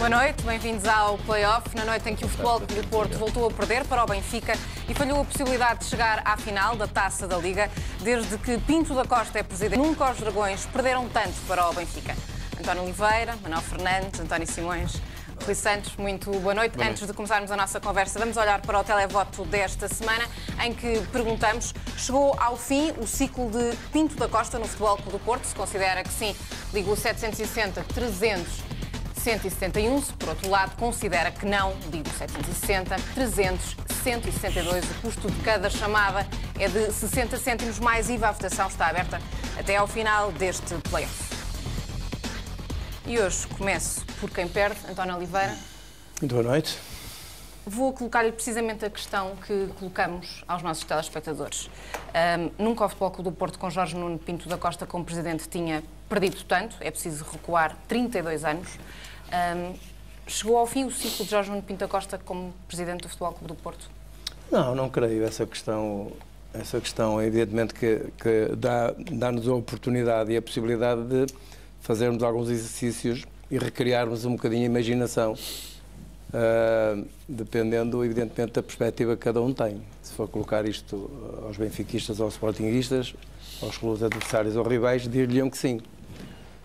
Boa noite, bem-vindos ao Play-Off. Na noite em que o Futebol Clube do Porto voltou a perder para o Benfica e falhou a possibilidade de chegar à final da Taça da Liga, desde que Pinto da Costa é presidente. Nunca os Dragões perderam tanto para o Benfica. António Oliveira, Manuel Fernandes, António Simões, Rui Santos, muito boa noite. Antes de começarmos a nossa conversa, vamos olhar para o televoto desta semana, em que perguntamos: chegou ao fim o ciclo de Pinto da Costa no Futebol Clube do Porto? Se considera que sim, liga o 760 300 171, se por outro lado considera que não, liga o 760 300 162. O custo de cada chamada é de 60 cêntimos mais IVA. A votação está aberta até ao final deste play-off. E hoje começo por quem perde, António Oliveira. Muito boa noite. Vou colocar-lhe precisamente a questão que colocamos aos nossos telespectadores. Nunca o Futebol Clube do Porto, com Jorge Nuno Pinto da Costa como presidente, tinha perdido tanto. É preciso recuar 32 anos. Chegou ao fim o ciclo de Jorge Nuno Pinto da Costa como presidente do Futebol Clube do Porto? Não, não creio. Essa questão evidentemente que dá-nos a oportunidade e a possibilidade de fazermos alguns exercícios e recriarmos um bocadinho a imaginação, dependendo, evidentemente, da perspectiva que cada um tem. Se for colocar isto aos benfiquistas, aos sportinguistas, aos clubes adversários ou rivais, dir-lhe-ão que sim.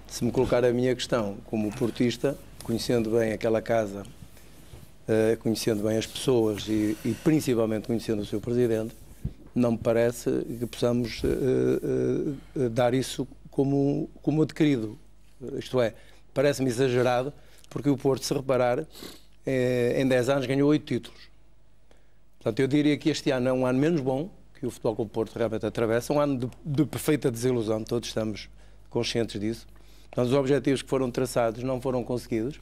Se me colocar a minha questão como portista, conhecendo bem aquela casa, conhecendo bem as pessoas e principalmente conhecendo o seu presidente, não me parece que possamos dar isso como adquirido. Isto é, parece-me exagerado, porque o Porto, se reparar, em 10 anos ganhou 8 títulos. Portanto, eu diria que este ano é um ano menos bom que o Futebol Clube do Porto realmente atravessa, um ano de perfeita desilusão, todos estamos conscientes disso. Portanto, os objetivos que foram traçados não foram conseguidos,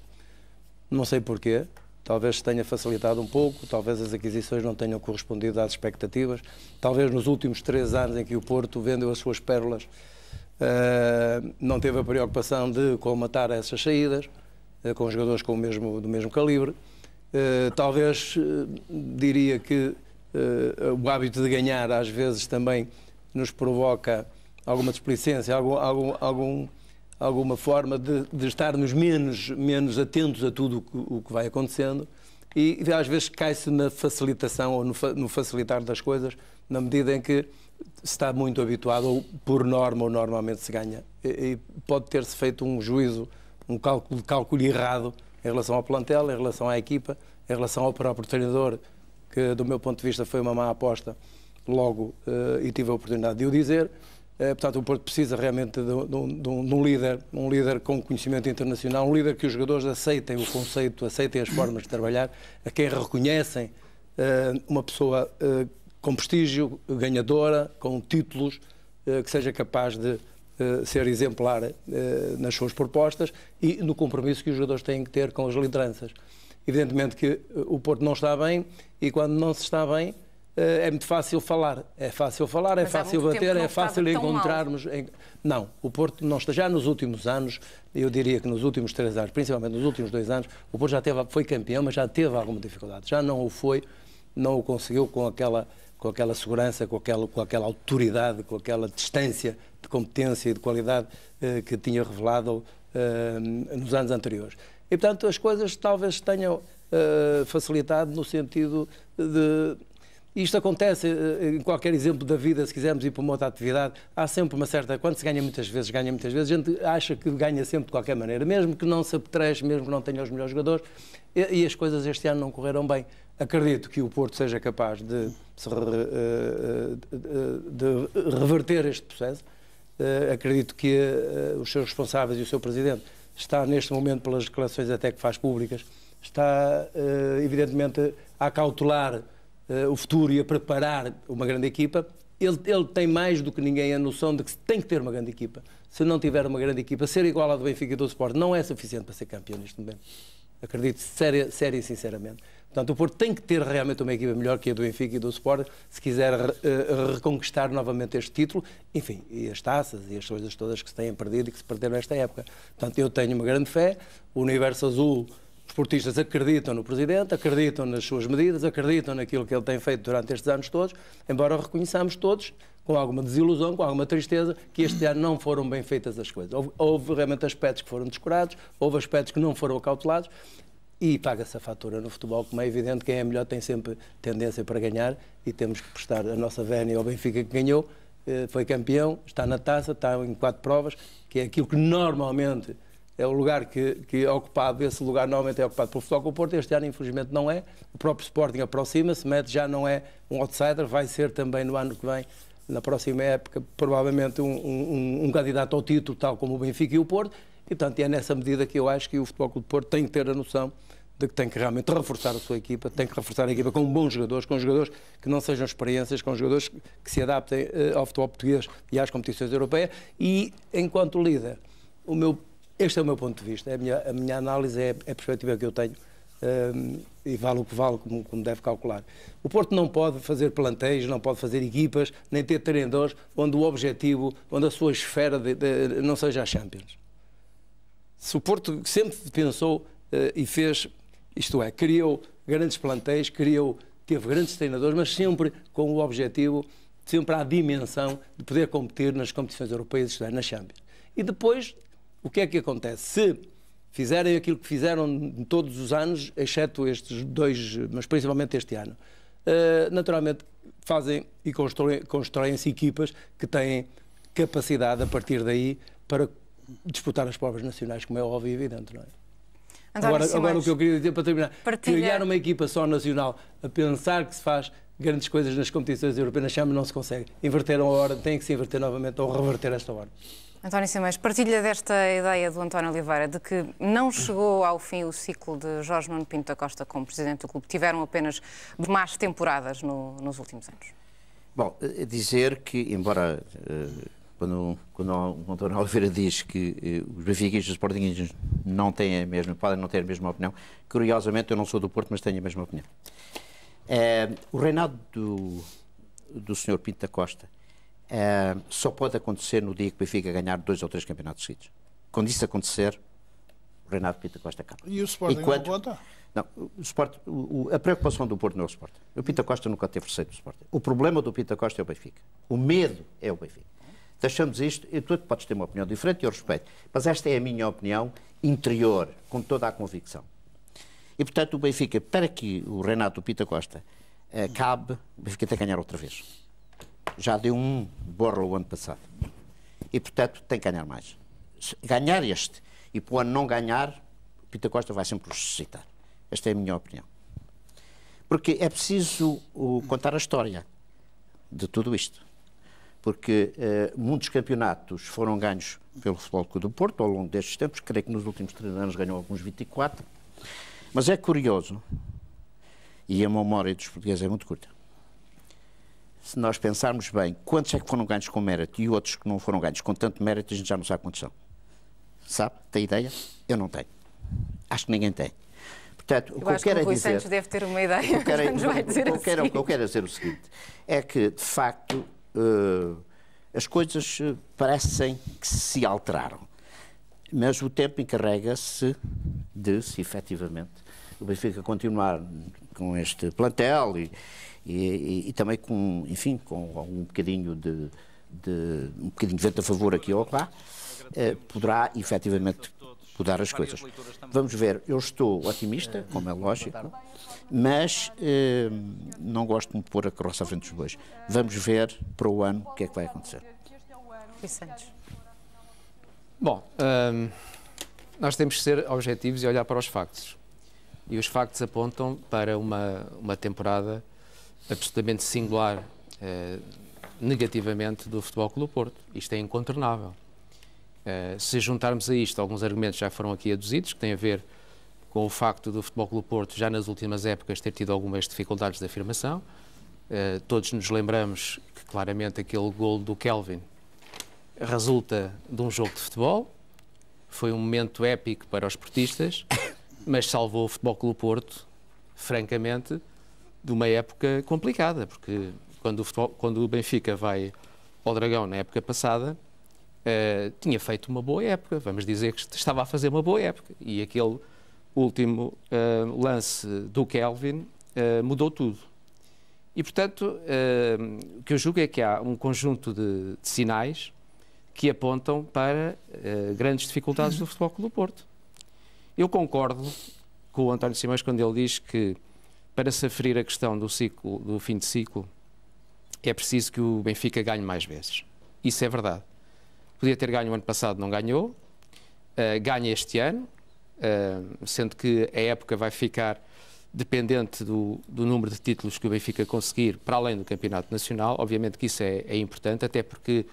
não sei porquê, talvez se tenha facilitado um pouco, talvez as aquisições não tenham correspondido às expectativas, talvez nos últimos 3 anos em que o Porto vendeu as suas pérolas, não teve a preocupação de colmatar essas saídas, com jogadores do mesmo calibre. Talvez diria que o hábito de ganhar às vezes também nos provoca alguma displicência, alguma forma de estarmos menos atentos a tudo o que vai acontecendo e às vezes cai-se na facilitação ou no facilitar das coisas, na medida em que se está muito habituado, ou por norma ou normalmente se ganha. E pode ter-se feito um juízo, um cálculo errado em relação ao plantel, em relação à equipa, em relação ao próprio treinador, que do meu ponto de vista foi uma má aposta logo, e tive a oportunidade de o dizer. Portanto, o Porto precisa realmente de um líder com conhecimento internacional, um líder que os jogadores aceitem o conceito, aceitem as formas de trabalhar, a quem reconhecem uma pessoa com prestígio, ganhadora, com títulos, que seja capaz de ser exemplar nas suas propostas e no compromisso que os jogadores têm que ter com as lideranças. Evidentemente que o Porto não está bem e quando não se está bem é muito fácil falar. É fácil falar, é fácil bater, é fácil encontrarmos... Não, o Porto não está. Já nos últimos anos, eu diria que nos últimos 3 anos, principalmente nos últimos 2 anos, o Porto foi campeão, mas já teve alguma dificuldade. Já não o foi, não o conseguiu com aquela segurança, com aquela autoridade, com aquela distância de competência e de qualidade que tinha revelado nos anos anteriores. E, portanto, as coisas talvez tenham facilitado no sentido de... Isto acontece em qualquer exemplo da vida, se quisermos ir para uma outra atividade, há sempre uma certa... Quando se ganha muitas vezes, a gente acha que ganha sempre de qualquer maneira, mesmo que não se apetreche, mesmo que não tenha os melhores jogadores, e as coisas este ano não correram bem. Acredito que o Porto seja capaz de reverter este processo. Acredito que os seus responsáveis e o seu presidente está neste momento, pelas declarações até que faz públicas, está evidentemente a cautelar o futuro e a preparar uma grande equipa. Ele tem mais do que ninguém a noção de que tem que ter uma grande equipa. Se não tiver uma grande equipa, ser igual à do Benfica e do Sporting não é suficiente para ser campeão neste momento. Acredito sério e sinceramente. Portanto, o Porto tem que ter realmente uma equipa melhor que a do Benfica e do Sporting se quiser reconquistar novamente este título, enfim, e as taças e as coisas todas que se têm perdido e que se perderam nesta época. Portanto, eu tenho uma grande fé, o Universo Azul, os portistas acreditam no Presidente, acreditam nas suas medidas, acreditam naquilo que ele tem feito durante estes anos todos, embora reconheçamos todos, com alguma desilusão, com alguma tristeza, que este ano não foram bem feitas as coisas. Houve realmente aspectos que foram descurados, houve aspectos que não foram acautelados, e paga-se a fatura no futebol, como é evidente, quem é melhor tem sempre tendência para ganhar e temos que prestar a nossa vénia ao Benfica que ganhou, foi campeão, está na taça, está em 4 provas, que é aquilo que normalmente é o lugar que é ocupado, esse lugar normalmente é ocupado pelo Futebol Clube do Porto, este ano infelizmente não é, o próprio Sporting aproxima-se, já não é um outsider, vai ser também no ano que vem, na próxima época, provavelmente um candidato ao título, tal como o Benfica e o Porto, e portanto é nessa medida que eu acho que o Futebol Clube do Porto tem que ter a noção de que tem que realmente reforçar a sua equipa, tem que reforçar a equipa com bons jogadores, com jogadores que não sejam experiências, com jogadores que se adaptem ao futebol português e às competições europeias. E, enquanto líder, este é o meu ponto de vista, a minha análise é a perspectiva que eu tenho, e vale o que vale, como deve calcular. O Porto não pode fazer plantéis, não pode fazer equipas, nem ter treinadores onde o objetivo, onde a sua esfera não seja a Champions. Se o Porto sempre pensou e fez, isto é, criou grandes plantéis, teve grandes treinadores, mas sempre com o objetivo, sempre à dimensão de poder competir nas competições europeias, isto é, na Champions. E depois, o que é que acontece? Se fizerem aquilo que fizeram todos os anos, exceto estes 2, mas principalmente este ano, naturalmente fazem e constroem-se equipas que têm capacidade, a partir daí, para disputar as provas nacionais, como é óbvio e evidente, não é? Agora o que eu queria dizer para terminar, criar uma equipa só nacional, a pensar que se faz grandes coisas nas competições europeias, na Champions não se consegue. Inverteram a ordem, tem que se inverter novamente ou reverter esta ordem. António Simões, partilha desta ideia do António Oliveira de que não chegou ao fim o ciclo de Jorge Nuno Pinto da Costa como presidente do clube, tiveram apenas más temporadas nos últimos anos? Bom, dizer que, embora quando o António Oliveira diz que os benfiquistas e os sportinguistas não têm a mesma, podem não ter a mesma opinião, curiosamente eu não sou do Porto, mas tenho a mesma opinião. O reinado do Sr. Pinto da Costa só pode acontecer no dia que o Benfica ganhar 2 ou 3 campeonatos seguidos. Quando isso acontecer, o reinado de Pinto da Costa acaba. E o Sporting não conta? Não, a preocupação do Porto não é o Sporting. O Pinto da Costa nunca teve receio do Sporting. O problema do Pinto da Costa é o Benfica. O medo é o Benfica. Deixamos isto, e tu podes ter uma opinião diferente e eu respeito, mas esta é a minha opinião interior, com toda a convicção. E, portanto, o Benfica, para que o reinado do Pinto da Costa acabe, o Benfica tem que ganhar outra vez. Já deu um borro o ano passado. E, portanto, tem que ganhar mais. Se ganhar este e para o ano não ganhar, o Pinto da Costa vai sempre ressuscitar. Esta é a minha opinião. Porque é preciso contar a história de tudo isto. Porque muitos campeonatos foram ganhos pelo Futebol Clube do Porto ao longo destes tempos, creio que nos últimos 3 anos ganhou alguns 24, mas é curioso, e a memória dos portugueses é muito curta, se nós pensarmos bem quantos é que foram ganhos com mérito e outros que não foram ganhos com tanto mérito, a gente já não sabe quantos são. Sabe? Tem ideia? Eu não tenho. Acho que ninguém tem. Portanto, o que eu quero é dizer... Rui Santos deve ter uma ideia, mas vai dizer o que eu quero dizer o seguinte, é que, de facto, as coisas parecem que se alteraram, mas o tempo encarrega-se de, se efetivamente o Benfica continuar com este plantel e também com, enfim, com um bocadinho de vento a favor aqui ou lá, poderá efetivamente mudar as coisas. Vamos ver, eu estou otimista, como é lógico, mas não gosto de me pôr a carroça à frente dos bois. Vamos ver para o ano o que é que vai acontecer. Rui Santos. Bom, nós temos que ser objetivos e olhar para os factos. E os factos apontam para uma temporada absolutamente singular, negativamente, do Futebol Clube do Porto. Isto é incontornável. Se juntarmos a isto alguns argumentos já foram aqui aduzidos, que têm a ver com o facto do Futebol Clube do Porto já nas últimas épocas ter tido algumas dificuldades de afirmação. Todos nos lembramos que claramente aquele golo do Kelvin resulta de um jogo de futebol, foi um momento épico para os portistas, mas salvou o Futebol Clube do Porto, francamente, de uma época complicada, porque quando o Benfica vai ao Dragão na época passada, tinha feito uma boa época, vamos dizer que estava a fazer uma boa época, e aquele último lance do Kelvin mudou tudo. E, portanto, o que eu julgo é que há um conjunto de sinais que apontam para grandes dificuldades do Futebol Clube do Porto. Eu concordo com o António Simões quando ele diz que, para se aferir a questão do fim de ciclo, é preciso que o Benfica ganhe mais vezes. Isso é verdade. Podia ter ganho o ano passado, não ganhou. Ganha este ano, sendo que a época vai ficar dependente do número de títulos que o Benfica conseguir, para além do Campeonato Nacional. Obviamente que isso é importante, até porque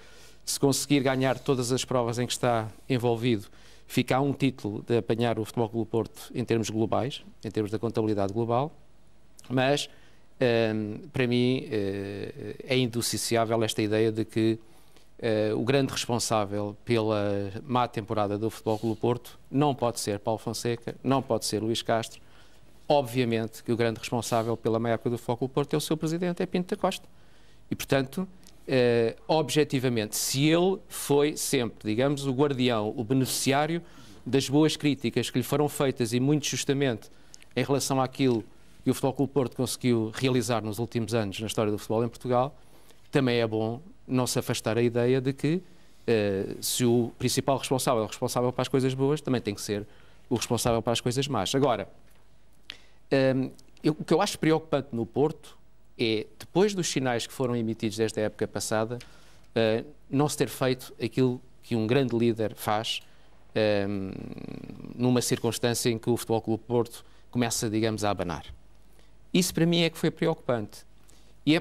se conseguir ganhar todas as provas em que está envolvido, fica a um título de apanhar o Futebol Clube do Porto em termos globais, em termos da contabilidade global, mas para mim é indissociável esta ideia de que o grande responsável pela má temporada do Futebol Clube do Porto não pode ser Paulo Fonseca, não pode ser Luís Castro. Obviamente que o grande responsável pela má época do Futebol Clube do Porto é o seu presidente, é Pinto da Costa. E, portanto, objetivamente, se ele foi sempre, digamos, o guardião, o beneficiário das boas críticas que lhe foram feitas, e muito justamente em relação àquilo que o Futebol Clube do Porto conseguiu realizar nos últimos anos na história do futebol em Portugal, também é bom não se afastar a ideia de que se o principal responsável é o responsável para as coisas boas, também tem que ser o responsável para as coisas más. Agora, o que eu acho preocupante no Porto é, depois dos sinais que foram emitidos desde a época passada, não se ter feito aquilo que um grande líder faz numa circunstância em que o Futebol Clube do Porto começa, digamos, a abanar. Isso para mim é que foi preocupante. E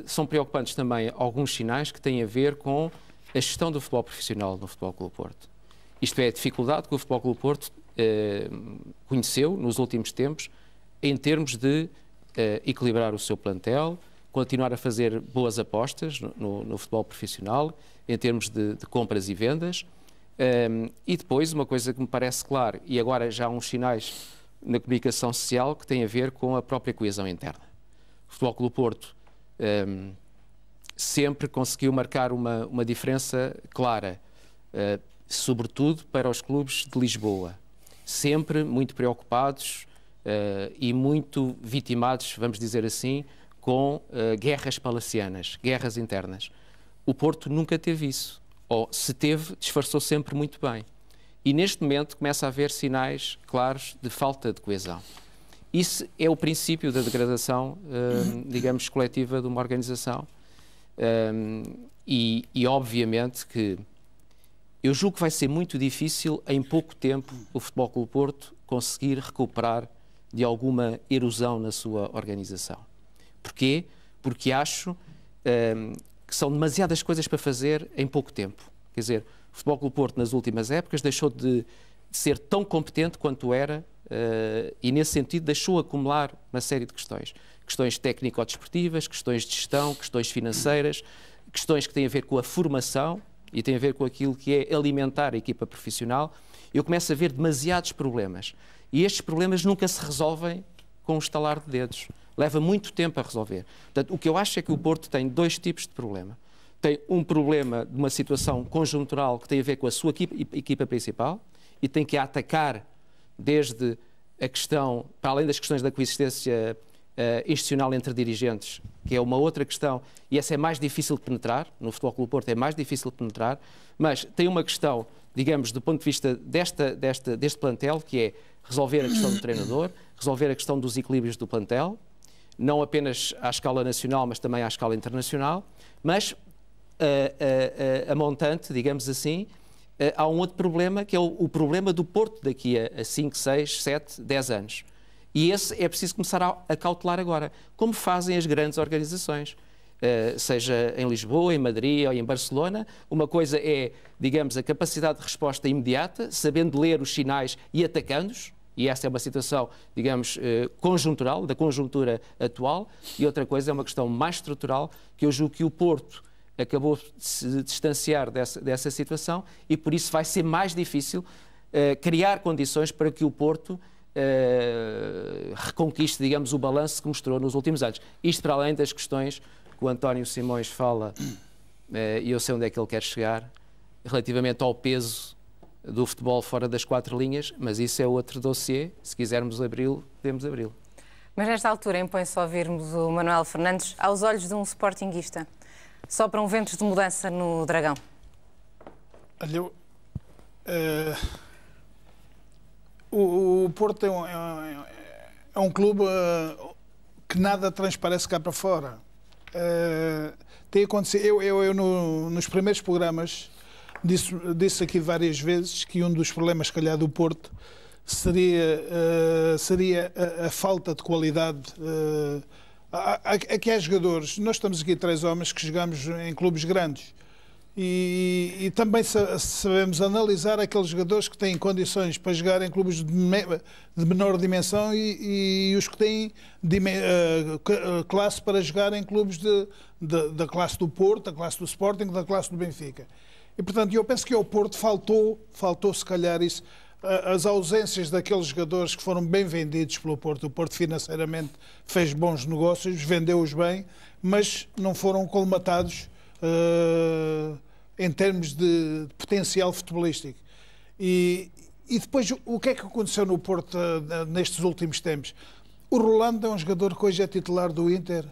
são preocupantes também alguns sinais que têm a ver com a gestão do futebol profissional no Futebol Clube do Porto. Isto é, a dificuldade que o Futebol Clube do Porto conheceu nos últimos tempos em termos de equilibrar o seu plantel, continuar a fazer boas apostas no futebol profissional, em termos de compras e vendas. E depois, uma coisa que me parece clara, e agora já há uns sinais na comunicação social, que tem a ver com a própria coesão interna. O Futebol Clube do Porto sempre conseguiu marcar uma diferença clara, sobretudo para os clubes de Lisboa. Sempre muito preocupados e muito vitimados, vamos dizer assim, com guerras palacianas, guerras internas. O Porto nunca teve isso. Ou, se teve, disfarçou sempre muito bem. E neste momento começa a haver sinais claros de falta de coesão. Isso é o princípio da degradação, digamos, coletiva de uma organização. E obviamente que eu julgo que vai ser muito difícil, em pouco tempo, o Futebol Clube do Porto conseguir recuperar de alguma erosão na sua organização. Porquê? Porque acho que são demasiadas coisas para fazer em pouco tempo. Quer dizer, o Futebol Clube do Porto, nas últimas épocas, deixou de ser tão competente quanto era e, nesse sentido, deixou acumular uma série de questões. Questões técnico-desportivas, questões de gestão, questões financeiras, questões que têm a ver com a formação e têm a ver com aquilo que é alimentar a equipa profissional. Eu começo a ver demasiados problemas. E estes problemas nunca se resolvem com um estalar de dedos. Leva muito tempo a resolver. Portanto, o que eu acho é que o Porto tem dois tipos de problema. Tem um problema de uma situação conjuntural que tem a ver com a sua equipa principal e tem que a atacar desde a questão, para além das questões da coexistência institucional entre dirigentes, que é uma outra questão, e essa é mais difícil de penetrar, no Futebol Clube do Porto é mais difícil de penetrar, mas tem uma questão, digamos, do ponto de vista deste plantel, que é resolver a questão do treinador, resolver a questão dos equilíbrios do plantel, não apenas à escala nacional, mas também à escala internacional, mas a montante, digamos assim, há um outro problema, que é o problema do Porto daqui a 5, 6, 7, 10 anos. E esse é preciso começar a cautelar agora, como fazem as grandes organizações, seja em Lisboa, em Madrid ou em Barcelona. Uma coisa é, digamos, a capacidade de resposta imediata, sabendo ler os sinais e atacando-os, e essa é uma situação, digamos, conjuntural, da conjuntura atual, e outra coisa é uma questão mais estrutural, que eu julgo que o Porto acabou de se distanciar dessa situação e por isso vai ser mais difícil criar condições para que o Porto reconquiste, digamos, o balanço que mostrou nos últimos anos. Isto para além das questões que o António Simões fala, e eu sei onde é que ele quer chegar, relativamente ao peso do futebol fora das quatro linhas, mas isso é outro dossiê. Se quisermos abri-lo, podemos abri-lo. Mas nesta altura impõe-se ouvirmos o Manuel Fernandes aos olhos de um sportinguista. Sopram ventos de mudança no Dragão? Olha, O Porto é um clube que nada transparece cá para fora. Tem acontecido, eu nos primeiros programas disse aqui várias vezes que um dos problemas, se calhar, do Porto seria a falta de qualidade. Aqui há jogadores, nós estamos aqui 3 homens que jogamos em clubes grandes. E também sabemos analisar aqueles jogadores que têm condições para jogar em clubes de menor dimensão e os que têm classe para jogar em clubes da classe do Porto, da classe do Sporting, da classe do Benfica. E, portanto, eu penso que ao Porto faltou se calhar isso, as ausências daqueles jogadores que foram bem vendidos pelo Porto. O Porto financeiramente fez bons negócios, vendeu-os bem, mas não foram colmatados em termos de potencial futebolístico. E depois, o que é que aconteceu no Porto nestes últimos tempos? O Rolando é um jogador que hoje é titular do Inter,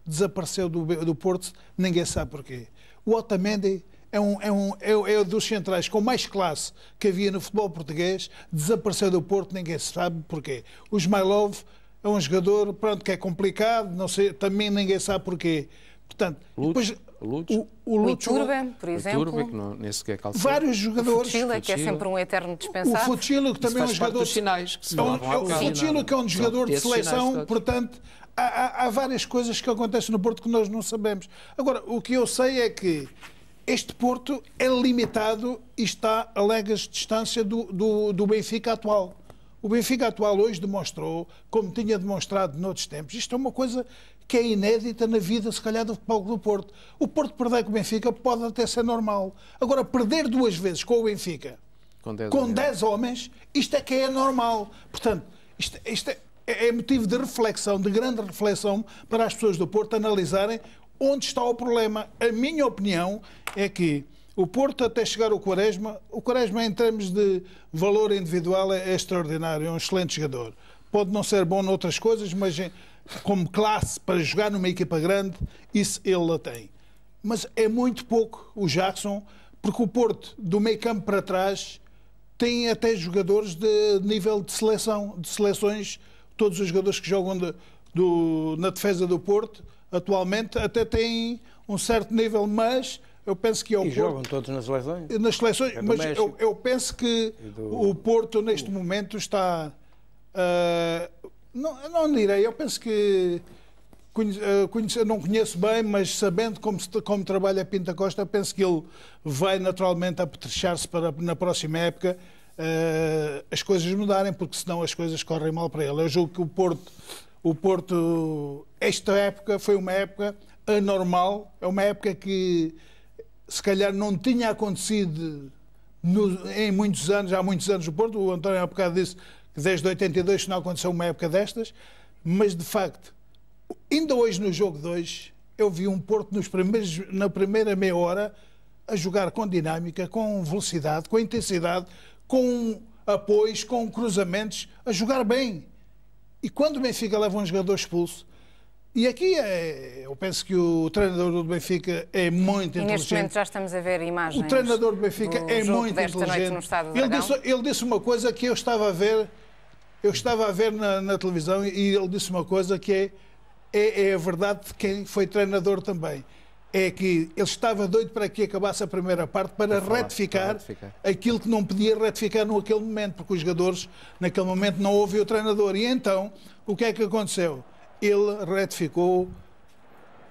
desapareceu do Porto, ninguém sabe porquê. O Otamendi é dos centrais com mais classe que havia no futebol português, desapareceu do Porto, ninguém sabe porquê. O Smailov é um jogador que é complicado, não sei, também ninguém sabe porquê. Portanto, depois, o Iturbe, por exemplo. O Iturbe, que nem sequer calçou. Vários jogadores. O Fuchila, que é sempre um eterno dispensável. O Fuchila, que também é um jogador. Dos sinais que se o Fuchila, que é um jogador de seleção, portanto, há várias coisas que acontecem no Porto que nós não sabemos. Agora, o que eu sei é que este Porto é limitado e está a léguas de distância do Benfica atual. O Benfica atual hoje demonstrou, como tinha demonstrado noutros tempos, isto é uma coisa que é inédita na vida, se calhar, do futebol do Porto. O Porto perder com o Benfica pode até ser normal. Agora, perder 2 vezes com o Benfica, com 10 homens, isto é que é normal. Portanto, isto é motivo de reflexão, de grande reflexão, para as pessoas do Porto analisarem onde está o problema. A minha opinião é que o Porto, até chegar ao Quaresma, em termos de valor individual, é extraordinário, é um excelente jogador. Pode não ser bom noutras coisas, mas como classe para jogar numa equipa grande, isso ele a tem. Mas é muito pouco o Jackson, porque o Porto, do meio campo para trás, tem até jogadores de nível de seleção, de seleções. Todos os jogadores que jogam na defesa do Porto, atualmente, até têm um certo nível, mas eu penso que é o Porto... jogam todos nas seleções? Nas seleções, mas eu penso que o Porto, neste momento, está... Não direi, eu penso que... não conheço bem, mas sabendo como trabalha Pinto Costa, penso que ele vai naturalmente apetrechar-se para, na próxima época, as coisas mudarem, porque senão as coisas correm mal para ele. Eu julgo que o Porto, esta época foi uma época anormal, é uma época que se calhar não tinha acontecido em muitos anos, há muitos anos no Porto. O António há bocado disse que desde 82 não aconteceu uma época destas, mas de facto, ainda hoje no jogo 2, eu vi um Porto na primeira meia hora a jogar com dinâmica, com velocidade, com intensidade, com apoios, com cruzamentos, a jogar bem. E quando o Benfica leva um jogador expulso, e aqui eu penso que o treinador do Benfica é muito inteligente. Neste momento já estamos a ver imagens. O treinador do Benfica é muito inteligente. Ele disse uma coisa que eu estava a ver na televisão, e ele disse uma coisa que é a verdade de quem foi treinador também. É que ele estava doido para que acabasse a primeira parte para retificar aquilo que não podia retificar naquele momento, porque os jogadores naquele momento não ouviam o treinador. E então, o que é que aconteceu? Ele retificou.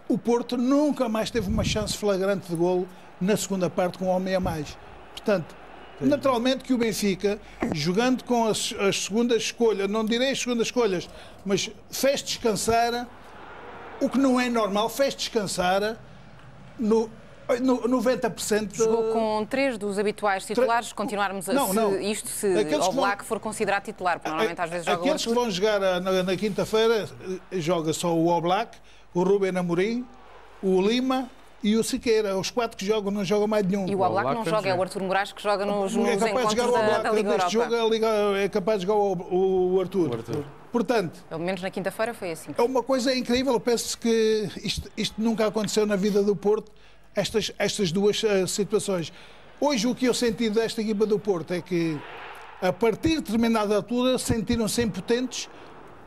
O Porto nunca mais teve uma chance flagrante de golo na segunda parte com um homem a mais. Portanto, naturalmente que o Benfica, jogando com as segundas escolhas, não direi as segundas escolhas, mas fez descansar, o que não é normal, fez descansar no 90%. Jogou com 3 dos habituais titulares, continuarmos a se o Oblak for considerado titular, porque normalmente às vezes joga o Aqueles que vão jogar na quinta-feira, joga só o Oblak, o Rubén Amorim, o Lima e o Siqueira. Os 4 que jogam, não jogam mais nenhum. E o Oblak não joga, é o Artur Moraes que joga nos encontros da Liga Europa. Jogo é capaz de jogar o Artur. Portanto, pelo menos na quinta-feira foi assim. É uma coisa incrível. Eu penso que isto nunca aconteceu na vida do Porto, estas duas situações. Hoje, o que eu senti desta equipa do Porto é que A partir de determinada altura sentiram-se impotentes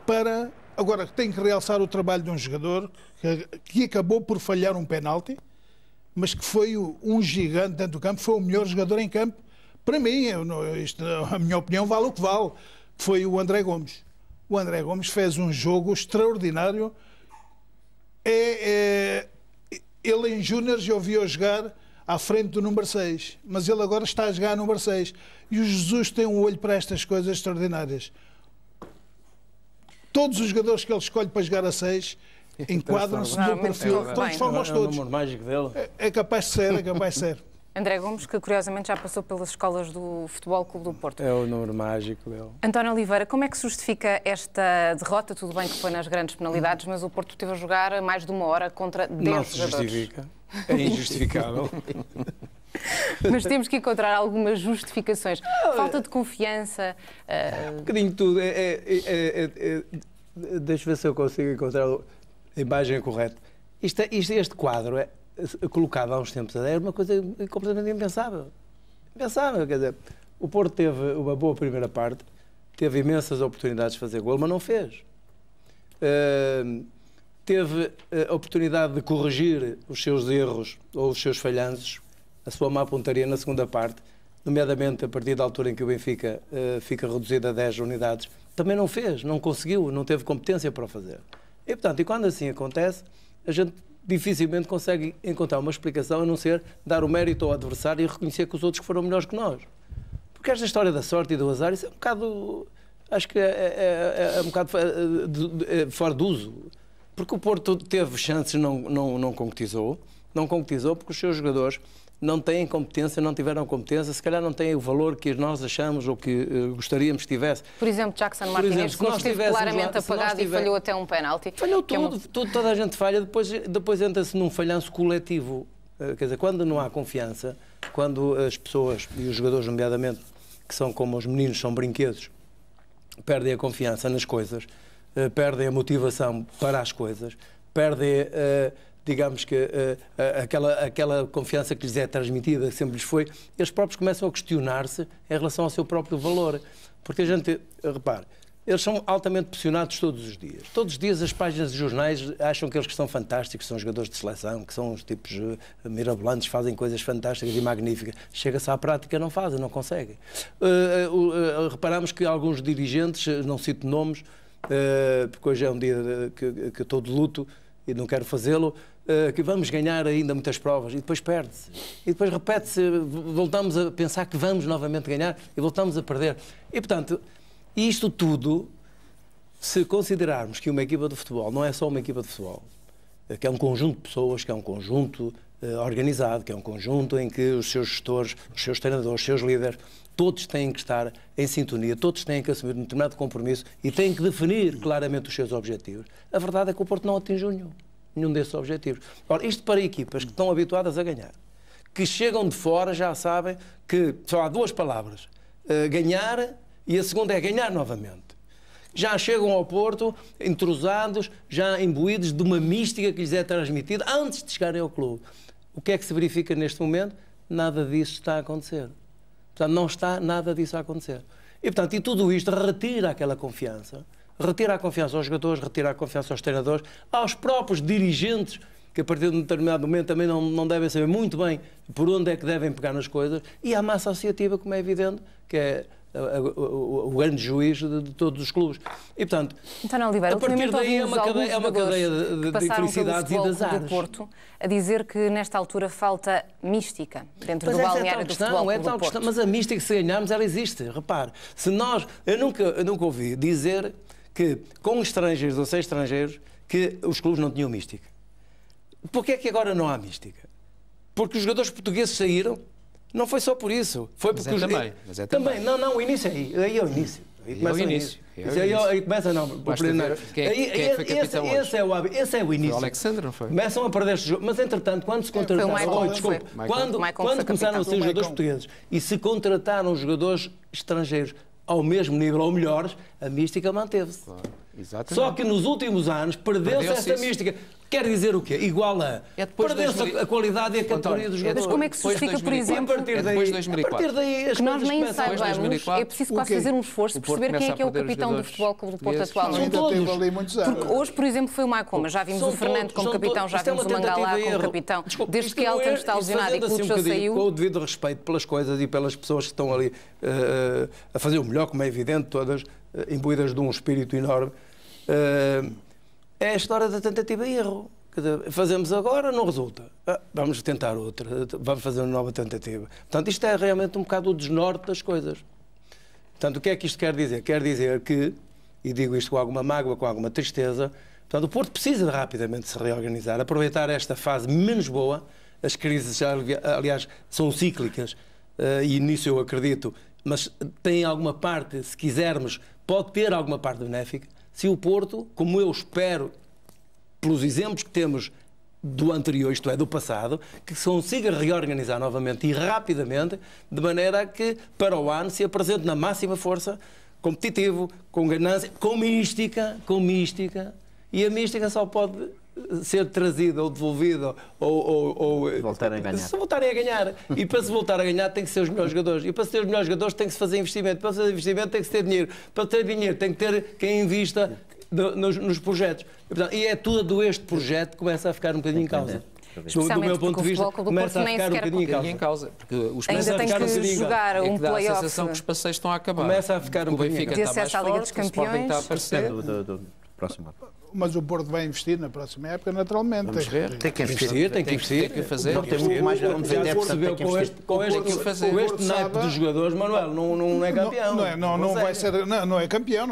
para... Agora, tenho que realçar o trabalho de um jogador que acabou por falhar um penalti, mas que foi um gigante dentro do campo, foi o melhor jogador em campo. Para mim, a minha opinião vale o que vale. Foi o André Gomes. O André Gomes fez um jogo extraordinário. Ele em Júniores eu vi-o jogar à frente do número 6, mas ele agora está a jogar no número 6. E o Jesus tem um olho para estas coisas extraordinárias. Todos os jogadores que ele escolhe para jogar a 6 enquadram-se no perfil, transformam-os todos. É o número mágico dele. É capaz de ser, é capaz de ser. André Gomes, que curiosamente já passou pelas escolas do Futebol Clube do Porto. É o número mágico dele. António Oliveira, como é que se justifica esta derrota? Tudo bem que foi nas grandes penalidades, mas o Porto teve a jogar mais de 1 hora contra 10 jogadores. Não se justifica. É injustificável. Mas temos que encontrar algumas justificações. Falta de confiança. Um bocadinho de tudo. Deixa eu ver se eu consigo encontrar a imagem correta. Este quadro é colocado há uns tempos era uma coisa completamente impensável. Impensável, quer dizer, o Porto teve uma boa primeira parte, teve imensas oportunidades de fazer gol, mas não fez. Teve a oportunidade de corrigir os seus erros ou os seus falhanços, a sua má pontaria na segunda parte, nomeadamente a partir da altura em que o Benfica fica reduzido a 10 unidades, também não fez, não conseguiu, não teve competência para o fazer. E, portanto, quando assim acontece, a gente dificilmente consegue encontrar uma explicação a não ser dar o mérito ao adversário e reconhecer que os outros foram melhores que nós. Porque esta história da sorte e do azar, isso é um bocado... Acho que é um bocado fora de uso. Porque o Porto teve chances e não concretizou. Não concretizou porque os seus jogadores não têm competência, não tiveram competência, se calhar não têm o valor que nós achamos ou que gostaríamos que tivesse. Por exemplo, Jackson Martínez, que esteve claramente apagado e falhou até um penalti. Falhou tudo, toda a gente falha, depois entra-se num falhanço coletivo. Quer dizer, quando não há confiança, quando as pessoas, e os jogadores nomeadamente, que são como os meninos, são brinquedos, perdem a confiança nas coisas, perdem a motivação para as coisas, perdem... digamos que aquela confiança que lhes é transmitida, que sempre lhes foi, eles próprios começam a questionar-se em relação ao seu próprio valor. Porque a gente, repare, eles são altamente pressionados todos os dias. Todos os dias as páginas de jornais acham que eles que são fantásticos, são jogadores de seleção, que são uns tipos mirabolantes, fazem coisas fantásticas e magníficas. Chega-se à prática, não fazem, não conseguem. Reparamos que alguns dirigentes, não cito nomes, porque hoje é um dia que estou de luto, e não quero fazê-lo, que vamos ganhar ainda muitas provas e depois perde-se. E depois repete-se, voltamos a pensar que vamos novamente ganhar e voltamos a perder. E, portanto, isto tudo, se considerarmos que uma equipa de futebol não é só uma equipa de futebol, que é um conjunto de pessoas, que é um conjunto organizado, que é um conjunto em que os seus gestores, os seus treinadores, os seus líderes, todos têm que estar em sintonia, todos têm que assumir um determinado compromisso e têm que definir claramente os seus objetivos. A verdade é que o Porto não atingiu nenhum desses objetivos. Ora, isto para equipas que estão habituadas a ganhar, que chegam de fora, já sabem que só há 2 palavras, ganhar, e a segunda é ganhar novamente. Já chegam ao Porto entrosados, já imbuídos de uma mística que lhes é transmitida antes de chegarem ao clube. O que é que se verifica neste momento? Nada disso está a acontecer. Portanto, não está nada disso a acontecer. E, portanto, e tudo isto retira aquela confiança. Retira a confiança aos jogadores, retira a confiança aos treinadores, aos próprios dirigentes, que a partir de um determinado momento também não devem saber muito bem por onde é que devem pegar nas coisas, e à massa associativa, como é evidente, que é o grande juiz de todos os clubes. E, portanto, António Oliveira, a partir daí é uma cadeia de felicidades e de azares. Do Porto, a dizer que nesta altura falta mística dentro do balneário do Futebol Clube do Porto. Mas a mística, se ganharmos, ela existe. Repare, se nós... Eu nunca ouvi dizer que com estrangeiros ou sem estrangeiros que os clubes não tinham mística. Porquê é que agora não há mística? Porque os jogadores portugueses saíram. Não foi só por isso. Foi porque mas é também. Não, o início aí é o início. Aí começa o início. Aí começa, não. Esse é o início. O Alexandre, não foi? Começam a perder este jogo. Mas, entretanto, quando se contrataram... Quando começaram a ser jogadores portugueses e se contrataram jogadores estrangeiros ao mesmo nível ou melhores, a mística manteve-se. Claro. Exatamente. Só que nos últimos anos perdeu-se essa mística. Quer dizer o quê? Igual a... Perdeu-se a qualidade e a categoria dos jogadores. Mas como é que se justifica, por exemplo, a partir daí que nós nem saibamos, é preciso quase fazer um esforço para perceber quem é que é o capitão do Futebol Clube do Porto atualmente? Porque hoje, por exemplo, foi o Maicoma. Já vimos o Fernando como capitão, já vimos o Mangalá como capitão. Desde que Elton está lesionado e Clube já saiu... Com o devido respeito pelas coisas e pelas pessoas que estão ali a fazer o melhor, como é evidente, todas imbuídas de um espírito enorme, é a história da tentativa e erro. Fazemos agora, não resulta. Vamos tentar outra, vamos fazer uma nova tentativa. Portanto, isto é realmente um bocado o desnorte das coisas. Portanto, o que é que isto quer dizer? Quer dizer que, e digo isto com alguma mágoa, com alguma tristeza, portanto, o Porto precisa de rapidamente se reorganizar, aproveitar esta fase menos boa. As crises, aliás, são cíclicas, e nisso eu acredito, mas tem alguma parte, se quisermos, pode ter alguma parte benéfica, se o Porto, como eu espero, pelos exemplos que temos do anterior, isto é, do passado, que se consiga reorganizar novamente e rapidamente, de maneira que para o ano se apresente na máxima força, competitivo, com ganância, com mística, e a mística só pode ser trazida ou devolvida ou voltarem a ganhar. Se voltarem a ganhar. E para se voltar a ganhar tem que ser os melhores jogadores. E para ser os melhores jogadores tem que se fazer investimento. Para fazer investimento tem que se ter dinheiro. Para ter dinheiro tem que ter quem invista nos projetos. E é tudo este projeto que começa a ficar um bocadinho em causa. Do meu ponto de vista, começa a ficar um bocadinho em causa. Porque os ainda tem que jogar um dá a play-off. sensação que os passeios estão a acabar. Começa a ficar um bocadinho de acesso à Liga dos Campeões. Do próximo ano. Mas o Porto vai investir na próxima época, naturalmente. Vamos ver. Tem que investir. Tem que fazer. Não tem muito mais para vender, percebeu com este naipe dos jogadores, Manuel, não é campeão. Não vai ser, não é campeão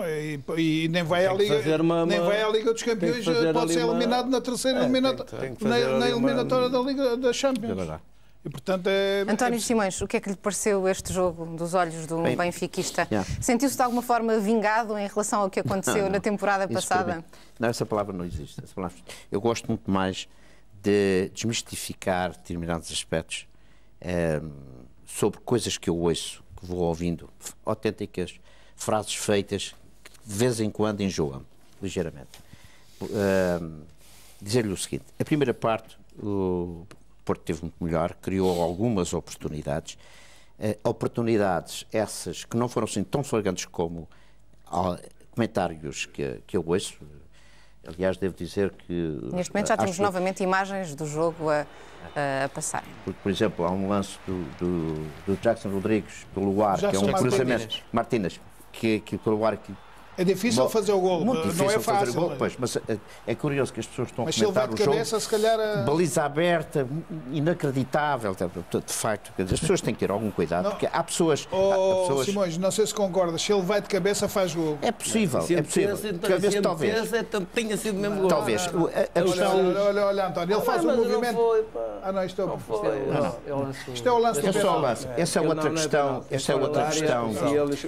e nem vai à Liga, nem vai à Liga dos Campeões, pode ser eliminado na terceira eliminatória da Liga da Champions. E, portanto, António Simões, o que é que lhe pareceu este jogo dos olhos do benfiquista? Sentiu-se de alguma forma vingado em relação ao que aconteceu na temporada passada? Não, essa palavra não existe. Eu gosto muito mais de desmistificar determinados aspectos sobre coisas que eu ouço, que vou ouvindo, autênticas frases feitas que de vez em quando enjoam ligeiramente. Dizer-lhe o seguinte: a primeira parte, o Porto teve muito melhor, criou algumas oportunidades, oportunidades essas que não foram assim tão flagrantes como comentários que eu ouço. Aliás, devo dizer que... Neste momento já temos novamente imagens do jogo a passar. Porque, por exemplo, há um lance do Jackson Rodrigues pelo ar, que é um cruzamento... Martínez, que pelo ar... É difícil fazer o gol, muito difícil não é fácil. Fazer o gol, pois, mas é curioso que as pessoas estão a comentar o jogo. Mas se ele vai de cabeça, se calhar... Baliza aberta, inacreditável, de facto. As pessoas têm que ter algum cuidado, porque há pessoas... Simões, não sei se concordas, se ele vai de cabeça, faz gol. É possível, é possível. Cabeça, talvez. Tenha sido mesmo gol. Talvez. Olha, António, ele faz um movimento... Não, isto é o lance do penalti. Essa é outra questão. Essa é outra questão.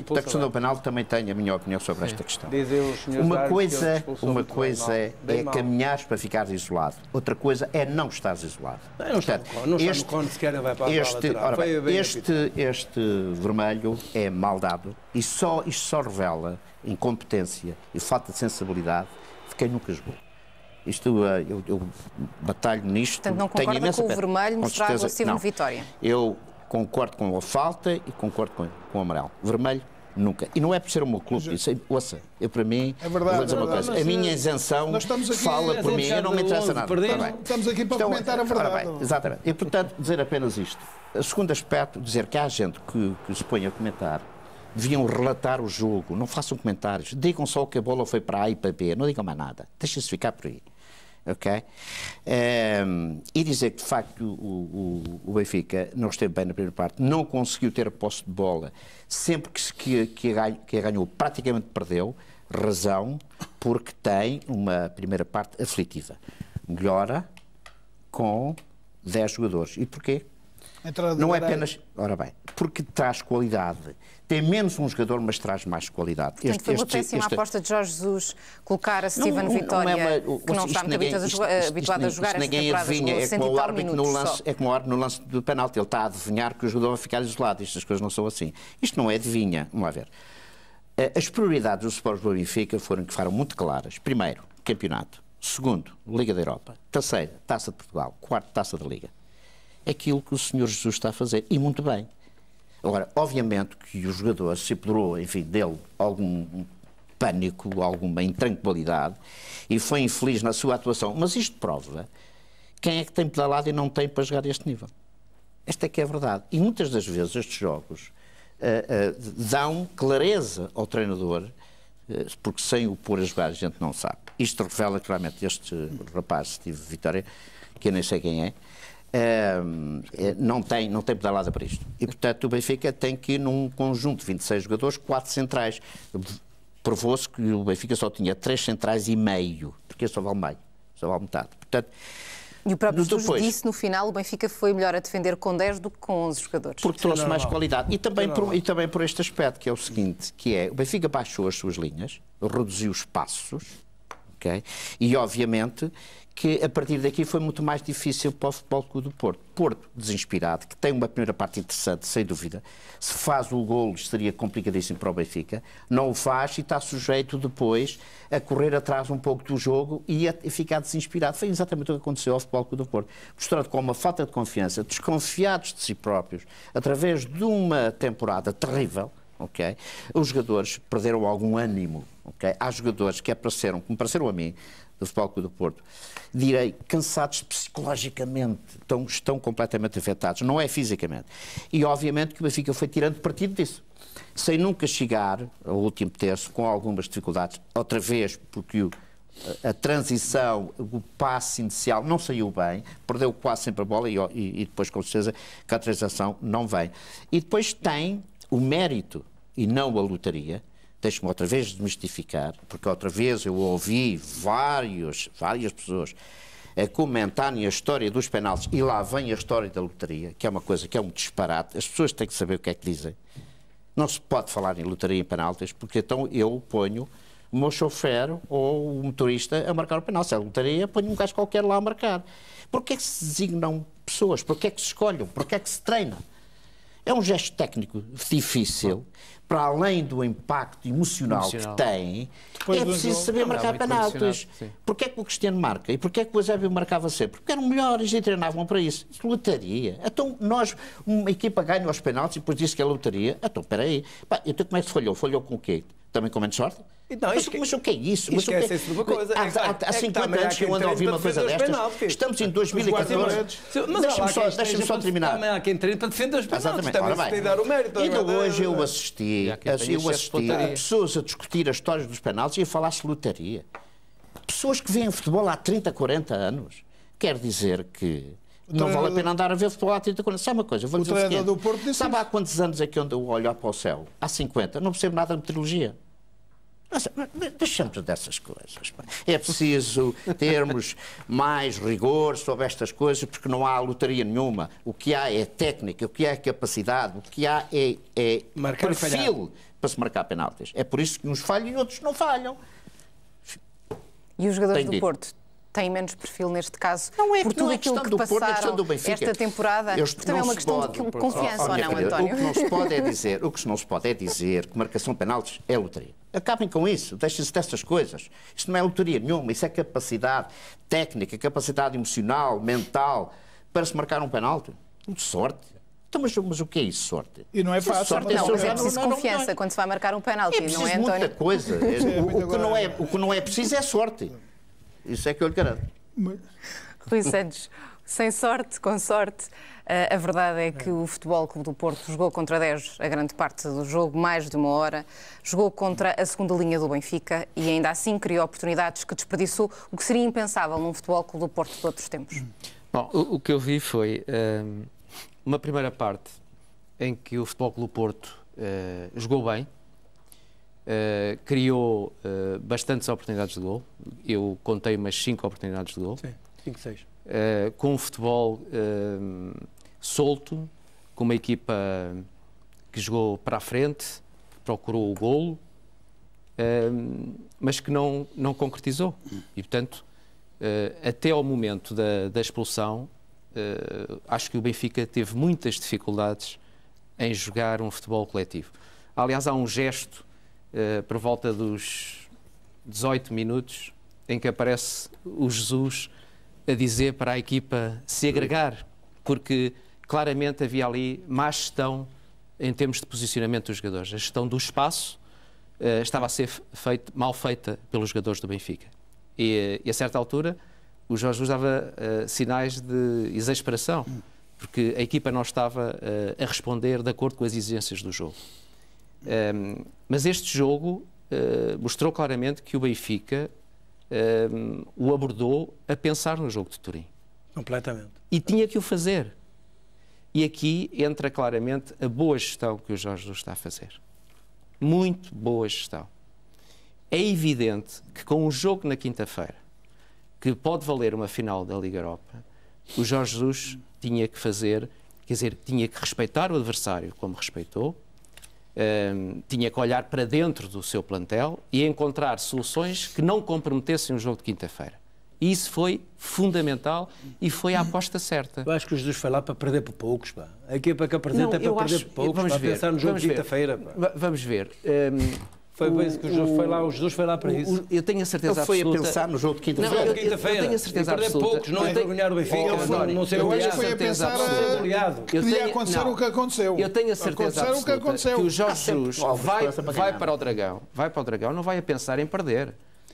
A questão do penalti também tenho a minha opinião sobre esta questão. Uma coisa é caminhares para ficar isolado, outra coisa é não estares isolado. Este vermelho é mal dado e isto só revela incompetência e falta de sensibilidade de quem nunca jogou. Eu batalho nisto. Portanto, não concorda com o vermelho mostrado a Steven Vitória? Eu concordo com a falta e concordo com o amarelo. Vermelho, nunca. E não é por ser o meu clube. Ouça, para mim, é verdade, vou dizer uma coisa. A minha isenção fala por mim, eu não me interessa nada. Estamos aqui para comentar a verdade. Exatamente. E, portanto, dizer apenas isto. O segundo aspecto, dizer que há gente que se põe a comentar, deviam relatar o jogo, não façam comentários, digam só que a bola foi para A e para B, não digam mais nada. Deixem-se ficar por aí. Ok? E dizer que, de facto, o Benfica não esteve bem na primeira parte, não conseguiu ter a posse de bola, sempre que a ganhou, praticamente perdeu, razão, porque tem uma primeira parte aflitiva. Melhora com 10 jogadores. E porquê? Não é apenas... Ora bem, porque traz qualidade. Tem menos um jogador, mas traz mais qualidade. Portanto, foi uma péssima aposta de Jorge Jesus colocar a Steven Vitória, que não está muito habituado a jogar esta temporada, jogou 100 minutos. É como o árbitro no lance do penalti. Ele está a adivinhar que o jogador vai ficar isolado. Estas coisas não são assim. Isto não é adivinha. Vamos lá ver. As prioridades do Sport do Benfica foram muito claras. Primeiro, campeonato. Segundo, Liga da Europa. Terceiro, Taça de Portugal. Quarto, Taça da Liga. Aquilo que o Sr. Jesus está a fazer, e muito bem. Agora, obviamente que o jogador se apoderou, enfim, dele algum pânico, alguma intranquilidade, e foi infeliz na sua atuação. Mas isto prova quem é que tem pedalado e não tem para jogar a este nível. Esta é que é a verdade. E muitas das vezes estes jogos dão clareza ao treinador, porque sem o pôr a jogar a gente não sabe. Isto revela claramente este rapaz, Steve Vitória, que eu nem sei quem é, não tem pedalada para isto. E, portanto, o Benfica tem que ir num conjunto de 26 jogadores, 4 centrais. Provou-se que o Benfica só tinha 3 centrais e meio, porque só vale meio, só vale metade. Portanto, e o próprio Jesus disse no final, o Benfica foi melhor a defender com 10 do que com 11 jogadores. Porque trouxe mais qualidade. E também por este aspecto, que é o seguinte, que é, o Benfica baixou as suas linhas, reduziu os passos, okay? E obviamente que a partir daqui foi muito mais difícil para o Futebol Clube do Porto. Porto, desinspirado, que tem uma primeira parte interessante, sem dúvida. Se faz o golo, seria complicadíssimo para o Benfica. Não o faz e está sujeito depois a correr atrás um pouco do jogo e a ficar desinspirado. Foi exatamente o que aconteceu ao Futebol Clube do Porto. Mostrado com uma falta de confiança, desconfiados de si próprios, através de uma temporada terrível. Okay? Os jogadores perderam algum ânimo. Okay? Há jogadores que apareceram, como pareceram a mim, do Futebol Clube do Porto, direi, cansados psicologicamente, estão completamente afetados, não é fisicamente. E obviamente que o Benfica foi tirando partido disso, sem nunca chegar ao último terço, com algumas dificuldades, outra vez porque a transição, o passe inicial não saiu bem, perdeu quase sempre a bola e depois com certeza que a transição não vem. E depois tem o mérito e não a lotaria. Deixe-me outra vez desmistificar, porque outra vez eu ouvi várias pessoas a comentarem a história dos penaltis e lá vem a história da lotaria, que é uma coisa que é um disparate. As pessoas têm que saber o que é que dizem. Não se pode falar em lotaria e penaltis, porque então eu ponho o meu chofer ou o motorista a marcar o penal. Se é lotaria, ponho um gajo qualquer lá a marcar. Porquê é que se designam pessoas? Porquê é que se escolhem? Porquê é que se treina? É um gesto técnico difícil, para além do impacto emocional que tem, é preciso saber marcar penaltis. Porquê é que o Cristiano marca? E porquê é que o Eusébio marcava sempre? Porque eram melhores e treinavam para isso. Lotaria. Então, uma equipa ganha os penaltis e depois diz que é lotaria. Então, espera aí. Então, como é que se falhou? Falhou com o quê? Também com menos sorte? Então, mas o que é isso? Esquece-se de uma coisa. Há 50 anos que eu ando a ouvir uma coisa destas. Estamos em 2014. Deixa-me só terminar. Também há quem treine para defender os penaltis. Também se tem de dar o mérito. Ainda hoje eu assisti a pessoas a discutir as histórias dos penaltis e a falar-se de lotaria. Pessoas que veem futebol há 30, 40 anos. Quer dizer que não vale a pena andar a ver futebol há 30, 40 anos. Sabe uma coisa? Vou dizer o seguinte. Sabe há quantos anos é que eu ando a olhar para o céu? Há 50. Não percebo nada de meteorologia. Deixamos dessas coisas. É preciso termos mais rigor sobre estas coisas, porque não há lotaria nenhuma. O que há é técnica, o que há é capacidade, o que há é perfil para se marcar penaltis. É por isso que uns falham e outros não falham. E os jogadores do Porto têm menos perfil neste caso, não é, por tudo aquilo que passaram esta temporada? Também é uma questão de confiança, ou não, António? O que não se pode é dizer que marcação de penaltis é lotaria. Acabem com isso, deixem-se dessas coisas. Isto não é lotaria nenhuma, isso é capacidade técnica, capacidade emocional, mental, para se marcar um penalti. Sorte. Então, mas o que é isso, sorte? E não é fácil. Sorte é preciso confiança quando se vai marcar um penalti, não é, António? Muita coisa. O que não é preciso é sorte. Isso é que eu lhe garanto. Rui Santos, sem sorte, com sorte, a verdade é que o Futebol Clube do Porto jogou contra 10 a grande parte do jogo, mais de uma hora, jogou contra a segunda linha do Benfica e ainda assim criou oportunidades que desperdiçou, o que seria impensável num Futebol Clube do Porto de outros tempos. Bom, o que eu vi foi uma primeira parte em que o Futebol Clube do Porto jogou bem, criou bastantes oportunidades de gol. Eu contei umas 5 oportunidades de gol. Sim, 5, 6. Com um futebol solto, com uma equipa que jogou para a frente, procurou o golo, mas que não concretizou. E, portanto, até ao momento da expulsão, acho que o Benfica teve muitas dificuldades em jogar um futebol coletivo. Aliás, há um gesto por volta dos 18 minutos, em que aparece o Jesus a dizer para a equipa se agregar, porque claramente havia ali má gestão em termos de posicionamento dos jogadores. A gestão do espaço estava a ser mal feita pelos jogadores do Benfica. E a certa altura o Jorge Jesus dava sinais de exasperação, porque a equipa não estava a responder de acordo com as exigências do jogo. Mas este jogo mostrou claramente que o Benfica o abordou a pensar no jogo de Turim. Completamente. E tinha que o fazer. E aqui entra claramente a boa gestão que o Jorge Jesus está a fazer. Muito boa gestão. É evidente que com um jogo na quinta-feira, que pode valer uma final da Liga Europa, o Jorge Jesus tinha que fazer, quer dizer, tinha que respeitar o adversário como respeitou, tinha que olhar para dentro do seu plantel e encontrar soluções que não comprometessem o jogo de quinta-feira. E isso foi fundamental e foi a aposta certa. Eu acho que o Jesus foi lá para perder por poucos. Pá. A equipa que apresenta é para perder por poucos, para pensar no jogo de quinta-feira. Vamos ver. Foi bem isso que o Jesus foi lá para isso. Eu tenho a certeza absoluta. Ele foi a pensar no jogo de quinta-feira. Eu tenho a certeza perder absoluta. Poucos, não envergonhar o Benfica. Eu acho que foi a pensar que podia acontecer o que aconteceu. Eu tenho a certeza absoluta que o Jorge Jesus vai para o Dragão, não vai a pensar em perder.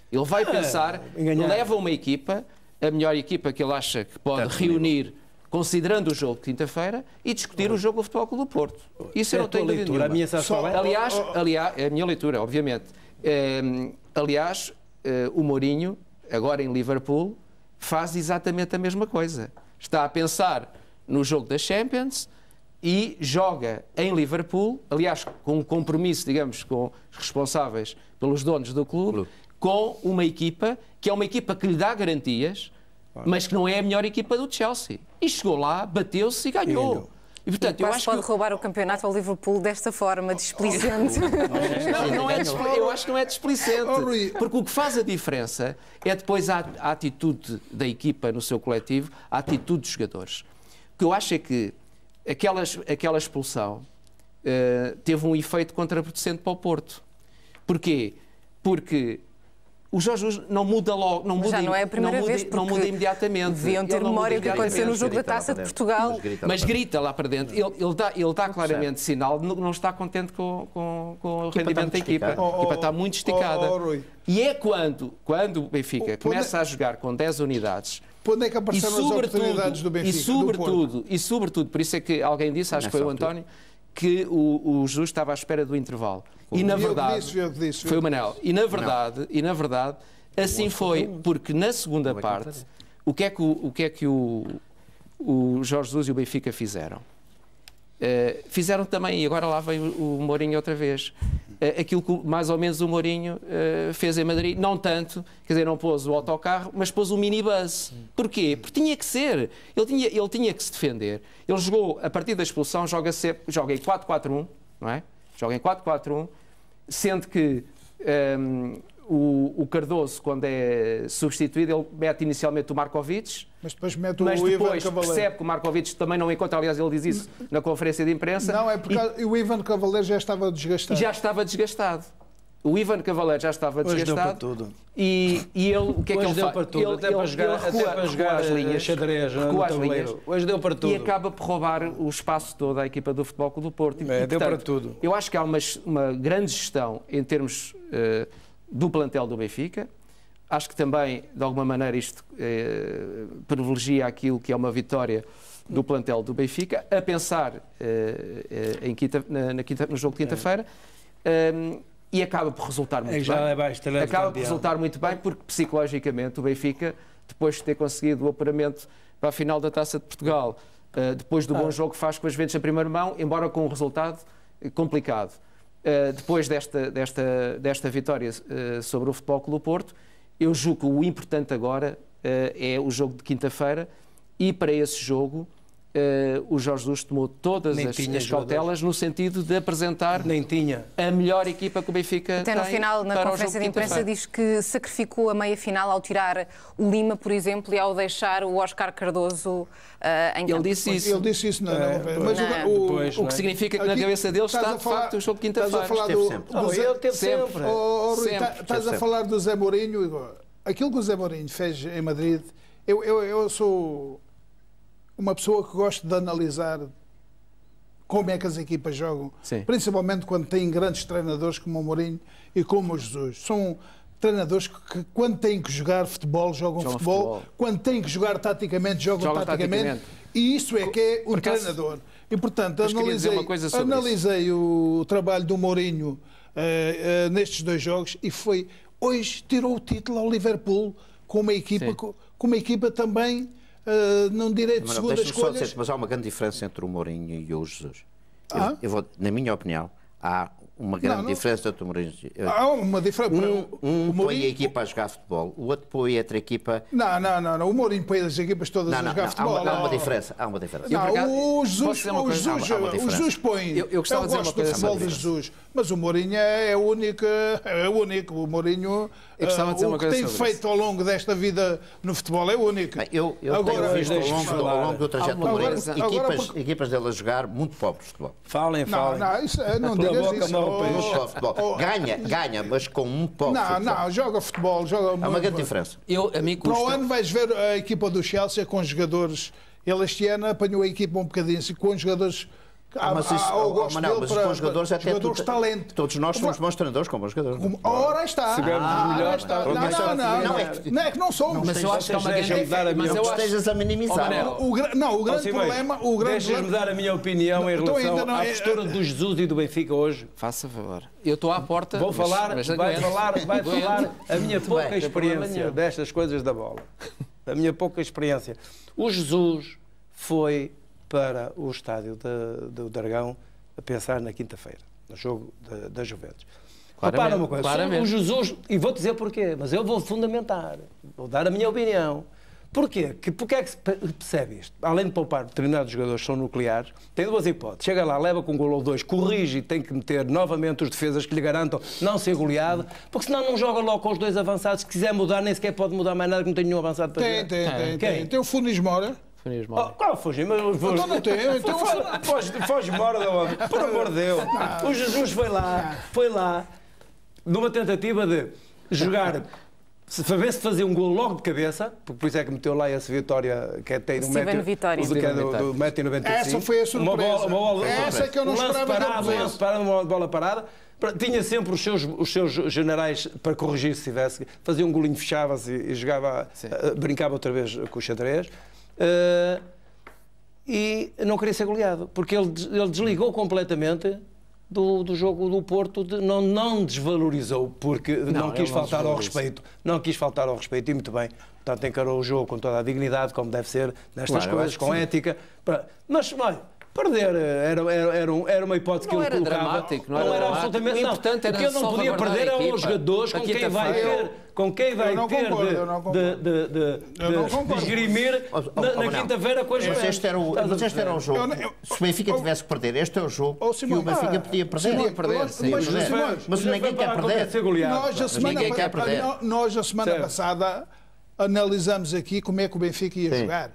Ele vai pensar, leva uma equipa, a melhor equipa que ele acha que pode reunir, considerando o jogo de quinta-feira, e discutir o jogo do Futebol Clube do Porto. Isso eu não tenho dúvida nenhuma. Aliás, é a minha leitura, obviamente. Aliás, o Mourinho, agora em Liverpool, faz exatamente a mesma coisa. Está a pensar no jogo da Champions e joga em Liverpool, aliás, com um compromisso, digamos, com os responsáveis pelos donos do clube, com uma equipa que é uma equipa que lhe dá garantias, mas que não é a melhor equipa do Chelsea. E chegou lá, bateu-se e ganhou. E, portanto, eu acho que pode roubar o campeonato ao Liverpool desta forma, displicente. Eu acho que não é displicente. Porque o que faz a diferença é depois a atitude da equipa no seu coletivo, a atitude dos jogadores. O que eu acho é que aquela expulsão teve um efeito contraproducente para o Porto. Porquê? Porque o Jorge Jesus não muda logo, não muda imediatamente. Deviam ter memória do que aconteceu no jogo da Taça de Portugal. Mas grita lá para dentro. Ele dá claramente sinal de não estar contente com o rendimento da equipa. A equipa está muito esticada. E é quando o Benfica começa a jogar com 10 unidades. Onde é que apareceram as oportunidades do Benfica? E sobretudo, por isso é que alguém disse, acho que foi o António, que o Jesus estava à espera do intervalo. E na verdade, foi o Manel. E na verdade, assim foi, porque na segunda parte, o que é que o Jorge Jesus e o Benfica fizeram? Fizeram também, e agora lá vem o Mourinho outra vez, aquilo que mais ou menos o Mourinho fez em Madrid, não tanto, quer dizer, não pôs o autocarro, mas pôs o minibus. Porquê? Porque tinha que ser, ele tinha que se defender. Ele jogou, a partir da expulsão, joga em 4-4-1, não é? Joga em 4-4-1, sendo que o Cardoso, quando é substituído, ele mete inicialmente o Markovic, mas depois mete o mas Ivan depois Cavaleiro. Percebe que o Markovic também não encontra, aliás, ele diz isso na conferência de imprensa. Não, é porque o Ivan Cavaleiro já estava desgastado. Já estava desgastado. O Ivan Cavaleiro já estava desgastado. Tudo. E ele, o que é que ele faz? Ele até para jogar as linhas, xadrez no tabuleiro. Hoje deu para tudo. E acaba por roubar o espaço todo à equipa do Futebol Clube do Porto. E, deu portanto, para tudo. Eu acho que há uma grande gestão em termos do plantel do Benfica. Acho que também, de alguma maneira, isto privilegia aquilo que é uma vitória do plantel do Benfica, a pensar no jogo de quinta-feira. E acaba por resultar muito bem. Acaba por resultar muito bem porque, psicologicamente, o Benfica, depois de ter conseguido o apuramento para a final da Taça de Portugal, depois do bom jogo que faz com as Juventus na primeira mão, embora com um resultado complicado, depois desta vitória sobre o Futebol Clube do Porto, eu julgo que o importante agora é o jogo de quinta-feira e, para esse jogo, o Jorge Jesus tomou todas as cautelas no sentido de apresentar a melhor equipa que o Benfica até tem. No final, na conferência de imprensa, diz que sacrificou a meia-final ao tirar o Lima, por exemplo, e ao deixar o Oscar Cardoso em campo. Ele disse isso, mas o que significa que na cabeça dele está, de facto, o jogo de quinta-feira. Ele teve sempre. Rui, estás a falar do Zé Mourinho. Aquilo que o Zé Mourinho fez em Madrid, eu sou uma pessoa que gosta de analisar como é que as equipas jogam, principalmente quando têm grandes treinadores como o Mourinho e como o Jesus. São treinadores que quando têm que jogar futebol, jogam futebol, quando têm que jogar jogam taticamente. E isso é que é um treinador. E, portanto, analisei o trabalho do Mourinho nestes 2 jogos e hoje tirou o título ao Liverpool com uma equipa também... não direi de segunda escolha. Mas há uma grande diferença entre o Mourinho e o Jesus. Na minha opinião, há uma grande diferença entre o Mourinho e o Jesus. Há uma diferença. Põe a equipa a jogar futebol, o outro põe a outra equipa... Não. O Mourinho põe as equipas todas a jogar futebol. Há uma diferença. O Jesus põe... Eu gostava de dizer uma coisa do futebol de Jesus. Mas o Mourinho é único. O Mourinho, o que tem feito ao longo desta vida no futebol é único. Eu tenho visto ao longo do trajeto do Mourinho equipas dele a jogar muito pobres de futebol. Falem. Não digas isso. Ganha, mas com muito pobre futebol. Não, joga futebol. Há uma grande diferença. Para o ano vais ver a equipa do Chelsea com jogadores. Ele este ano apanhou a equipa um bocadinho assim, com jogadores... mas com jogadores é até talento. Todos nós somos bons treinadores com bons jogadores. Ora está. Não é que não somos. Mas eu acho que é uma grande... Mas eu estejas a minimizar. O grande problema... Deixas-me dar a minha opinião em relação à postura do Jesus e do Benfica hoje. Faça favor. Eu estou à porta... Vai falar a minha pouca experiência destas coisas da bola. A minha pouca experiência. O Jesus foi para o estádio do Dragão a pensar na quinta-feira, no jogo da Juventus. Repara uma coisa, o Jesus, e vou dizer porquê, mas eu vou fundamentar, vou dar a minha opinião. Porquê? Porque é que se percebe isto? Além de poupar determinados jogadores que são nucleares, tem 2 hipóteses. Chega lá, leva com um gol ou 2, corrige e tem que meter novamente os defesas que lhe garantam não ser goleado, porque senão não joga logo com os 2 avançados. Se quiser mudar, nem sequer pode mudar mais nada, que não tem nenhum avançado para jogar. Tem o Funes Mora. Qual Funes? Então não tem. Foge embora da onda. Por amor de Deus. O Jesus foi lá, numa tentativa de jogar... Ver se fazia um gol logo de cabeça, porque por isso é que meteu lá essa vitória que tem no Médio 95. Essa foi a surpresa. Essa que eu não esperava. Uma bola parada. Tinha sempre os seus generais para corrigir se tivesse. Fazia um golinho, fechava-se e jogava, brincava outra vez com o xadrez. E não queria ser goleado, porque ele desligou completamente do jogo do Porto, não desvalorizou, porque não quis faltar ao respeito. Não quis faltar ao respeito, e muito bem. Portanto, encarou o jogo com toda a dignidade, como deve ser, nestas coisas, com ética. Mas, olha, perder era uma hipótese que ele colocava. Não era absolutamente... Não, o que ele não podia perder eram os jogadores com quem vai ter de esgrimir na quinta-feira com as Juventus. Mas este era o jogo. Se o Benfica tivesse que perder, este é o jogo que o Benfica podia perder. Mas ninguém quer perder. Nós, a semana passada, analisamos aqui como é que o Benfica ia jogar.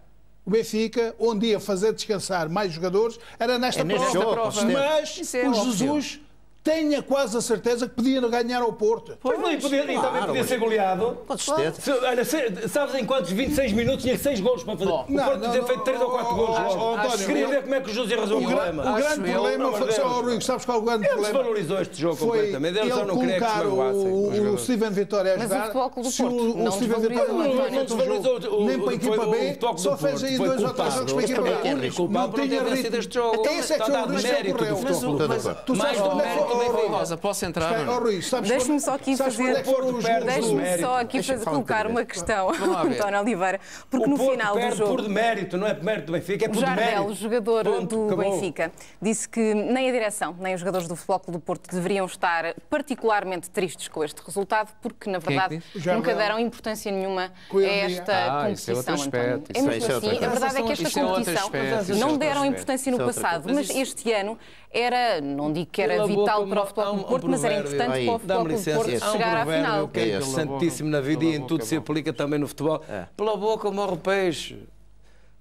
O Benfica, onde ia fazer descansar mais jogadores, era nesta prova. Mas o Jesus tenha quase a certeza que podia ganhar ao Porto. E também podia ser goleado. Com certeza. Olha, sabes em quantos 26 minutos tinha 6 golos para fazer? O Porto podia ter feito 3 ou 4 golos. Queria ver como é que o Jesus ia resolver o problema. O grande problema foi só, Rui, sabes qual é o grande problema? Ele desvalorizou este jogo completamente. Ele colocar o Steven Vitória a jogar. Mas o Steven Vitória não desvalorizou nem para a equipa B, só fez aí 2 ou 3 jogos para a equipa B. Não tinha ritmo. Esse é que foi o risco que ocorreu. Rosa, posso entrar? Deixe-me só aqui colocar uma questão ao António Oliveira, porque no final do jogo... por demérito, não é por mérito do Benfica, é por Jardel, demérito. O jogador do Benfica, disse que nem a direção, nem os jogadores do Futebol Clube do Porto deveriam estar particularmente tristes com este resultado, porque, na verdade, nunca deram importância nenhuma a esta competição, António. É mesmo assim, a verdade é que esta competição não deram importância no passado, mas este ano era, não digo que era vital para o Futebol Clube do Porto, mas era importante para o Futebol Clube do Porto chegar à final. Que é interessantíssimo na vida e em tudo se aplica também no futebol. Pela boca morre o peixe.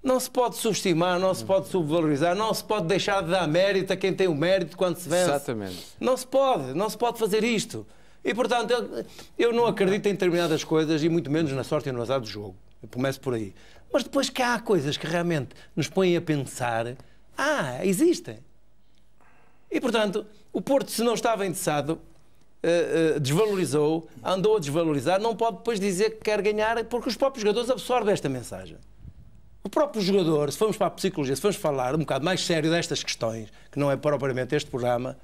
Não se pode subestimar, não se pode subvalorizar, não se pode deixar de dar mérito a quem tem o mérito quando se vence. Exatamente. Não se pode fazer isto. E, portanto, eu não acredito em determinadas coisas e muito menos na sorte e no azar do jogo. Eu começo por aí. Mas depois que há coisas que realmente nos põem a pensar, existem. E, portanto, o Porto, se não estava interessado, desvalorizou, andou a desvalorizar, não pode depois dizer que quer ganhar, porque os próprios jogadores absorvem esta mensagem. O próprio jogador, se formos para a psicologia, se formos falar um bocado mais sério destas questões, que não é propriamente este programa,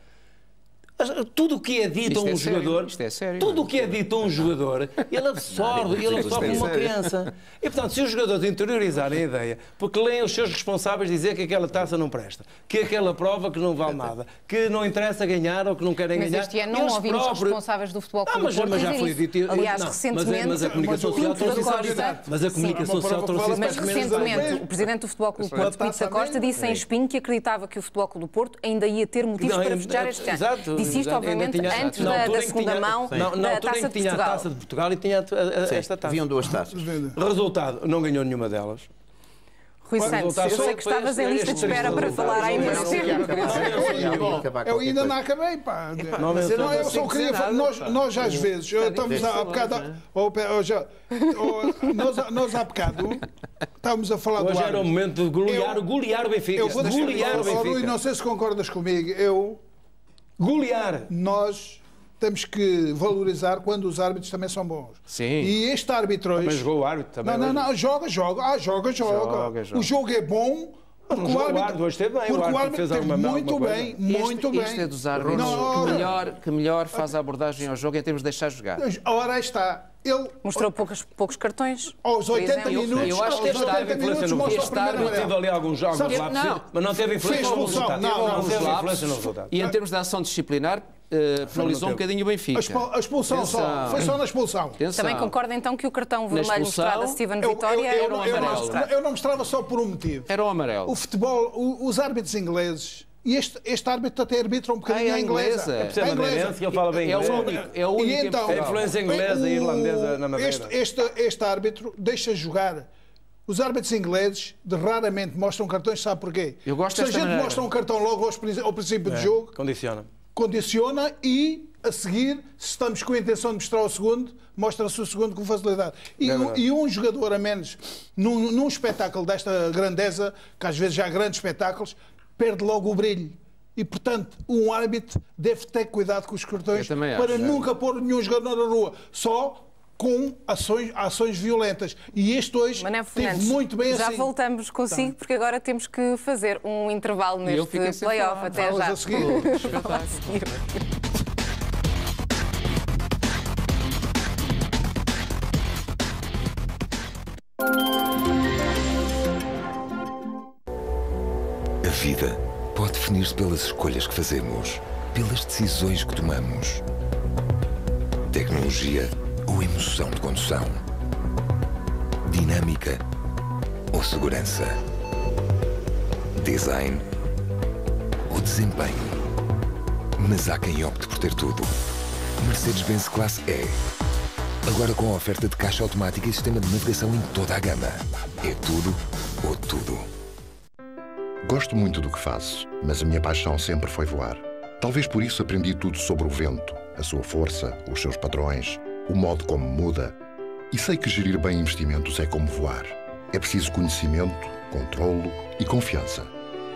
tudo o que é dito a um jogador, tudo o que é dito a um jogador, ele absorve como uma criança. E, portanto, se os jogadores interiorizarem a ideia, porque leem os seus responsáveis dizer que aquela taça não presta, que aquela prova que não vale nada, que não interessa ganhar ou que não querem ganhar... Mas este ano não ouvimos responsáveis do Futebol Clube do Porto mas já foi dito... Aliás, recentemente... Mas a comunicação social trouxe isso. Mas recentemente, o Presidente do Futebol Clube do Porto, Pinto da Costa, disse em Espinho que acreditava que o Futebol Clube do Porto ainda ia ter motivos para festejar este ano. Disse isto, obviamente, antes da segunda mão da Taça de Portugal. A Taça de Portugal e tinha esta taça. Haviam duas taças. Resultado, não ganhou nenhuma delas. Rui Santos, eu sei que estavas em lista de espera para falar há imenso tempo. Eu ainda não acabei, pá. Eu só queria... Nós, às vezes, estamos há bocado... Nós, há bocado, estávamos a falar do árbitro. Hoje era o momento de golear o Benfica. Rui, não sei se concordas comigo. Golear. Nós temos que valorizar quando os árbitros também são bons. Sim. E este árbitro hoje... Também jogou o árbitro também. Não, joga. O jogo é bom. Porque o árbitro hoje esteve bem. O árbitro fez muito bem. Isto é dos árbitros que melhor faz a abordagem ao jogo em termos de deixar jogar. Ora, aí está. Ele mostrou poucos cartões. Aos 80 minutos. Eu acho que este árbitro teve ali alguns jogos lá, mas não teve influência no resultado. Não teve influência no resultado. E em termos de ação disciplinar, penalizou um bocadinho o Benfica. A expulsão só. Foi só na expulsão. Também concorda então que o cartão vermelho mostrado a Steven Vitória era um amarelo? Eu não mostrava só por um motivo. Era um amarelo. O futebol, os árbitros ingleses... E este árbitro até arbitra um bocadinho a inglesa. É inglesa. Ele fala bem inglês. É o único. Então, a influência inglesa e irlandesa na Madeira. Este árbitro deixa jogar. Os árbitros ingleses raramente mostram cartões, sabe porquê? Se a gente mostra um cartão logo ao princípio do jogo... Condiciona e, a seguir, se estamos com a intenção de mostrar o segundo, mostra-se o segundo com facilidade. E um jogador a menos, num espetáculo desta grandeza, que às vezes já há grandes espetáculos, perde logo o brilho. E, portanto, um árbitro deve ter cuidado com os cartões para nunca pôr nenhum jogador na rua. Só com ações violentas. E este hoje teve muito bem já assim. Já voltamos consigo, porque agora temos que fazer um intervalo neste play-off. Até já. A seguir. A vida pode definir-se pelas escolhas que fazemos, pelas decisões que tomamos. Tecnologia ou emoção de condução. Dinâmica ou segurança. Design ou desempenho. Mas há quem opte por ter tudo. Mercedes-Benz Classe E. Agora com a oferta de caixa automática e sistema de navegação em toda a gama. É tudo ou tudo. Gosto muito do que faço, mas a minha paixão sempre foi voar. Talvez por isso aprendi tudo sobre o vento, a sua força, os seus padrões, o modo como muda. E sei que gerir bem investimentos é como voar. É preciso conhecimento, controlo e confiança.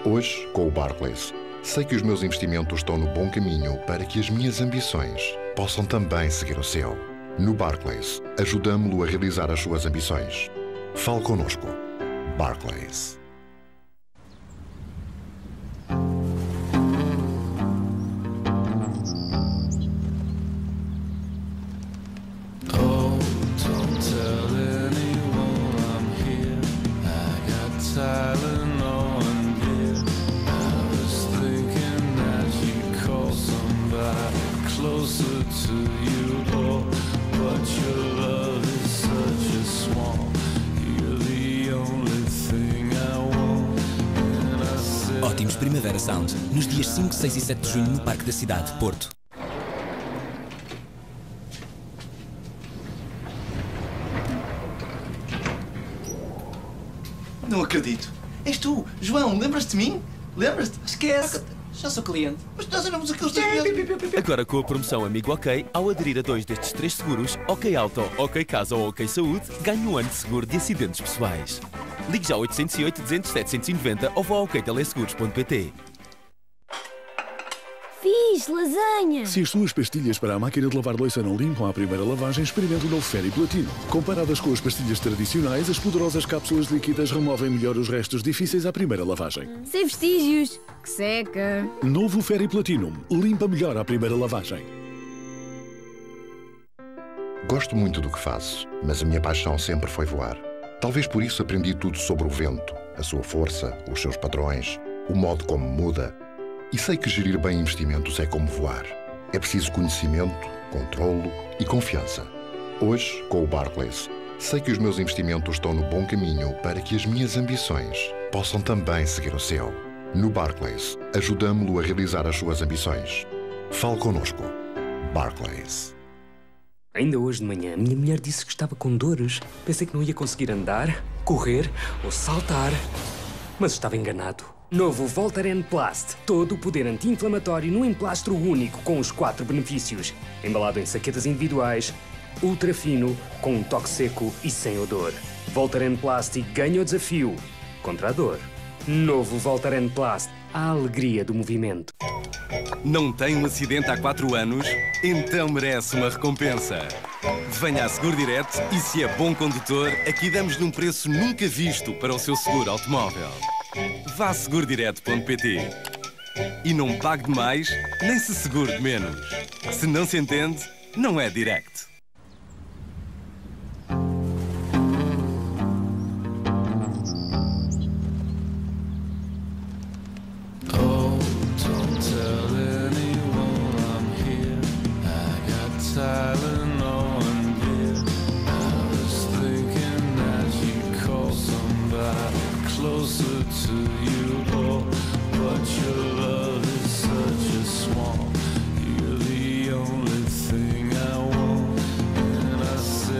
Hoje, com o Barclays, sei que os meus investimentos estão no bom caminho para que as minhas ambições possam também seguir o seu. No Barclays, ajudamo-lo a realizar as suas ambições. Fale connosco. Barclays. Primavera Sound, nos dias 5, 6 e 7 de junho no Parque da Cidade, Porto. Não acredito. És tu, João, lembras-te de mim? Lembras-te? Esquece. Já sou cliente. Mas nós éramos aqueles dois meses. Agora com a promoção Amigo OK, ao aderir a 2 destes 3 seguros, OK Auto, OK Casa ou OK Saúde, ganhe um ano de seguro de acidentes pessoais. Ligue já 808 200 790 ou vá ao oktelesseguros.pt. Fiz lasanha! Se as suas pastilhas para a máquina de lavar louça não limpam à primeira lavagem, experimente o novo Fairy Platino. Comparadas com as pastilhas tradicionais, as poderosas cápsulas líquidas removem melhor os restos difíceis à primeira lavagem. Sem vestígios, que seca! Novo Fairy Platinum. Limpa melhor à primeira lavagem. Gosto muito do que faço, mas a minha paixão sempre foi voar. Talvez por isso aprendi tudo sobre o vento, a sua força, os seus padrões, o modo como muda. E sei que gerir bem investimentos é como voar. É preciso conhecimento, controlo e confiança. Hoje, com o Barclays, sei que os meus investimentos estão no bom caminho para que as minhas ambições possam também seguir o seu. No Barclays, ajudamo-lo a realizar as suas ambições. Fale connosco. Barclays. Ainda hoje de manhã, a minha mulher disse que estava com dores. Pensei que não ia conseguir andar, correr ou saltar, mas estava enganado. Novo Voltaren Plast. Todo o poder anti-inflamatório num emplastro único com os 4 benefícios. Embalado em saquetas individuais, ultra fino, com um toque seco e sem odor. Voltaren Plast ganha o desafio contra a dor. Novo Voltaren Plast. A alegria do movimento. Não tem um acidente há 4 anos? Então merece uma recompensa. Venha a Seguro Direto e se é bom condutor, aqui damos-lhe um preço nunca visto para o seu seguro automóvel. Vá a segurodireto.pt e não pague de mais, nem se segure de menos. Se não se entende, não é Direct.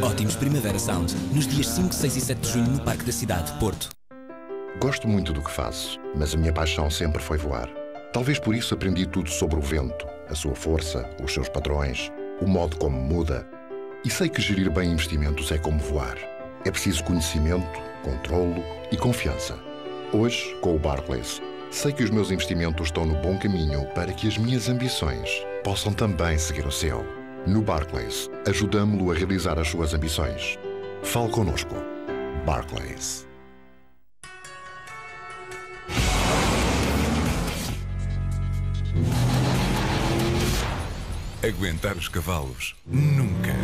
Ótimos Primavera Sound, nos dias 5, 6 e 7 de junho no Parque da Cidade, Porto. Gosto muito do que faço, mas a minha paixão sempre foi voar. Talvez por isso aprendi tudo sobre o vento, a sua força, os seus padrões, o modo como muda. E sei que gerir bem investimentos é como voar. É preciso conhecimento, controlo e confiança. Hoje, com o Barclays, sei que os meus investimentos estão no bom caminho para que as minhas ambições possam também seguir o seu. No Barclays, ajudamo-lo a realizar as suas ambições. Fale connosco. Barclays. Aguentar os cavalos? Nunca.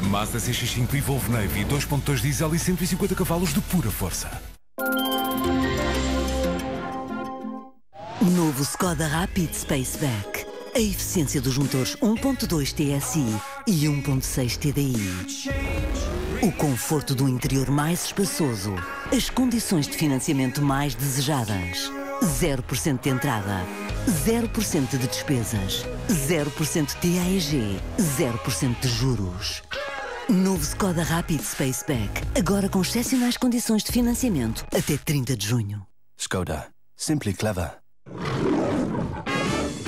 Mazda CX-5 e Volvo Navy 2.2 diesel e 150 cavalos de pura força. Novo Skoda Rapid Spaceback. A eficiência dos motores 1.2 TSI e 1.6 TDI. O conforto do interior mais espaçoso. As condições de financiamento mais desejadas. 0% de entrada. 0% de despesas. 0% de TAEG. 0% de juros. Novo Skoda Rapid Spaceback. Agora com excepcionais condições de financiamento. Até 30 de junho. Skoda. Simply clever.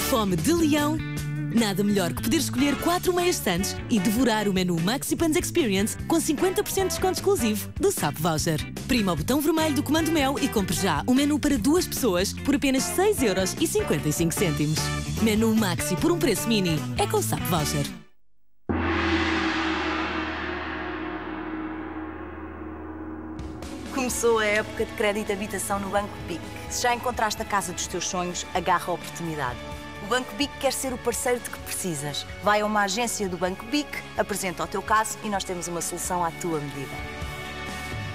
Fome de leão? Nada melhor que poder escolher 4 meias sandes e devorar o menu Maxi Pans Experience com 50% de desconto exclusivo do SAP Voucher. Prima o botão vermelho do comando Mel e compre já um menu para 2 pessoas por apenas 6,55€. Menu Maxi por um preço mini. É com o SAP Voucher. Começou a época de crédito de habitação no Banco BIC. Se já encontraste a casa dos teus sonhos, agarra a oportunidade. O Banco BIC quer ser o parceiro de que precisas. Vai a uma agência do Banco BIC, apresenta o teu caso e nós temos uma solução à tua medida.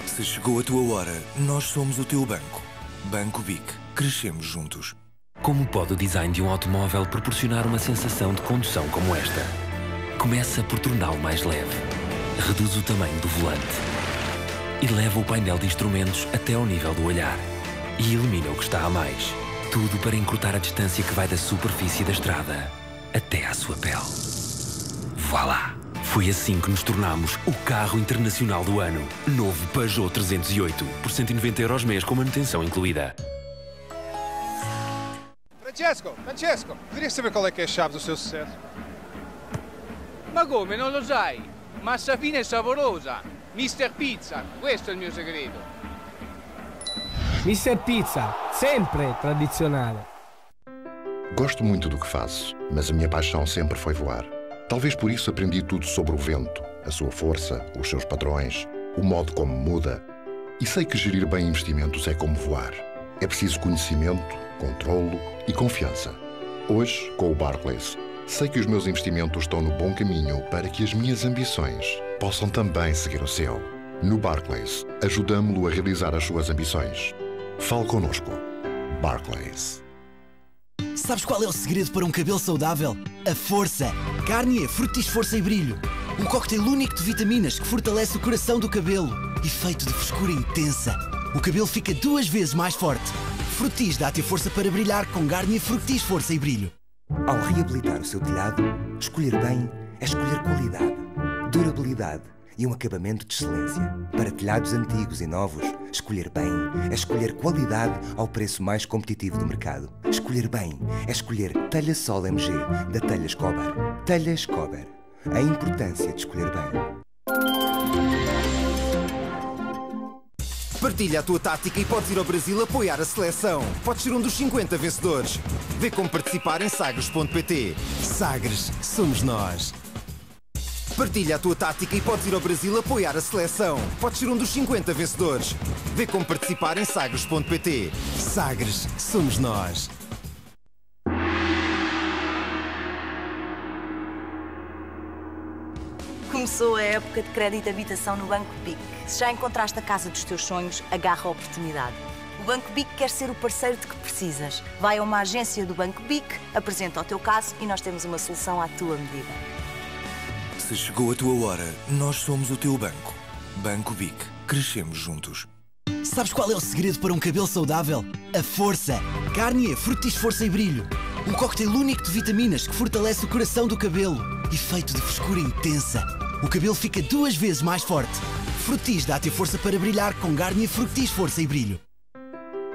Se chegou a tua hora, nós somos o teu banco. Banco BIC. Crescemos juntos. Como pode o design de um automóvel proporcionar uma sensação de condução como esta? Começa por torná-lo mais leve. Reduz o tamanho do volante. E leva o painel de instrumentos até ao nível do olhar. e elimina o que está a mais. Tudo para encurtar a distância que vai da superfície da estrada até à sua pele. Voilà! Foi assim que nos tornámos o carro internacional do ano. Novo Peugeot 308, por 190 € mês com manutenção incluída. Francesco, poderia saber qual é que é a chave do seu sucesso? Ma come, non lo sai? Massa fina e saborosa. Mr. Pizza, questo è il mio segreto. Mr. Pizza, sempre tradizionale. Gosto muito do que faço, mas a minha paixão sempre foi voar. Talvez por isso aprendi tudo sobre o vento, a sua força, os seus padrões, o modo como muda. E sei que gerir bem investimentos é como voar. É preciso conhecimento, controlo e confiança. Hoje, com o Barclays, sei que os meus investimentos estão no bom caminho para que as minhas ambições possam também seguir o seu. No Barclays, ajudamo-lo a realizar as suas ambições. Fale connosco. Barclays. Sabes qual é o segredo para um cabelo saudável? A força! Garnier Fructis Força e Brilho. Um cocktail único de vitaminas que fortalece o coração do cabelo. Efeito de frescura intensa. O cabelo fica 2 vezes mais forte. Fructis dá-te a força para brilhar com Garnier Fructis Força e Brilho. Ao reabilitar o seu telhado, escolher bem é escolher qualidade, durabilidade e um acabamento de excelência. Para telhados antigos e novos, escolher bem é escolher qualidade ao preço mais competitivo do mercado. Escolher bem é escolher Telha Sol MG da Telhas Cober. Telhas Cober. A importância de escolher bem. Partilha a tua tática e podes ir ao Brasil apoiar a seleção. Podes ser um dos 50 vencedores. Vê como participar em sagres.pt. Sagres, somos nós. Partilha a tua tática e podes ir ao Brasil apoiar a seleção. Podes ser um dos 50 vencedores. Vê como participar em sagres.pt. Sagres, somos nós. Começou a época de crédito de habitação no Banco BIC. Se já encontraste a casa dos teus sonhos, agarra a oportunidade. O Banco BIC quer ser o parceiro de que precisas. Vai a uma agência do Banco BIC, apresenta o teu caso e nós temos uma solução à tua medida. Se chegou a tua hora, nós somos o teu banco. Banco BIC. Crescemos juntos. Sabes qual é o segredo para um cabelo saudável? A força! Garnier Fructis Força e Brilho. Um cocktail único de vitaminas que fortalece o coração do cabelo. Efeito de frescura intensa. O cabelo fica 2 vezes mais forte. Fructis dá-te a força para brilhar com Garnier Fructis Força e Brilho.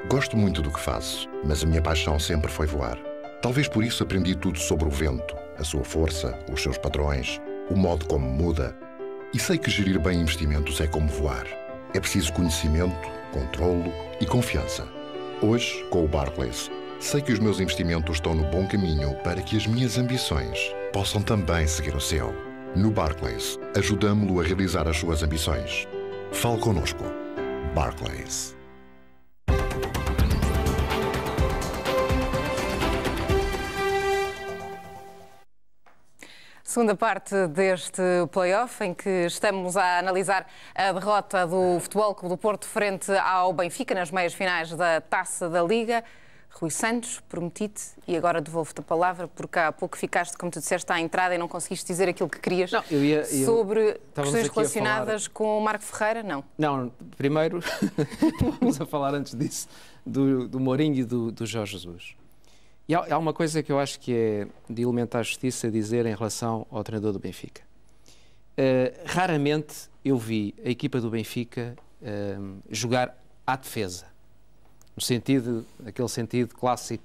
Gosto muito do que faço, mas a minha paixão sempre foi voar. Talvez por isso aprendi tudo sobre o vento, a sua força, os seus padrões, o modo como muda. E sei que gerir bem investimentos é como voar. É preciso conhecimento, controlo e confiança. Hoje, com o Barclays, sei que os meus investimentos estão no bom caminho para que as minhas ambições possam também seguir o seu. No Barclays, ajudamo-lo a realizar as suas ambições. Fale connosco. Barclays. Segunda parte deste play-off, em que estamos a analisar a derrota do Futebol Clube do Porto frente ao Benfica nas meias finais da Taça da Liga. Rui Santos, prometi-te, e agora devolvo-te a palavra, porque há pouco ficaste, como tu disseste, à entrada e não conseguiste dizer aquilo que querias sobre questões relacionadas com o Marco Ferreira, não? Não, primeiro vamos a falar antes disso do Mourinho e do Jorge Jesus. E há uma coisa que eu acho que é de elementar justiça dizer em relação ao treinador do Benfica. Raramente eu vi a equipa do Benfica jogar à defesa. Aquele sentido clássico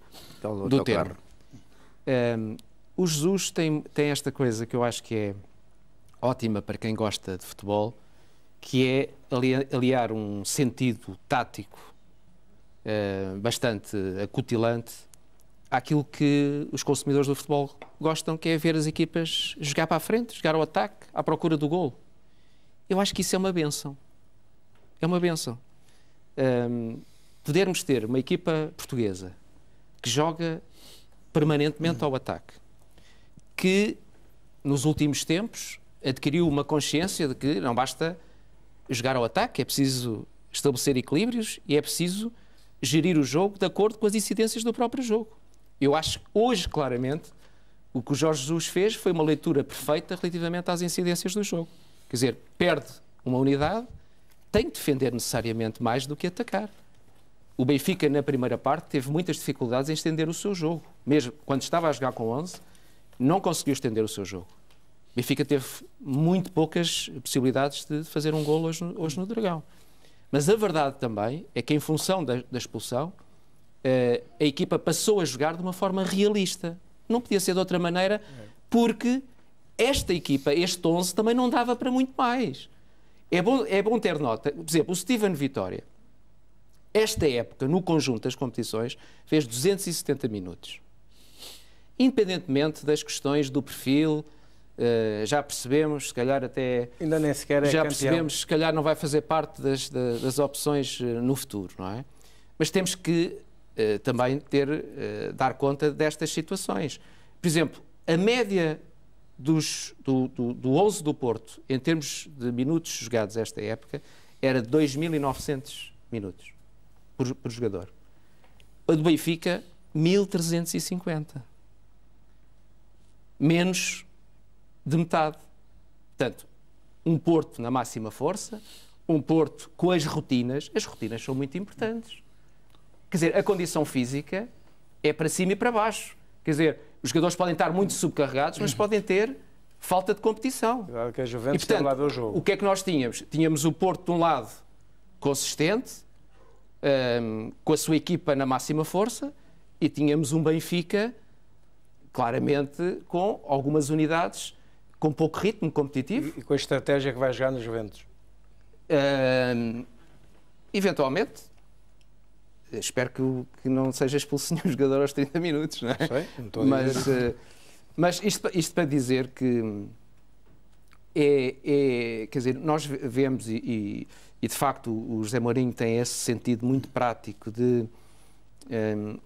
do termo. O Jesus tem esta coisa que eu acho que é ótima para quem gosta de futebol, que é aliar um sentido tático bastante acutilante àquilo que os consumidores do futebol gostam, que é ver as equipas jogar para a frente, jogar ao ataque, à procura do golo. Eu acho que isso é uma bênção. É uma bênção. Podermos ter uma equipa portuguesa que joga permanentemente ao ataque, que nos últimos tempos adquiriu uma consciência de que não basta jogar ao ataque, é preciso estabelecer equilíbrios e é preciso gerir o jogo de acordo com as incidências do próprio jogo. Eu acho que hoje, claramente, o que o Jorge Jesus fez foi uma leitura perfeita relativamente às incidências do jogo. Quer dizer, perde uma unidade, tem que defender necessariamente mais do que atacar. o Benfica, na primeira parte, teve muitas dificuldades em estender o seu jogo. Mesmo quando estava a jogar com 11, não conseguiu estender o seu jogo. O Benfica teve muito poucas possibilidades de fazer um golo hoje no Dragão. Mas a verdade também é que, em função da expulsão, a equipa passou a jogar de uma forma realista. Não podia ser de outra maneira, porque esta equipa, este 11, também não dava para muito mais. É bom ter nota. Por exemplo, o Steven Vitória, esta época, no conjunto das competições, fez 270 minutos. Independentemente das questões do perfil, já percebemos, se calhar até... Ainda nem sequer é já campeão. percebemos, se calhar não vai fazer parte das opções no futuro, não é? Mas temos que também dar conta destas situações. Por exemplo, a média do 11 do Porto, em termos de minutos jogados esta época, era 2.900 minutos por jogador. A do Benfica, 1.350. Menos de metade. Portanto, um Porto na máxima força, um Porto com as rotinas são muito importantes. Quer dizer, a condição física é para cima e para baixo. Quer dizer, os jogadores podem estar muito subcarregados, mas podem ter falta de competição. Claro que a Juventus e, portanto, lá do jogo. o que é que nós tínhamos? Tínhamos o Porto, de um lado, consistente, com a sua equipa na máxima força, e tínhamos um Benfica, claramente, com algumas unidades com pouco ritmo competitivo. E com a estratégia que vai jogar no Juventus? Eventualmente, espero que não seja expulso nenhum jogador aos 30 minutos, não é? Sei, não estou a dizer. Mas isto para dizer que quer dizer, nós vemos e de facto o José Mourinho tem esse sentido muito prático de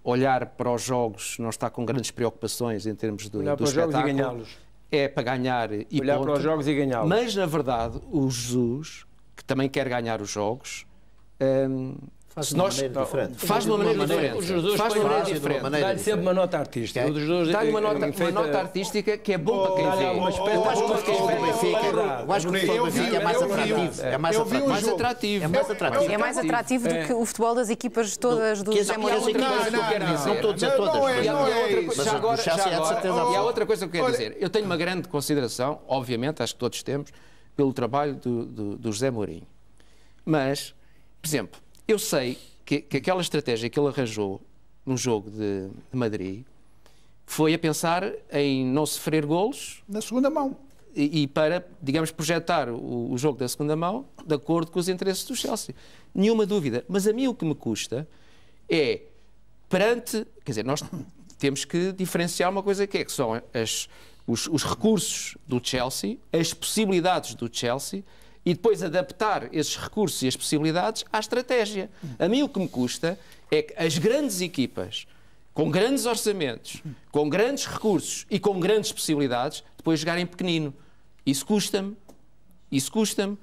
olhar para os jogos, não está com grandes preocupações em termos do olhar para os jogos e ganhá-los. É para ganhar e olhar ponto. Para os jogos e ganhá-los. Mas, na verdade, o Jesus, que também quer ganhar os jogos, faz de uma maneira diferente. Faz de uma maneira diferente. O Jesus faz de uma maneira diferente. Dá-lhe sempre uma nota artística. Dá-lhe uma nota artística que é bom para quem vê. Eu acho que o futebol do Benfica é mais atrativo. É mais atrativo. É mais atrativo do que o futebol das equipas todas do José Mourinho. Não estou a dizer todas. E há outra coisa que eu quero dizer. Eu tenho uma grande consideração, obviamente, acho que todos temos, pelo trabalho do José Mourinho. Mas, por exemplo, eu sei que aquela estratégia que ele arranjou no jogo de Madrid foi a pensar em não sofrer golos na segunda mão e para, digamos, projetar o jogo da segunda mão de acordo com os interesses do Chelsea. Nenhuma dúvida. Mas a mim o que me custa é, perante... Quer dizer, nós temos que diferenciar uma coisa que são os recursos do Chelsea, as possibilidades do Chelsea, e depois adaptar esses recursos e as possibilidades à estratégia. A mim o que me custa é que as grandes equipas, com grandes orçamentos, com grandes recursos e com grandes possibilidades, depois jogarem pequenino. Isso custa-me. Isso custa-me.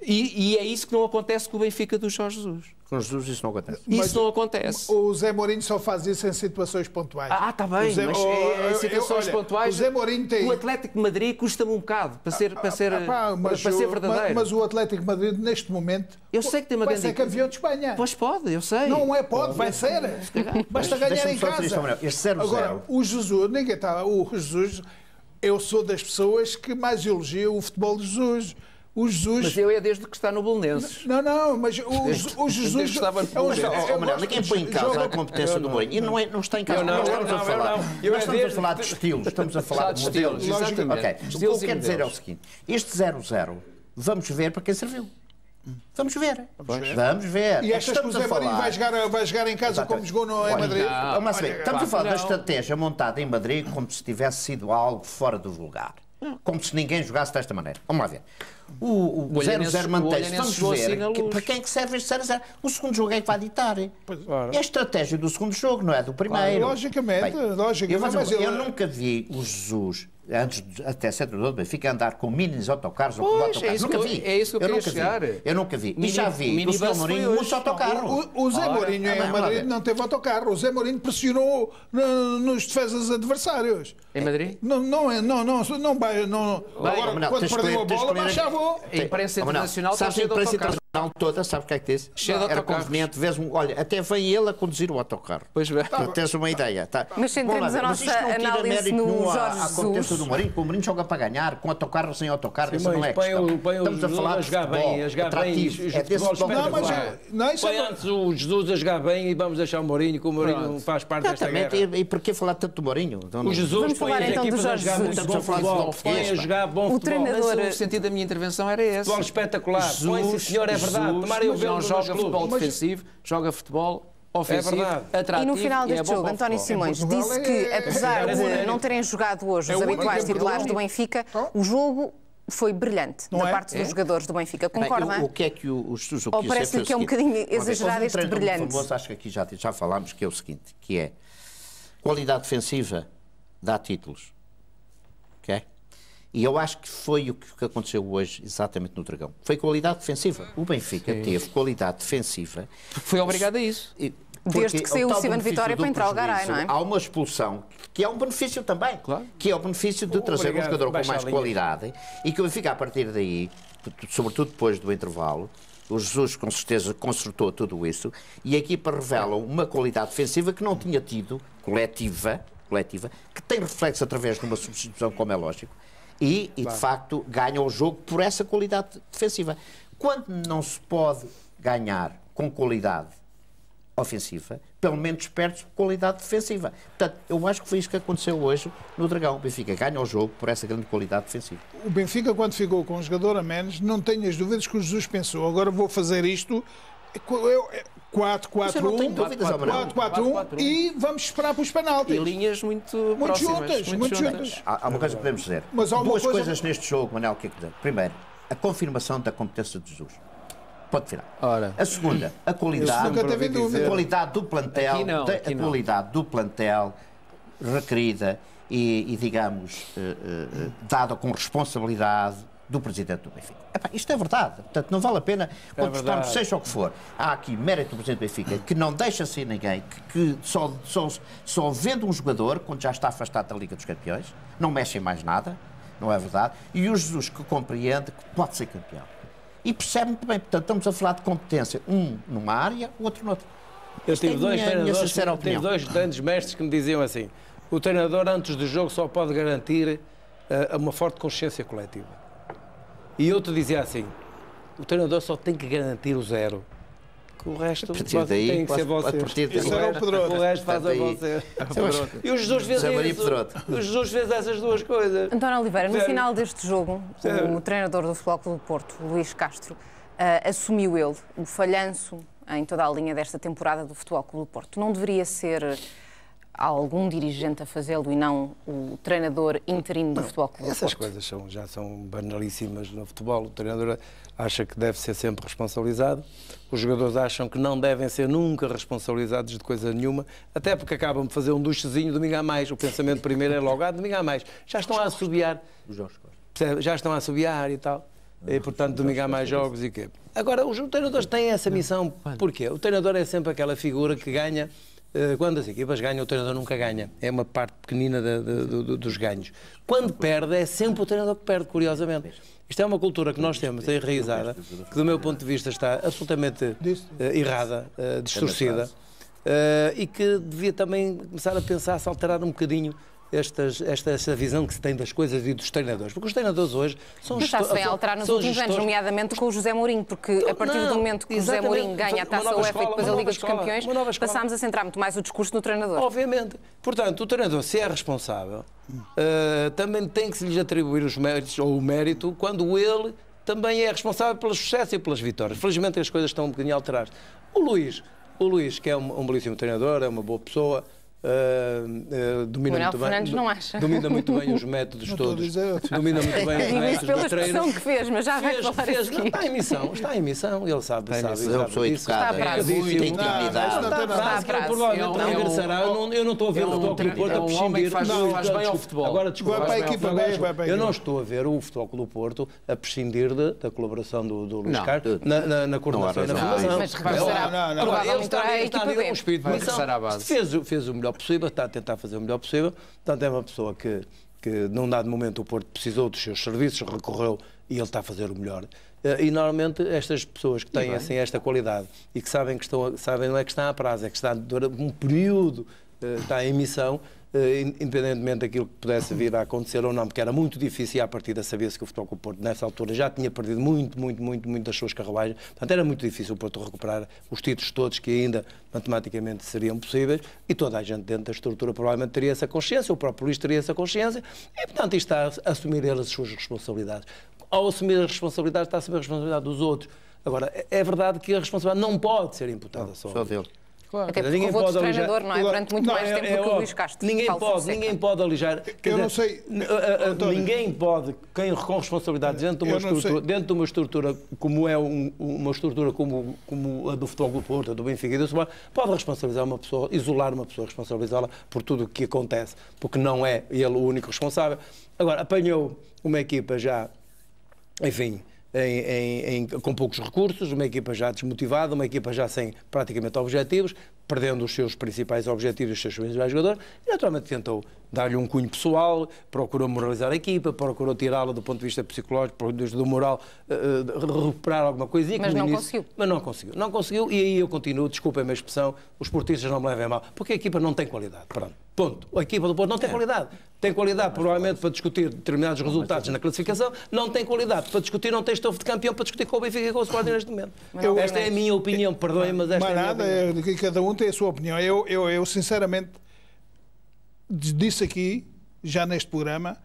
E é isso que não acontece com o Benfica do Jorge Jesus. Com Jesus isso não acontece. Isso não acontece. O Zé Mourinho só faz isso em situações pontuais. Está bem, mas em situações pontuais... O Zé Mourinho tem... O Atlético de Madrid custa-me um bocado para ser verdadeiro. Mas o Atlético de Madrid, neste momento, eu sei que tem uma vai ser campeão de Espanha. Pois pode, eu sei. Não é pode, vai ser. Basta ganhar em casa. Este 0-0... Agora, o Jesus, ninguém está... O Jesus, eu sou das pessoas que mais elogiam o futebol de Jesus. O Jesus... Mas eu é desde que está no Belenenses. Não, mas o Jesus... Estava no Manel, ninguém põe em causa a competência do Mourinho. E não está em causa. Nós estamos a falar. Nós estamos a falar de estilos, estamos a falar de modelos. Exatamente. O que eu quero dizer é o seguinte. Este 0-0, vamos ver para quem serviu. Vamos ver. Vamos ver. E achas que o Zé Mourinho vai jogar em casa como jogou em Madrid? Estamos a falar da estratégia montada em Madrid como se tivesse sido algo fora do lugar. Como se ninguém jogasse desta maneira. Vamos lá ver. O 0-0 mantém-se. Vamos ver para quem é que serve este 0-0. O segundo jogo é que vai ditar. É a estratégia do segundo jogo, não é do primeiro. Logicamente. Eu nunca vi o Jesus, antes de até ser treinador do Benfica, andar com minis autocarros ou com autocarros. Nunca vi. É isso que eu queria chegar. Eu nunca vi. E já vi o Zé Mourinho muitos autocarros. O Zé Mourinho em Madrid não teve autocarro. O Zé Mourinho pressionou nos defesas adversários. Em Madrid? Não. Agora, quando perdeu a bola, baixava. A imprensa internacional está cheia de autocarros. toda, sabe o que é que disse? Era conveniente, olha, até vem ele a conduzir o autocarro. Pois bem. Para teres uma ideia. Tá. Mas centremos a nossa análise no Jorge Jesus. A competência do Mourinho, o Mourinho joga para ganhar, com autocarro ou sem autocarro, isso não é questão. Estamos a falar de futebol atrativo. É desse futebol. Põe antes o Jesus a jogar bem e vamos deixar o Mourinho, que o Mourinho faz parte desta guerra. E porquê falar tanto do Mourinho? O Jesus põe as equipas a jogar muito bom futebol. Põe a jogar bom futebol. O sentido da minha intervenção era esse. Futebol espetacular. Põe, sim senhor, é verdade. Não joga futebol defensivo, joga futebol ofensivo, atrativo. E no final deste jogo, António Simões disse que, apesar de não terem jogado hoje os habituais titulares do Benfica, o jogo foi brilhante da parte dos jogadores do Benfica. Concorda? O que é que o Jesus ou parece-lhe que é um bocadinho exagerado este brilhante? Acho que aqui já falámos que é o seguinte, que é qualidade defensiva dá títulos. Ok? E eu acho que foi o que aconteceu hoje exatamente no Dragão. Foi qualidade defensiva. O Benfica teve qualidade defensiva. Foi obrigado a isso. Desde que saiu o Steven Vitória para entrar o Garay, não é? Há uma expulsão, que é um benefício também. Claro. Que é o benefício de trazer um jogador com mais qualidade e que o Benfica, a partir daí, sobretudo depois do intervalo, o Jesus com certeza consertou tudo isso e a equipa revela uma qualidade defensiva que não tinha tido, coletiva, que tem reflexo através de uma substituição, como é lógico, e de facto ganha o jogo por essa qualidade defensiva. Quando não se pode ganhar com qualidade ofensiva, pelo menos perde-se qualidade defensiva. Portanto, eu acho que foi isso que aconteceu hoje no Dragão. O Benfica ganha o jogo por essa grande qualidade defensiva. O Benfica, quando ficou com um jogador a menos, não tenho as dúvidas que o Jesus pensou, agora vou fazer isto 4-4-1 e vamos esperar para os penaltis. E linhas muito juntas. Há uma coisa que podemos dizer. Duas coisas neste jogo, Manel, que é que dizer? Primeiro, a confirmação da competência de Jesus. Pode virar. A segunda, a qualidade do plantel, qualidade do plantel requerida e digamos, dada com responsabilidade do Presidente do Benfica. Isto é verdade. Portanto, não vale a pena contestarmos, seja o que for. Há aqui mérito do Presidente do Benfica, que não deixa sair ninguém, que só vende um jogador quando já está afastado da Liga dos Campeões, não mexe em mais nada, não é verdade? E o Jesus que compreende que pode ser campeão. E percebe muito bem, portanto, estamos a falar de competência, um numa área, o outro noutra. Eu tive dois grandes mestres que me diziam assim: o treinador antes do jogo só pode garantir uma forte consciência coletiva. E eu te dizia assim: o treinador só tem que garantir o 0. Que o resto tem que ser você. O resto faz a você. E o Jesus fez isso. O Jesus fez essas duas coisas. António Oliveira, no final deste jogo, o treinador do Futebol Clube do Porto, Luís Castro, assumiu ele o falhanço em toda a linha desta temporada do Futebol Clube do Porto. Não deveria ser algum dirigente a fazê-lo e não o treinador interino do Futebol Clube do Porto? Essas coisas já são banalíssimas no futebol. O treinador acha que deve ser sempre responsabilizado. Os jogadores acham que não devem ser nunca responsabilizados de coisa nenhuma, até porque acabam de fazer um duchezinho domingo a mais. O pensamento primeiro é logo, domingo a mais. Já estão a assobiar. Já estão a assobiar e tal. E, portanto, domingo há mais jogos e quê? Agora, os treinadores têm essa missão. Porquê? O treinador é sempre aquela figura que ganha. Quando as equipas ganham, o treinador nunca ganha. É uma parte pequenina dos ganhos. Quando perde, é sempre o treinador que perde, curiosamente. Isto é uma cultura que nós temos enraizada, que do meu ponto de vista está absolutamente errada, distorcida, e que devia também começar a pensar, a se alterar um bocadinho esta visão que se tem das coisas e dos treinadores. Porque os treinadores hoje são gestores. Está-se bem a alterar nos últimos anos, nomeadamente com o José Mourinho, porque a partir do momento que o José Mourinho ganha a Taça UEFA e depois a Liga dos Campeões, passámos a centrar muito mais o discurso no treinador. Obviamente. Portanto, o treinador, se é responsável, também tem que se lhes atribuir os méritos ou o mérito quando ele também é responsável pelos sucessos e pelas vitórias. Felizmente as coisas estão um bocadinho alteradas. O Luís, que é um belíssimo treinador, é uma boa pessoa, domina muito bem os métodos todos. Domina muito bem os métodos pela expressão que fez, mas já vai falar assim. Está em missão, ele sabe disso. Está eu não estou a ver o Futebol Clube do Porto a prescindir. Faz bem ao futebol. Agora, desculpa, eu não estou a ver o Futebol Clube do Porto a prescindir da colaboração do Luís Carlos na coordenação e na formação. Mas ele está com um espírito de missão. Fez o melhor possível, está a tentar fazer o melhor possível. Portanto, é uma pessoa que num dado momento o Porto precisou dos seus serviços, recorreu e ele está a fazer o melhor. E normalmente estas pessoas que têm assim, esta qualidade e que sabem sabem não é que está a prazo, é que está durante um período, está em emissão, independentemente daquilo que pudesse vir a acontecer ou não, porque era muito difícil e à partida sabia-se que o Futebol Clube do Porto nessa altura já tinha perdido muito das suas carruagens, portanto era muito difícil o Porto recuperar os títulos todos que ainda matematicamente seriam possíveis e toda a gente dentro da estrutura provavelmente teria essa consciência, o próprio Luís teria essa consciência e portanto isto está a assumir ele as suas responsabilidades. Ao assumir as responsabilidades está a assumir a responsabilidade dos outros. Agora, é verdade que a responsabilidade não pode ser imputada só dele. Claro. Até porque ninguém houve outro treinador, não é? Durante muito mais tempo do que o Luís Castro. Ninguém pode alijar. Eu não sei. Ninguém pode, quem com responsabilidades dentro de uma estrutura como é uma estrutura como a do Futebol Clube do Porto, do Benfica e do Sport, pode responsabilizar uma pessoa, isolar uma pessoa, responsabilizá-la por tudo o que acontece, porque não é ele o único responsável. Agora, apanhou uma equipa já, enfim, com poucos recursos, uma equipa já desmotivada, uma equipa já sem praticamente objetivos, perdendo os seus principais objetivos, os seus principais jogadores, e naturalmente tentou dar-lhe um cunho pessoal, procurou moralizar a equipa, procurou tirá-la do ponto de vista psicológico, do moral, recuperar alguma coisinha. Mas não conseguiu. Mas não conseguiu. Não conseguiu, e aí eu continuo, desculpem-me a expressão, os portistas não me levem mal, porque a equipa não tem qualidade. Pronto. Ponto. A equipa do Porto não tem qualidade. Tem qualidade, provavelmente, para discutir determinados resultados na classificação, não tem qualidade para discutir, não tem estofo de campeão para discutir com o Benfica e com o Sporting neste momento. Esta é a minha opinião, perdoem, mas esta é a minha opinião. Cada um tem a sua opinião. Eu sinceramente, disse aqui, já neste programa,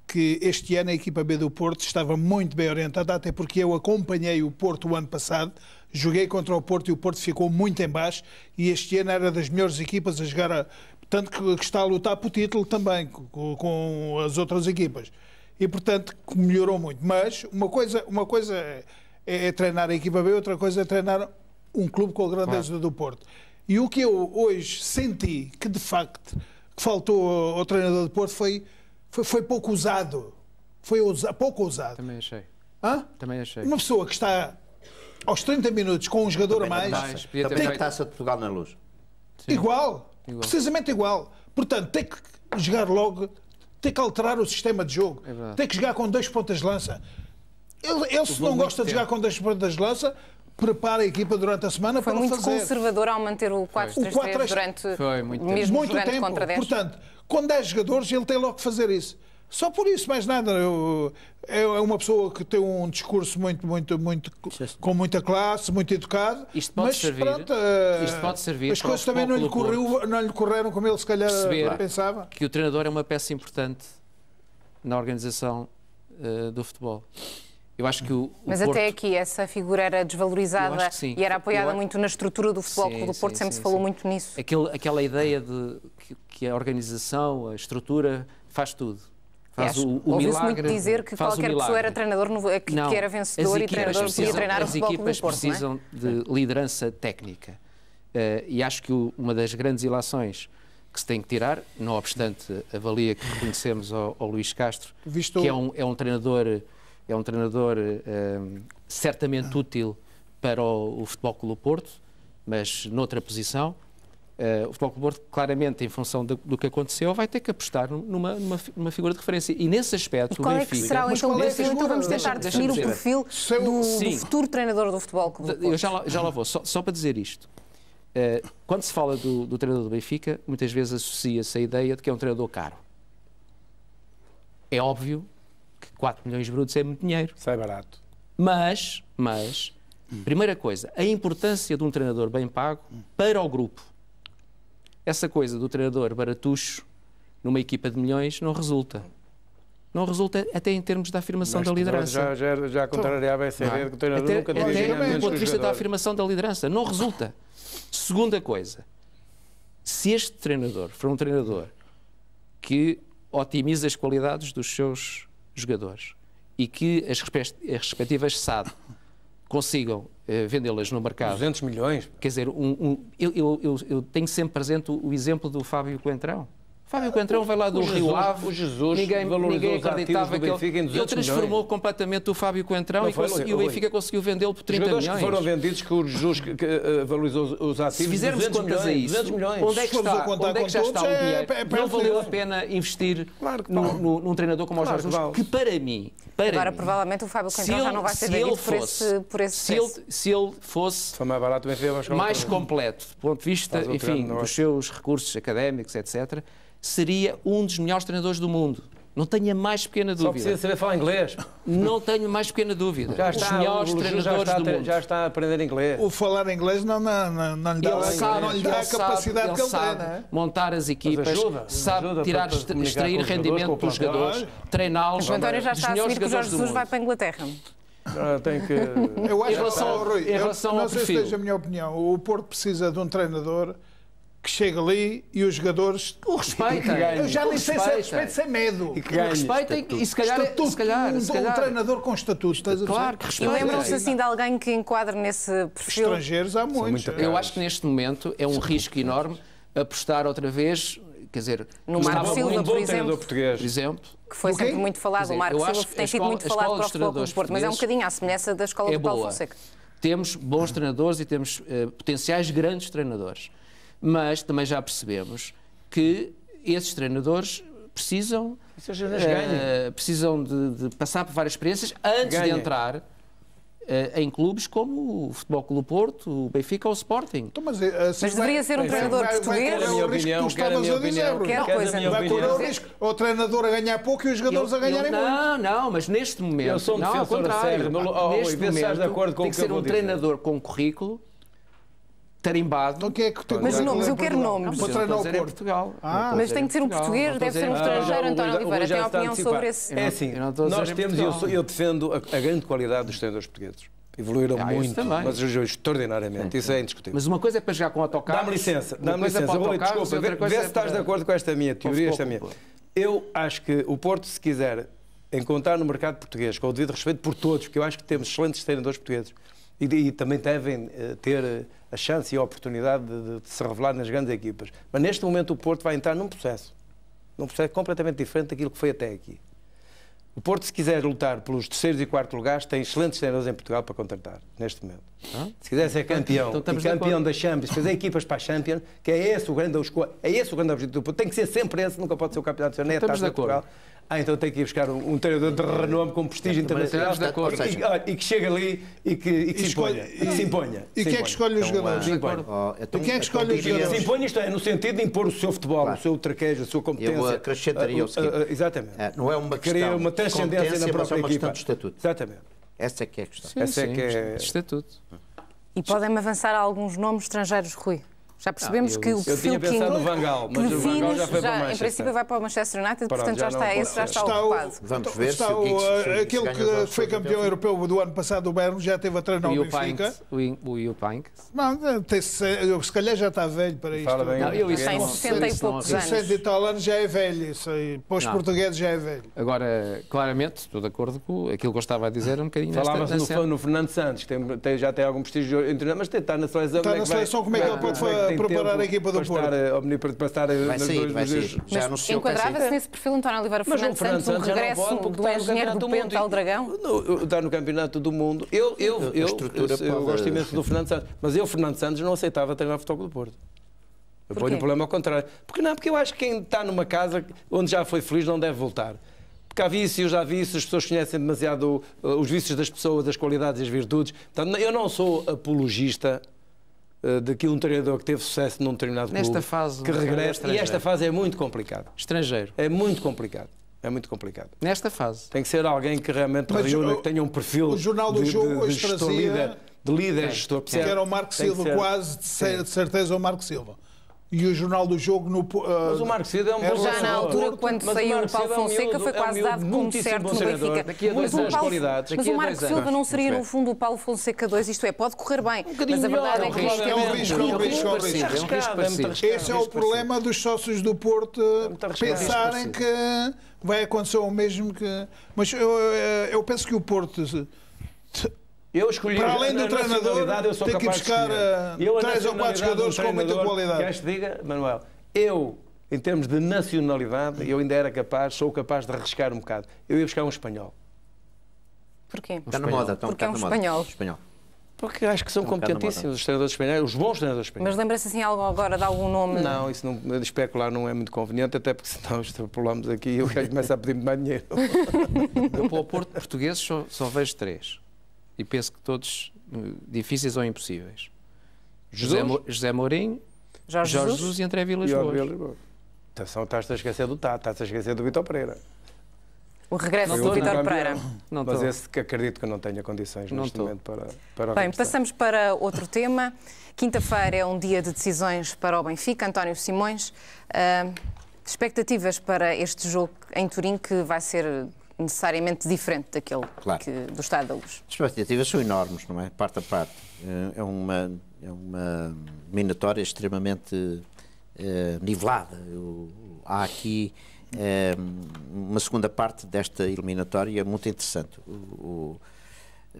que este ano a equipa B do Porto estava muito bem orientada, até porque eu acompanhei o Porto o ano passado, joguei contra o Porto e o Porto ficou muito em baixo, e este ano era das melhores equipas a jogar, tanto que está a lutar por título também, com as outras equipas. E, portanto, melhorou muito. Mas uma coisa é treinar a equipa B, outra coisa é treinar um clube com a grandeza do Porto. E o que eu hoje senti que, de facto, que faltou ao treinador do Porto foi pouco ousado. Pouco ousado. Também achei. Hã? Também achei. Uma pessoa que está aos 30 minutos com um jogador também a mais... Também a Taça de Portugal na Luz. Igual. Precisamente igual. Portanto, tem que jogar logo, tem que alterar o sistema de jogo, tem que jogar com 2 pontas de lança. Ele se não gosta de jogar com 2 pontas de lança, prepara a equipa durante a semana para o fazer. Foi muito conservador ao manter o 4-3-3 durante mesmo jogando contra 10. Portanto, com 10 jogadores ele tem logo que fazer isso. Só por isso, mais nada. É uma pessoa que tem um discurso com muita classe, muito educado. Isto pode servir. Pronto, isto pode servir. As coisas também não lhe correram como ele se calhar pensava. Que o treinador é uma peça importante na organização do futebol. Eu acho que Mas Porto... até aqui essa figura era desvalorizada e era apoiada muito na estrutura do Futebol Clube do Porto, sempre se falou muito nisso. Aquela ideia de que a organização, a estrutura faz tudo. Faz o milagre. Ouviu-se muito dizer que qualquer pessoa era treinador, que era vencedor e treinador podia treinar o Futebol Clube do Porto. As equipas precisam de liderança técnica. E acho que uma das grandes ilações que se tem que tirar, não obstante a valia que reconhecemos ao Luís Castro, que é um treinador certamente útil para o Futebol Clube do Porto, mas noutra posição. O Futebol Clube do Porto, claramente, em função do que aconteceu, vai ter que apostar numa figura de referência. E nesse aspecto, qual é que será então o perfil? Então vamos tentar definir o perfil do futuro treinador do Futebol Clube do Porto. Eu já lá vou. Só para dizer isto. Quando se fala do treinador do Benfica, muitas vezes associa-se a ideia de que é um treinador caro. É óbvio que 4 milhões brutos é muito dinheiro. Sai barato. Mas, primeira coisa, a importância de um treinador bem pago para o grupo. Essa coisa do treinador baratucho numa equipa de milhões não resulta. Não resulta até em termos da afirmação da liderança. Já contrariava essa ideia de que o treinador nunca devia ganhar menos. Do ponto de vista da afirmação da liderança, não resulta. Segunda coisa, se este treinador for um treinador que otimiza as qualidades dos seus jogadores e que as respectivas SAD consigam vendê-las no mercado. 200 milhões? Quer dizer, eu tenho sempre presente o exemplo do Fábio Coentrão. Fábio Coentrão veio lá do Rio Ave. O Jesus ninguém acreditava que ele transformou completamente o Fábio Coentrão e o Benfica conseguiu vendê-lo por 30 milhões. Os jogadores que foram vendidos que o Jesus valorizou os ativos. Se fizermos contas a isso, onde é que já está o dinheiro? Não valeu a pena investir num treinador como o Jorge Jesus, que para mim... Agora, provavelmente, o Fábio Coentrão já não vai ser vendido por esse preço. Se ele fosse mais completo, do ponto de vista, enfim, dos seus recursos académicos, etc., seria um dos melhores treinadores do mundo. Não tenho a mais pequena dúvida. Só precisa saber falar inglês. Não tenho a mais pequena dúvida. Os melhores treinadores do mundo. Já está a aprender inglês. O falar inglês não lhe dá a capacidade que ele tem, não é? Montar as equipas, sabe extrair rendimento dos jogadores, treiná-los. O António já está a assumir que o Jorge Jesus vai para a Inglaterra. Tem que... Eu acho em relação não ao sei se perfil. seja a minha opinião. O Porto precisa de um treinador que chega ali e os jogadores o respeitem. Eu já nem sei se é respeito, sem medo. E que respeitem e se calhar um treinador com estatuto, estás a dizer? Claro que respeitem. E lembram-se assim de alguém que enquadre nesse perfil? Estrangeiros há muitos. Eu acho que neste momento é um risco enorme apostar outra vez, quer dizer, no Marco Silva, por exemplo, que foi sempre muito falado. O Marco Silva tem sido muito falado para o Futebol Clube do Porto, mas é um bocadinho à semelhança da escola do Paulo Fonseca. Temos bons treinadores e temos potenciais grandes treinadores. Mas também já percebemos que esses treinadores precisam de passar por várias experiências antes de entrar em clubes como o Futebol Clube do Porto, o Benfica ou o Sporting. Então, mas deveria ser um treinador português? Vai correr o risco que tu estavas a dizer. Vai correr o risco o treinador a ganhar pouco e os jogadores a ganharem muito. Não, mas neste momento... Eu sou um defensor a sério. Neste momento tem que ser um treinador com currículo tarimbado. Mas eu quero nomes. Para treinar o Porto. Portugal. Mas tem que ser um português, deve ser um estrangeiro. António Oliveira tem opinião sobre esse... É assim, nós temos, eu defendo a grande qualidade dos treinadores portugueses. Evoluíram muito, mas extraordinariamente. Isso é indiscutível. Mas uma coisa é para jogar com autocarros. Dá-me licença. Desculpa, vê se estás de acordo com esta minha teoria. Eu acho que o Porto, se quiser encontrar no mercado português, com o devido respeito por todos, porque eu acho que temos excelentes treinadores portugueses, e também devem ter a chance e a oportunidade de se revelar nas grandes equipas. Mas neste momento o Porto vai entrar num processo completamente diferente daquilo que foi até aqui. O Porto, se quiser lutar pelos terceiros e quartos lugares, tem excelentes treinadores em Portugal para contratar, neste momento. Se quiser ser campeão, campeão da Champions, fazer equipas para a Champions, que é esse o grande objetivo do Porto. Tem que ser sempre esse, nunca pode ser o campeonato nacional, nem a Taça de Portugal. Então tem que ir buscar um treinador de renome com prestígio internacional e que chegue ali e que se imponha. E quem é que escolhe os jogadores? E quem é que escolhe os jogadores? Se impõe, isto é, no sentido de impor o seu futebol, o seu traquejo, a sua competência. Eu acrescentaria o seguinte. Exatamente. Não é uma questão uma transcendência na própria equipa. questão de estatuto. Exatamente. Essa é que é a questão. Essa é que é estatuto. E podem avançar alguns nomes estrangeiros, Rui? Já percebemos que o perfil que define, mas o Van Gaal já foi para o Manchester. Em princípio vai para o Manchester United, portanto já está ocupado. Vamos ver se aquele que foi campeão europeu do ano passado, o Bayern, já teve a treinar o Benfica. O Juppink. Se calhar já está velho para isto. Tem 60 e poucos anos. 60 e tal anos já é velho, isso aí. Para os portugueses já é velho. Agora, claramente, estou de acordo com aquilo que eu estava a dizer um bocadinho. Falava-se no Fernando Santos, que já tem algum prestígio internacional, mas está na seleção. Está na seleção, como é que ele pode preparar a equipa do Porto? Para estar vai sair. Mas enquadrava-se nesse perfil António Oliveira, Fernando Santos, um regresso do engenheiro do Penta ao Dragão? Está no Campeonato do Mundo. Eu gosto imenso do Fernando Santos, mas o Fernando Santos não aceitava treinar o Futebol Clube do Porto. Eu ponho o problema ao contrário. Porque eu acho que quem está numa casa onde já foi feliz não deve voltar. Porque há vícios, as pessoas conhecem demasiado os vícios das pessoas, as qualidades e as virtudes. Portanto, eu não sou apologista daquilo um treinador que teve sucesso num determinado clube, nesta fase, que regressa, e esta fase é muito complicada. Estrangeiro. É muito complicado. É muito complicado. Nesta fase. Tem que ser alguém que realmente reúna, que tenha um perfil o Jornal do Jogo de gestor líder, de líder gestor. Que era o Marco Silva, quase de certeza o Marco Silva. E o Jornal do Jogo no... mas o Marco Silva é um bom já na altura, quando saiu o Paulo Fonseca, foi quase dado como certo no Benfica. Daqui a 2 anos, qualidades. Mas o Marco Silva não seria, no fundo, o Paulo Fonseca 2, isto é, pode correr bem, mas a verdade é que é um risco. Esse é o problema dos sócios do Porto pensarem que vai acontecer o mesmo que... Mas eu penso que o Porto... Eu escolhi para além do treinador, tem que buscar 3 ou 4 jogadores com muita qualidade. Queres que diga, Manuel? Eu em termos de nacionalidade, eu ainda sou capaz de arriscar um bocado. Eu ia buscar um espanhol. Porquê? Está na moda. Porque é um espanhol. Porque acho que são competentíssimos os treinadores espanhóis, os bons treinadores espanhóis. Mas lembra-se assim algo agora de algum nome? Não, isso não, especular não é muito conveniente, até porque senão extrapolamos aqui e o gajo começa a pedir-me mais dinheiro. Eu, para o Porto, portugueses só vejo 3. E penso que todos difíceis ou impossíveis. José Mourinho, Jorge Jesus e André Vilas-Boas. Atenção, estás a esquecer do Tato, estás a esquecer do Vítor Pereira. O regresso do Vítor Pereira. Mas esse que acredito que não tenha condições neste momento para Bem, passamos para outro tema. Quinta-feira é um dia de decisões para o Benfica. António Simões, expectativas para este jogo em Turim, que vai ser necessariamente diferente daquele do Estádio da Luz? As expectativas são enormes, não é? Parte a parte. É uma eliminatória extremamente nivelada. Há aqui uma segunda parte desta eliminatória muito interessante. O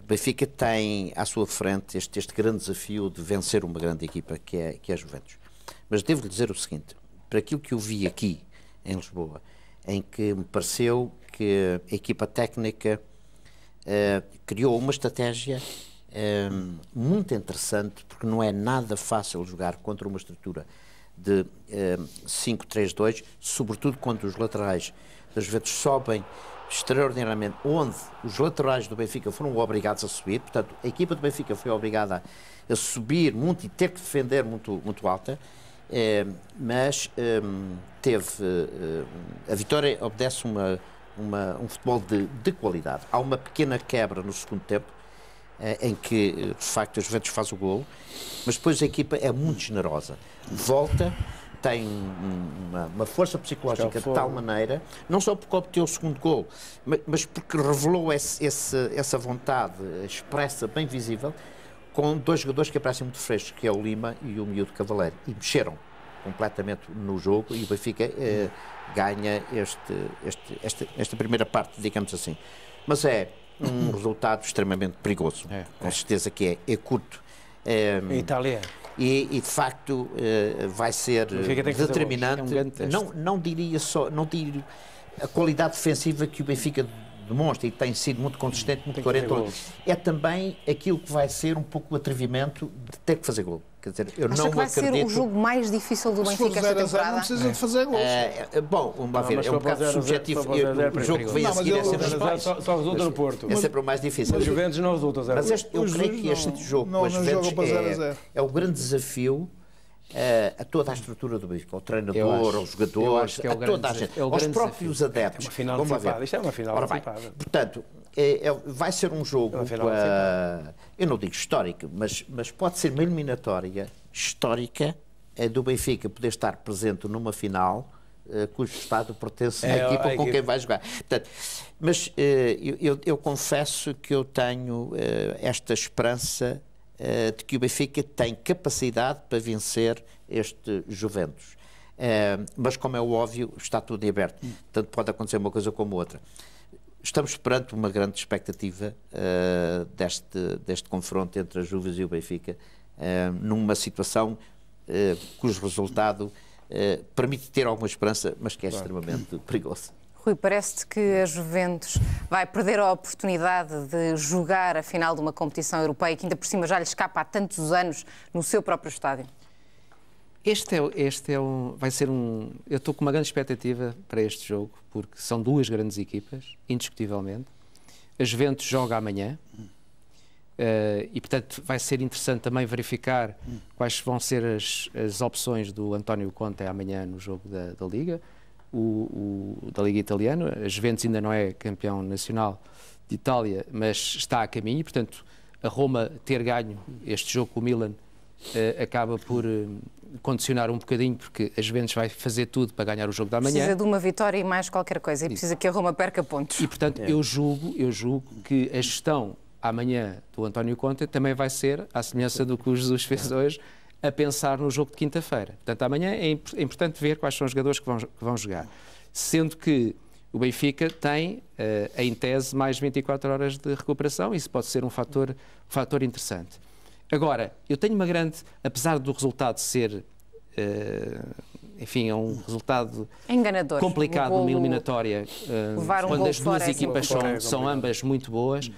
Benfica tem à sua frente este grande desafio de vencer uma grande equipa que é a Juventus. Mas devo-lhe dizer o seguinte, para aquilo que eu vi aqui em Lisboa, em que me pareceu que a equipa técnica criou uma estratégia muito interessante, porque não é nada fácil jogar contra uma estrutura de 5-3-2, sobretudo quando os laterais das Juventus sobem extraordinariamente, onde os laterais do Benfica foram obrigados a subir. Portanto, a equipa do Benfica foi obrigada a subir muito e ter que defender muito alta, mas teve a vitória obedece um futebol de qualidade. Há uma pequena quebra no segundo tempo, em que, de facto, a Juventus faz o golo, mas depois a equipa é muito generosa. Volta, tem uma força psicológica de tal maneira, não só porque obteve o segundo golo, mas porque revelou essa vontade expressa, bem visível, com 2 jogadores que aparecem muito frescos, que é o Lima e o Miúdo Cavaleiro, e mexeram completamente no jogo, e o Benfica ganha esta primeira parte, digamos assim. Mas é um resultado extremamente perigoso. Com certeza que é curto. Em Itália. E de facto vai ser determinante. Não diria a qualidade defensiva que o Benfica demonstra e tem sido muito consistente, muito coerente. É também aquilo que vai ser um pouco o atrevimento de ter que fazer gol. Quer dizer, eu Acha não que vai acredito... ser o jogo mais difícil do Benfica esta temporada? Não precisa de fazer gols. Bom, vamos lá ver, é um bocado subjetivo. O jogo que vem a seguir é sempre só resulta no Porto. É sempre o mais difícil. Mas Juventus não resulta 0-0. Mas eu creio que este jogo com a Juventus é o grande desafio a toda a estrutura do Benfica, ao treinador, aos jogadores, a toda a gente, aos próprios adeptos. Vamos lá ver. Isto é uma final antecipada. Portanto, vai ser um jogo, eu não digo histórico, mas pode ser uma eliminatória histórica do Benfica poder estar presente numa final cujo estado pertence à equipa com quem vai jogar. Portanto, mas eu confesso que eu tenho esta esperança de que o Benfica tem capacidade para vencer este Juventus. Mas, como é óbvio, está tudo em aberto. Tanto pode acontecer uma coisa como outra. Estamos perante uma grande expectativa deste confronto entre a Juventus e o Benfica, numa situação cujo resultado permite ter alguma esperança, mas que é extremamente perigoso. Rui, parece-te que a Juventus vai perder a oportunidade de jogar a final de uma competição europeia que ainda por cima já lhe escapa há tantos anos no seu próprio estádio? Vai ser um... Eu estou com uma grande expectativa para este jogo, porque são 2 grandes equipas, indiscutivelmente. A Juventus joga amanhã e, portanto, vai ser interessante também verificar quais vão ser as opções do António Conte amanhã no jogo da Liga. Da Liga Italiana. A Juventus ainda não é campeão nacional de Itália, mas está a caminho e, portanto, a Roma ter ganho este jogo com o Milan acaba por condicionar um bocadinho, porque a Juventus vai fazer tudo para ganhar o jogo da manhã. Precisa de uma vitória e mais qualquer coisa, e precisa que a Roma perca pontos. E, portanto, eu julgo que a gestão amanhã do António Conte também vai ser, à semelhança do que o Jesus fez hoje, a pensar no jogo de quinta-feira. Portanto, amanhã é importante ver quais são os jogadores que vão jogar. Sendo que o Benfica tem, em tese, mais 24 horas de recuperação, isso pode ser um fator interessante. Agora, eu tenho uma grande, apesar do resultado ser, enfim, é um resultado enganador, complicado numa eliminatória, quando as duas equipas são ambas muito boas.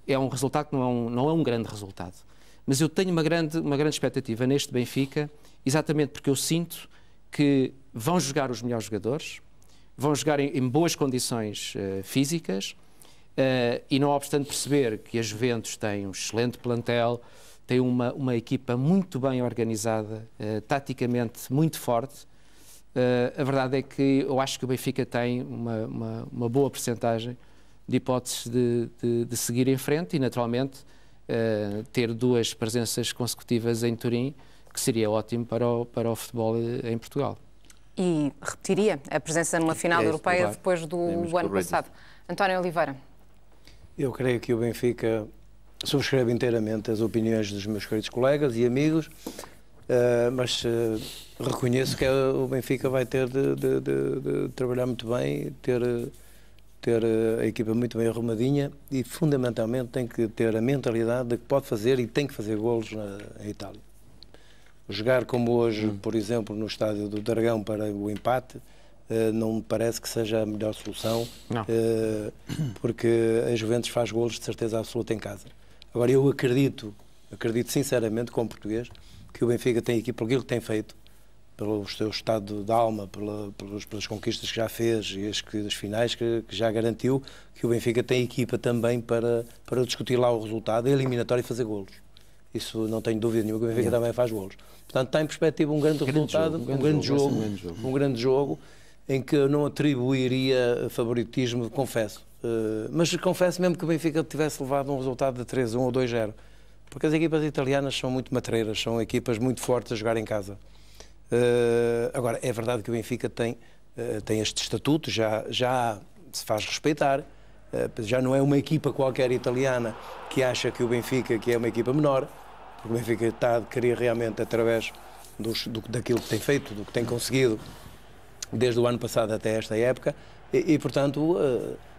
É um resultado que não é um grande resultado. Mas eu tenho uma grande expectativa neste Benfica, exatamente porque eu sinto que vão jogar os melhores jogadores, vão jogar em boas condições físicas, e não obstante perceber que a Juventus tem um excelente plantel, tem uma equipa muito bem organizada, taticamente muito forte. A verdade é que eu acho que o Benfica tem uma boa percentagem de hipóteses de seguir em frente e, naturalmente, ter 2 presenças consecutivas em Turim, que seria ótimo para o futebol em Portugal. E repetiria a presença numa final europeia, claro, depois do ano passado. António Oliveira. Eu creio que o Benfica subscreve inteiramente as opiniões dos meus queridos colegas e amigos, mas reconheço que o Benfica vai ter de trabalhar muito bem, ter a equipa muito bem arrumadinha e, fundamentalmente, tem que ter a mentalidade de que pode fazer e tem que fazer golos na Itália. Jogar como hoje, por exemplo, no estádio do Dragão para o empate, não me parece que seja a melhor solução, porque a Juventus faz golos de certeza absoluta em casa. Agora, eu acredito sinceramente, como português, que o Benfica tem aqui, por aquilo que tem feito, pelo seu estado de alma, pelas conquistas que já fez e as finais que já garantiu, que o Benfica tem equipa também para discutir lá o resultado, a eliminatória e fazer golos. Isso não tenho dúvida nenhuma, que o Benfica também faz golos. Portanto, está em perspectiva um grande resultado, um grande jogo, em que eu não atribuiria favoritismo, confesso. Mas confesso mesmo que o Benfica tivesse levado um resultado de 3-1 ou 2-0. Porque as equipas italianas são muito matreiras, são equipas muito fortes a jogar em casa. Agora, é verdade que o Benfica tem este estatuto, já se faz respeitar, já não é uma equipa qualquer italiana que acha que o Benfica que é uma equipa menor, porque o Benfica está a querer realmente, através daquilo que tem feito, do que tem conseguido desde o ano passado até esta época, e portanto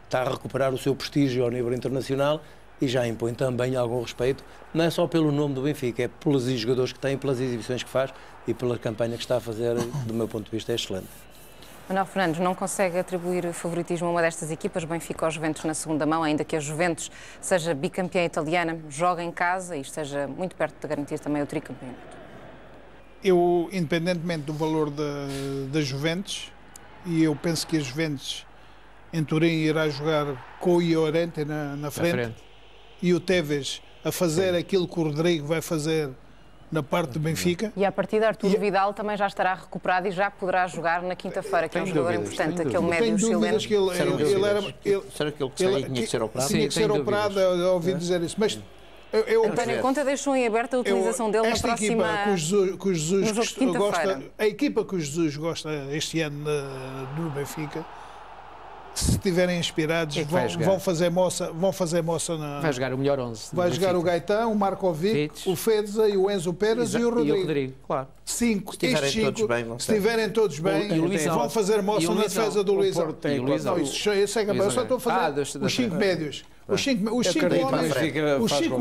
está a recuperar o seu prestígio ao nível internacional e já impõe também algum respeito, não é só pelo nome do Benfica, é pelos jogadores que tem, pelas exibições que faz e pela campanha que está a fazer, do meu ponto de vista, é excelente. Manuel Fernandes não consegue atribuir favoritismo a uma destas equipas, Benfica ou Juventus na segunda mão, ainda que a Juventus seja bicampeã italiana, joga em casa e esteja muito perto de garantir também o tricampeonato. Eu, independentemente do valor da Juventus, e eu penso que a Juventus em Turim irá jogar com o Llorente na frente, e o Tevez a fazer aquilo que o Rodrigo vai fazer na parte do Benfica. E a partir de Arturo Vidal também já estará recuperado e já poderá jogar na quinta-feira, que é um jogador importante, aquele médio chileno. Será que ele tinha que ser operado? Tinha que ser operado, eu ouvi dizer isso. Mas António Conta deixou em aberto a utilização dele na próxima... A equipa que o Jesus gosta este ano no Benfica, se estiverem inspirados, vão fazer moça na... Vai jogar o melhor 11. Vai jogar o Gaetão, o Markovic, o Fedza e o Enzo Pérez e o Rodrigo. Claro. Se estiverem todos bem, vão fazer moça na defesa do Luizão. Eu só estou a fazer os 5 médios. Os 5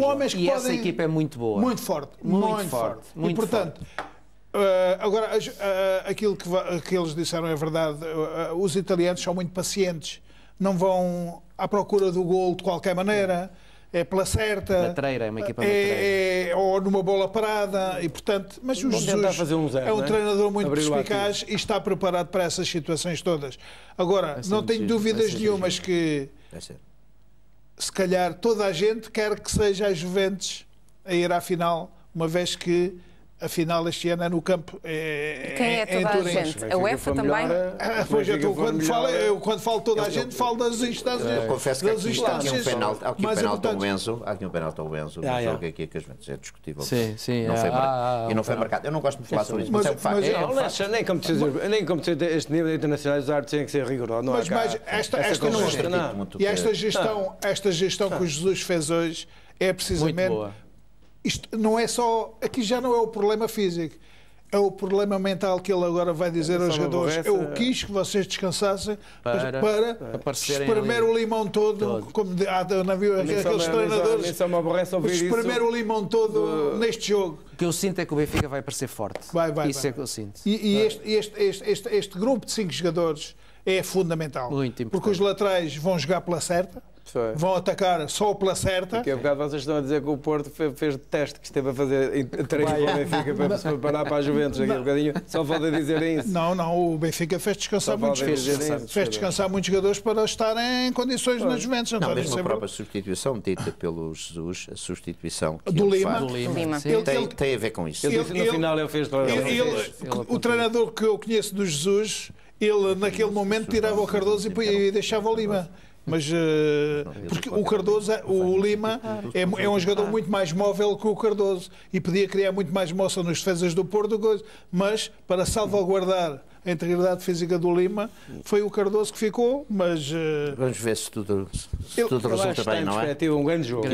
homens que podem... E essa equipa é muito boa. Muito forte. E, portanto... Agora, aquilo que eles disseram é verdade. Os italianos são muito pacientes. Não vão à procura do golo de qualquer maneira. É pela certa. Matreira, é uma equipa matreira. Ou numa bola parada. E, portanto, mas o Jesus é um treinador muito perspicaz e está preparado para essas situações todas. Agora, não tenho dúvidas nenhumas que, se calhar, toda a gente quer que seja a Juventus a ir à final, uma vez que a final este ano é no campo. Quem é toda a gente? A UEFA também? Quando falo toda a gente, falo das instâncias. Eu confesso que há aqui um penalti ao Enzo, no jogo aqui que a Juventus é discutível. E não foi marcado. Eu não gosto de falar sobre isso, mas é o facto. Nem competições deste nível internacionais, os árbitros têm que ser rigorosos. Esta gestão que o Jesus fez hoje é precisamente... Isto não é só... Aqui já não é o problema físico. É o problema mental que ele agora vai dizer aos jogadores. Eu quis que vocês descansassem para espremer o limão todo, como aqueles treinadores, espremer o limão todo neste jogo. O que eu sinto é que o Benfica vai parecer forte. Isso é que eu sinto. E este grupo de 5 jogadores é fundamental. Muito importante. Porque os laterais vão jogar pela certa. Vão atacar só pela certa. Daqui a bocado vocês estão a dizer que o Porto fez teste que esteve a fazer treino para o Benfica para se preparar para a Juventus daqui a bocadinho. Só falta dizer isso. Não, o Benfica fez descansar muitos jogadores para estarem em condições na Juventus. Não, mesmo a própria substituição dita pelo Jesus, a substituição que do Lima. Tem a ver com isso. Ele disse no final ele fez o treinador que eu conheço do Jesus, ele naquele momento tirava o Cardoso e deixava o Lima. Mas porque o Lima é um jogador muito mais móvel que o Cardoso e podia criar muito mais moça nos defesas do Porto, mas para salvaguardar a integridade física do Lima foi o Cardoso que ficou, mas vamos ver se tudo resulta bem, não é? Um grande jogo.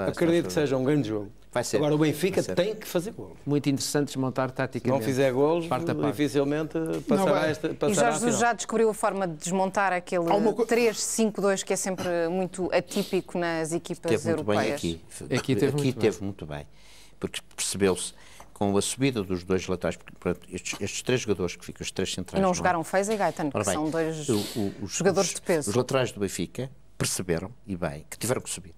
Acredito que seja um grande jogo. Agora o Benfica tem que fazer golos. Muito interessante desmontar taticamente. Se não fizer golos, dificilmente passará e Jorge Jesus já descobriu a forma de desmontar aquele 3-5-2 que é sempre muito atípico nas equipas europeias. Aqui teve muito bem, porque percebeu-se com a subida dos 2 laterais, estes 3 jogadores que ficam, os 3 centrais... E não jogaram Feza e Gaetano, que são 2 jogadores de peso. Os laterais do Benfica perceberam, e bem, que tiveram que subir.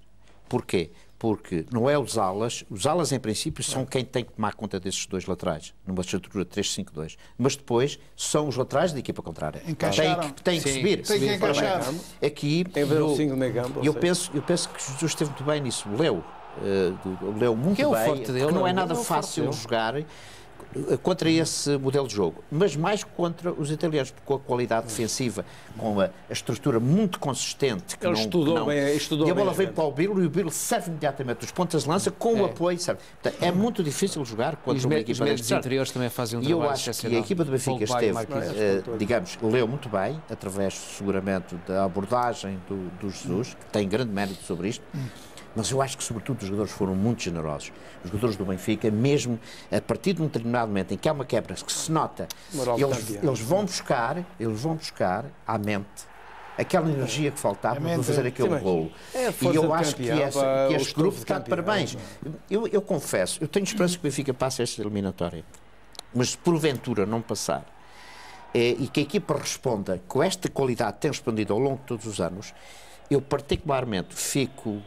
Porquê? Porque não é os alas em princípio são quem tem que tomar conta desses 2 laterais, numa estrutura 3-5-2, mas depois são os laterais da equipa contrária. Têm que subir. Tem que encaixar. Aqui, eu penso que Jesus esteve muito bem nisso, leu muito bem, que não é nada fácil jogar contra esse modelo de jogo, mas mais contra os italianos, com a qualidade defensiva, com a estrutura muito consistente. Ele estudou bem. E a bola veio para o Birlo e o Birlo serve imediatamente os pontas de lança com o apoio. Portanto, é muito difícil jogar contra uma equipa destes. Os interiores também fazem um trabalho excepcional. E eu acho que a equipa do Benfica esteve, leu muito bem, através seguramente da abordagem do Jesus, que tem grande mérito sobre isto. Mas eu acho que, sobretudo, os jogadores foram muito generosos. Os jogadores do Benfica, mesmo a partir de um determinado momento em que há uma quebra que se nota, eles vão buscar à mente aquela energia que faltava para fazer aquele golo. E eu acho que este grupo está de parabéns. Eu confesso, eu tenho esperança que o Benfica passe esta eliminatória. Mas se porventura não passar, e que a equipa responda com esta qualidade que tem respondido ao longo de todos os anos, eu particularmente fico,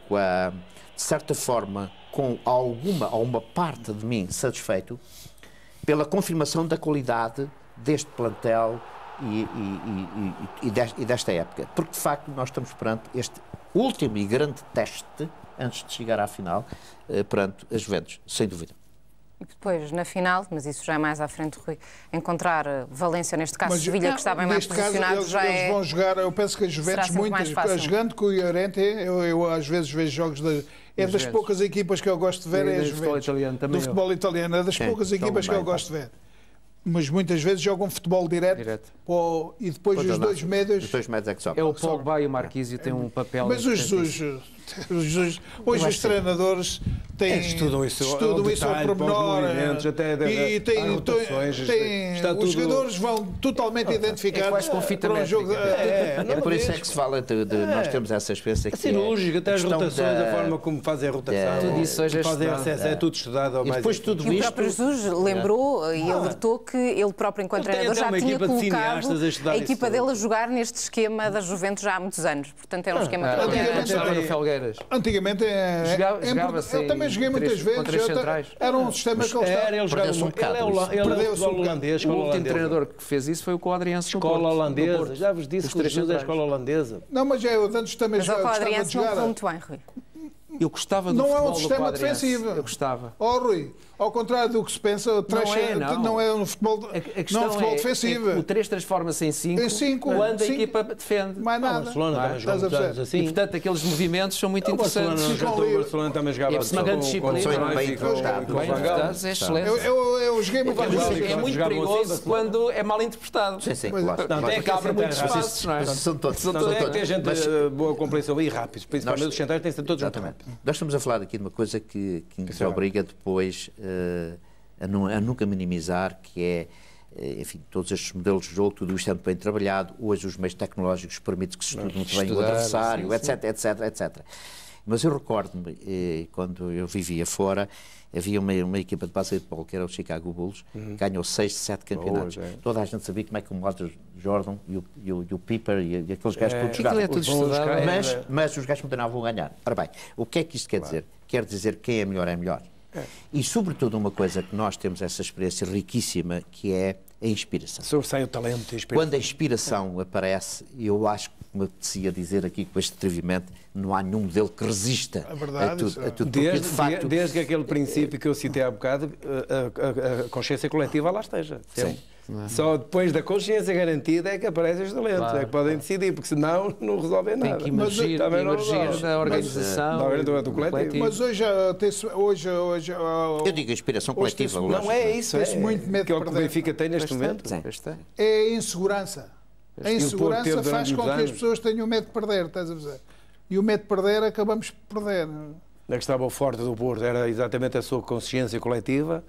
de certa forma, com uma parte de mim satisfeito pela confirmação da qualidade deste plantel e desta época. Porque, de facto, nós estamos perante este último e grande teste, antes de chegar à final, perante as Juventus, sem dúvida. E depois, na final, mas isso já é mais à frente, Rui, encontrar Valência, neste caso Sevilha, que está bem mais posicionado, eles vão jogar, eu penso que as Juventus, jogando com o Llorente, eu às vezes vejo jogos das poucas equipas que eu gosto de ver, é a Juventus. Do futebol italiano, é das poucas equipas que eu gosto de ver. Mas muitas vezes jogam futebol direto. E depois os 2 médios... Os 2 médios é que sobem. É o Pogba e o Marquisio têm um papel... Mas hoje os treinadores estudam isso ao pormenor os jogadores vão totalmente identificar para um jogo. Por isso é que se fala nós temos essa experiência que cirúrgica, até as rotações, a forma como fazem a rotação, fazem a é tudo estudado ao mais. Depois tudo isto, o próprio Jesus lembrou e alertou que ele próprio, enquanto treinador, já tinha colocado a equipa dele a jogar neste esquema da Juventus já há muitos anos. Portanto, era um esquema que antigamente eu também joguei muitas vezes. Era um sistema que ele jogava muito. Ele é o holandês. O último treinador que fez isso foi o Quadriense. Escola holandesa. Já vos disse que o Jesus é a escola holandesa. Não, mas eu antes também jogava. Mas o Quadriense não foi muito bem, Rui. Eu gostava do futebol. Não é um sistema defensivo. Eu gostava. Rui, ao contrário do que se pensa, não é um futebol, não é um futebol defensivo. O 3 transforma-se em 5 quando a equipa defende. Mais nada. O Barcelona também jogava assim. E, portanto, aqueles movimentos são muito interessantes. O Barcelona também jogava assim. É uma grande disciplina. É excelente. Eu joguei muito bem. É muito perigoso quando é mal interpretado. Sim, claro. Tem que abrir muitos espaços, não é? São todos. Tem gente boa compreensão e rápidos. Principalmente os centrais têm que ser todos muito rápidos. Nós estamos a falar aqui de uma coisa que nos obriga depois a nunca minimizar, que é, enfim, todos estes modelos de jogo, tudo isto é muito bem trabalhado. Hoje os meios tecnológicos permitem que se estude muito bem o adversário, sim, etc, etc, etc. Mas eu recordo-me, quando eu vivia fora, havia uma equipa de basquetebol que era o Chicago Bulls, ganhou 6 de 7 campeonatos. Toda a gente sabia como é que o Michael Jordan e o Piper e aqueles gajos todos jogavam. Mas os gajos continuavam a ganhar. Ora bem, o que é que isto quer dizer? Quer dizer que quem é melhor é melhor. E, sobretudo, uma coisa que nós temos essa experiência riquíssima, que é a inspiração. Sobressai o talento e a inspiração. Quando a inspiração aparece, eu acho que, como eu apetecia dizer aqui com este atrevimento, não há nenhum modelo que resista a tudo. Desde que aquele princípio que eu citei há bocado, a consciência coletiva lá esteja. Sim. Só depois da consciência garantida é que aparecem os talentos, é que podem decidir, porque senão não resolvem nada. Tem que emergir da organização, do coletivo. Mas hoje eu digo a inspiração coletiva. Não é isso, é muito medo que é o que o Benfica tem neste momento. É a insegurança. A insegurança faz com que as pessoas tenham medo de perder, estás a dizer? E o medo de perder, acabamos por perder. Na que estava o forte do Porto era exatamente a sua consciência coletiva,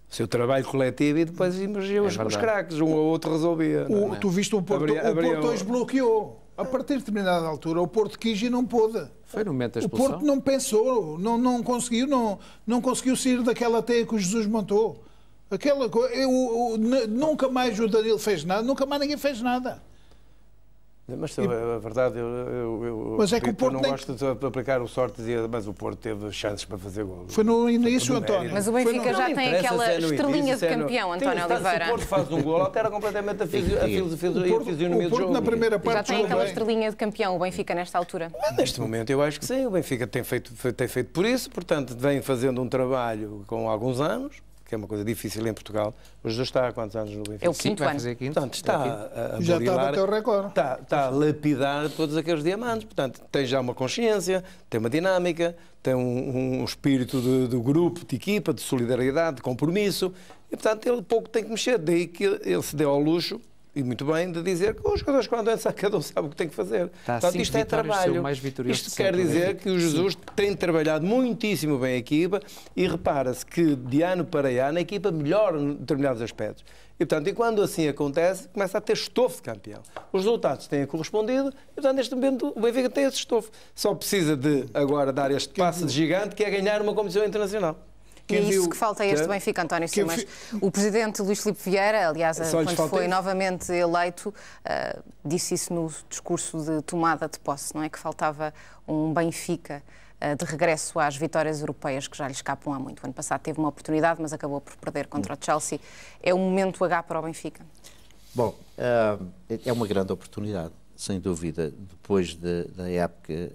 o seu trabalho coletivo, e depois emergiam os craques, um ou outro resolvia. Tu viste o Porto, o Porto hoje bloqueou. A partir de determinada altura, o Porto quis e não pôde. Foi no momento da expulsão. O Porto não pensou, não conseguiu sair daquela teia que o Jesus montou. Nunca mais o Danilo fez nada, nunca mais ninguém fez nada. Mas a verdade, mas é que o Porto não gosto de aplicar o sorte, mas o Porto teve chances para fazer gol. Foi no início, António. Mas o Benfica já tem aquela estrelinha de campeão, António Oliveira. Se o Porto faz um gol, altera completamente a fisionomia do jogo. Na primeira parte já tem aquela estrelinha de campeão, o Benfica, nesta altura? Neste momento, eu acho que sim. O Benfica tem feito por isso, portanto, vem fazendo um trabalho com alguns anos, que é uma coisa difícil em Portugal. O Jesus está há quantos anos no Benfica? É o quinto ano. Portanto, está a já está a bater o recorde. Está a lapidar todos aqueles diamantes. Portanto, tem já uma consciência, tem uma dinâmica, tem um espírito de grupo, de equipa, de solidariedade, de compromisso. E, portanto, ele pouco tem que mexer. Daí que ele se deu ao luxo, e muito bem, de dizer que os jogadores, quando entram, cada um sabe o que tem que fazer. Portanto, isto é trabalho. Isto quer dizer que o Jesus tem trabalhado muitíssimo bem a equipa, e repara-se que de ano para ano a equipa melhora em determinados aspectos. E, portanto, e quando assim acontece, começa a ter estofo de campeão. Os resultados têm correspondido e, portanto, neste momento o Benfica tem esse estofo. Só precisa de agora dar este passo de gigante, que é ganhar uma competição internacional. E é isso que falta a este Benfica, António Simões. O presidente Luís Filipe Vieira, aliás, quando foi novamente eleito, disse isso no discurso de tomada de posse, não é? Que faltava um Benfica de regresso às vitórias europeias que já lhe escapam há muito. O ano passado teve uma oportunidade, mas acabou por perder contra o Chelsea. É o momento H para o Benfica? Bom, é uma grande oportunidade, sem dúvida, depois da época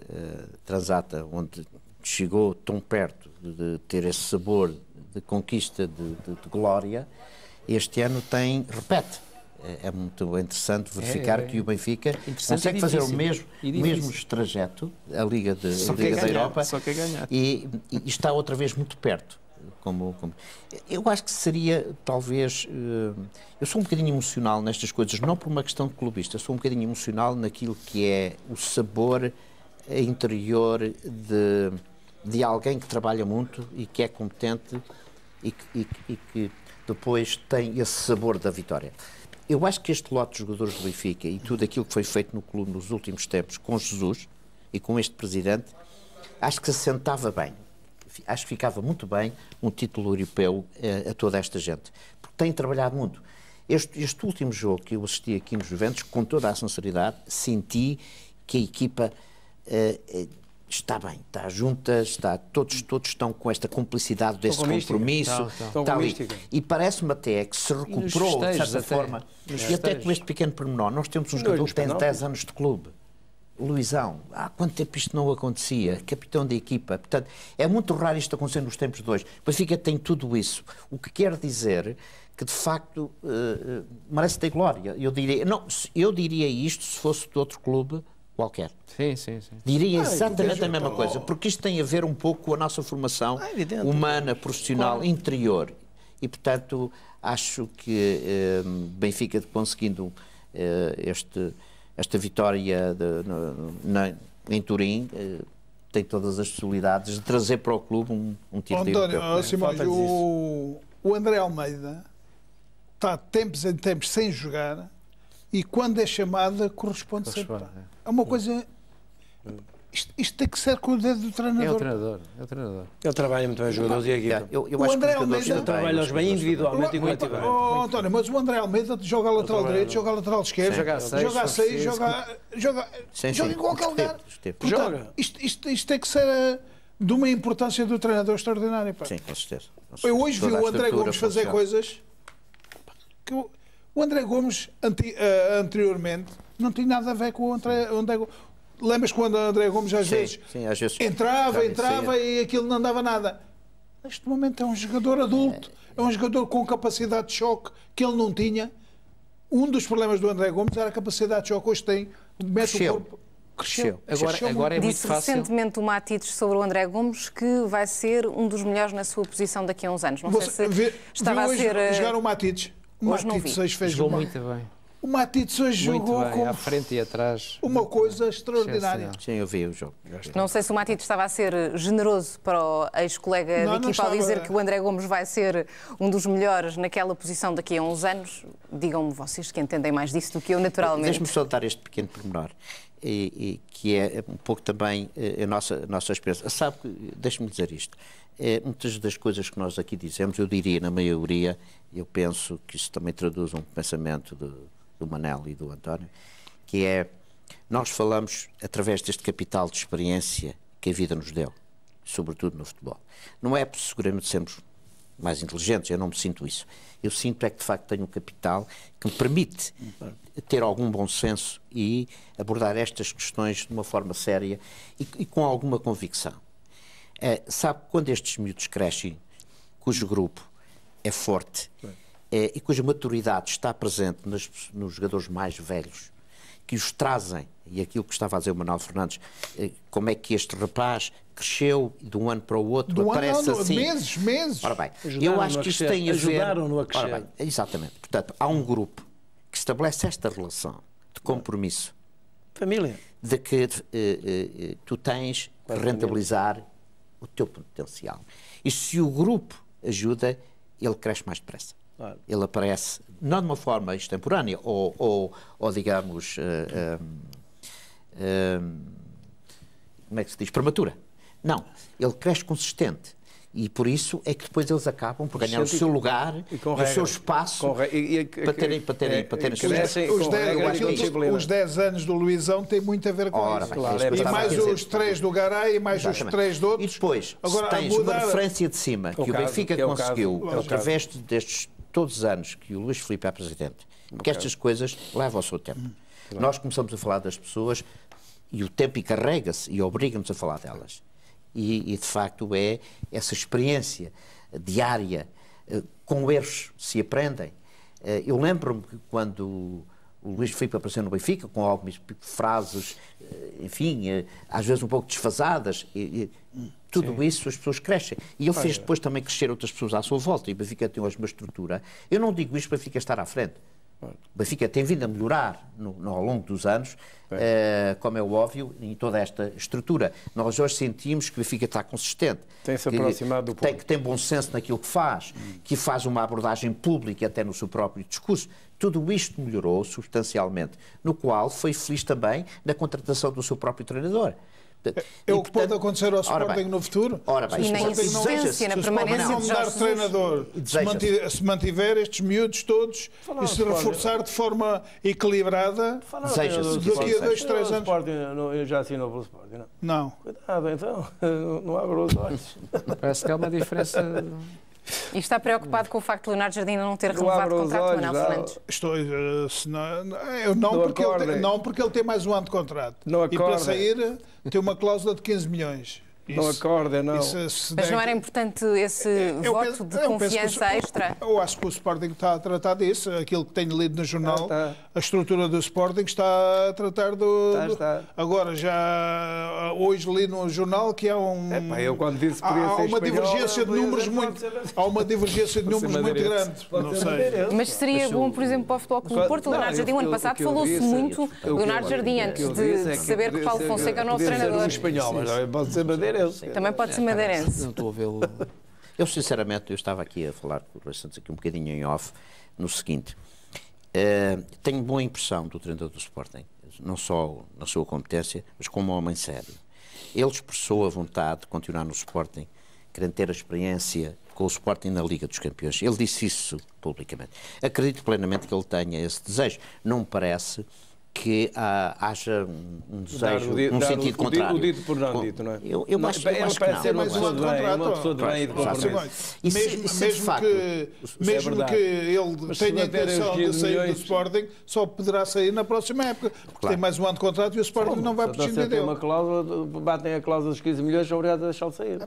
transata, onde chegou tão perto de ter esse sabor de conquista, de glória. Este ano repete. É muito interessante verificar que o Benfica consegue fazer o mesmo trajeto, a Liga da Europa, só quer ganhar. E está outra vez muito perto. Eu acho que seria, talvez... Eu sou um bocadinho emocional nestas coisas, não por uma questão de clubista, sou um bocadinho emocional naquilo que é o sabor interior de alguém que trabalha muito e que é competente e que depois tem esse sabor da vitória. Eu acho que este lote de jogadores do Benfica e tudo aquilo que foi feito no clube nos últimos tempos com Jesus e com este presidente, acho que se assentava bem. Acho que ficava muito bem um título europeu a toda esta gente. Porque têm trabalhado muito. Este último jogo que eu assisti aqui nos Juventus, com toda a sinceridade, senti que a equipa... está bem, está junta, todos estão com esta cumplicidade desse compromisso. Está ali. E parece-me até que se recuperou, de certa forma, e até com este pequeno pormenor. Nós temos um jogador que tem 10 anos de clube. Luizão, há quanto tempo isto não acontecia? Capitão da equipa. Portanto, é muito raro isto acontecer nos tempos de hoje. O Benfica tem tudo isso. O que quer dizer que, de facto, merece ter glória. Eu diria isto se fosse de outro clube qualquer. Sim. Diria exatamente a mesma coisa, porque isto tem a ver um pouco com a nossa formação humana, profissional, interior. E, portanto, acho que Benfica, conseguindo esta vitória em Turim, tem todas as possibilidades de trazer para o clube um título europeu. António, Simões, o o André Almeida está de tempos em tempos sem jogar e quando é chamada corresponde sempre. É uma coisa... Isto tem que ser com o dedo do treinador. É o treinador. Ele trabalha muito bem os jogadores e a equipa. Eu acho André Almeida trabalha-os bem individualmente e coletivamente. António, mas o André Almeida joga a lateral direito, joga a lateral esquerdo, joga a 6, joga em qualquer lugar. Portanto, isto tem que ser de uma importância do treinador extraordinária. Sim, com certeza. Eu hoje vi o André Gomes fazer coisas que o André Gomes anteriormente não tinha nada a ver com o André Gomes. Lembras quando o André Gomes às vezes entrava e aquilo não dava nada? Neste momento é um jogador adulto, é um jogador com capacidade de choque que ele não tinha. Um dos problemas do André Gomes era a capacidade de choque. Hoje tem, mete o corpo. Cresceu. Agora é muito Disse fácil. recentemente o Matites sobre o André Gomes que vai ser um dos melhores na sua posição daqui a uns anos. Não sei se estava a ser... jogar o Matites. O Matites hoje fez jogou muito bem. O Matites hoje jogou à frente e atrás. Uma coisa extraordinária. Sim, eu vi o jogo. Não sei se o Matites estava a ser generoso para o ex-colega de equipa ao dizer que o André Gomes vai ser um dos melhores naquela posição daqui a uns anos. Digam-me vocês que entendem mais disso do que eu, naturalmente. Deixe-me só dar este pequeno pormenor, que é um pouco também a nossa experiência. Sabe, deixe-me dizer isto. Muitas das coisas que nós aqui dizemos, eu diria na maioria, eu penso que isso também traduz um pensamento do Manel e do António, que é, nós falamos através deste capital de experiência que a vida nos deu, sobretudo no futebol. Não é por seguramente sermos mais inteligentes, eu não me sinto isso. Eu sinto é que de facto tenho um capital que me permite ter algum bom senso e abordar estas questões de uma forma séria e com alguma convicção. Sabe, quando estes miúdos crescem, cujo grupo é forte, e cuja maturidade está presente nos jogadores mais velhos, que os trazem, e aquilo que estava a dizer o Manuel Fernandes, como é que este rapaz cresceu de um ano para o outro, aparece assim. Meses. Ora bem, eu acho que isto tem a ver... Ajudaram-no a crescer. Ora bem, exatamente. Portanto, há um grupo que estabelece esta relação de compromisso. Família. De que tu tens que rentabilizar o teu potencial. E se o grupo ajuda, ele cresce mais depressa. Claro. Ele aparece, não de uma forma extemporânea ou digamos, como é que se diz, prematura. Não, ele cresce consistente. E por isso é que depois eles acabam por ganhar o seu lugar, o seu espaço para terem os 10 anos do Luizão têm muito a ver com isso. Claro, e mais os 3 do Garay e mais os 3 de outros. E depois, agora, se tens uma referência de cima que o Benfica conseguiu, através destes todos os anos que o Luís Filipe é presidente, porque estas coisas levam o seu tempo. Nós começamos a falar das pessoas e o tempo carrega-se e obriga-nos a falar delas. E de facto é essa experiência diária, com erros se aprendem. Eu lembro-me que quando o Luís Filipe apareceu no Benfica, com algumas frases, enfim, às vezes um pouco desfasadas, tudo isso as pessoas crescem. E ele fez depois também crescer outras pessoas à sua volta, e o Benfica tem hoje uma estrutura. Eu não digo isto para o Benfica estar à frente. O Benfica tem vindo a melhorar ao longo dos anos, como é óbvio, em toda esta estrutura. Nós hoje sentimos que o Benfica está consistente, tem-se aproximado do público, que tem bom senso naquilo que faz, que faz uma abordagem pública até no seu próprio discurso. Tudo isto melhorou substancialmente, no qual foi feliz também na contratação do seu próprio treinador. É o que pode acontecer ao Sporting no futuro. E na insistência, na permanência de mudar de treinador, se mantiver estes miúdos todos e se reforçar de forma equilibrada daqui a 2, 3 anos. Eu já assinou pelo Sporting, não? Não. Cuidado, então, não abra os olhos. Parece que há uma diferença... E está preocupado com o facto de Leonardo Jardim não ter renovado o contrato com Manuel Fernandes? Porque ele tem mais um ano de contrato. E para sair tem uma cláusula de 15 milhões. Não acorda, não. Mas não era importante esse voto de confiança extra? Eu acho que o Sporting está a tratar disso. Aquilo que tenho lido no jornal, a estrutura do Sporting está a tratar Agora, já hoje li no jornal que há eu quando disse há uma divergência de números muito... Há uma divergência de números muito grande. Não sei. Mas seria bom, por exemplo, para o Futebol Clube do Porto. Leonardo Jardim, o ano passado, falou-se muito Leonardo Jardim antes de saber que Paulo Fonseca é o novo treinador. Espanhol, mas pode ser madeirense. Também pode ser madeirense. Não estou a vê-lo. Eu, sinceramente, eu estava aqui a falar com o Rui Santos aqui um bocadinho em off, no seguinte, tenho boa impressão do treinador do Sporting, não só na sua competência, mas como homem sério. Ele expressou a vontade de continuar no Sporting, querendo ter a experiência com o Sporting na Liga dos Campeões. Ele disse isso publicamente. Acredito plenamente que ele tenha esse desejo. Não me parece que haja um desejo num sentido contrário. O dito por não dito, não é? Eu acho que não. Ser uma pessoa de bem, uma pessoa de bem e de compromisso. Mesmo que ele tenha a intenção de sair do Sporting, só poderá sair na próxima época, porque tem mais um ano de contrato e o Sporting não vai prescindir dele. Uma cláusula, batem a cláusula dos 15 milhões, são obrigados a deixá-lo sair.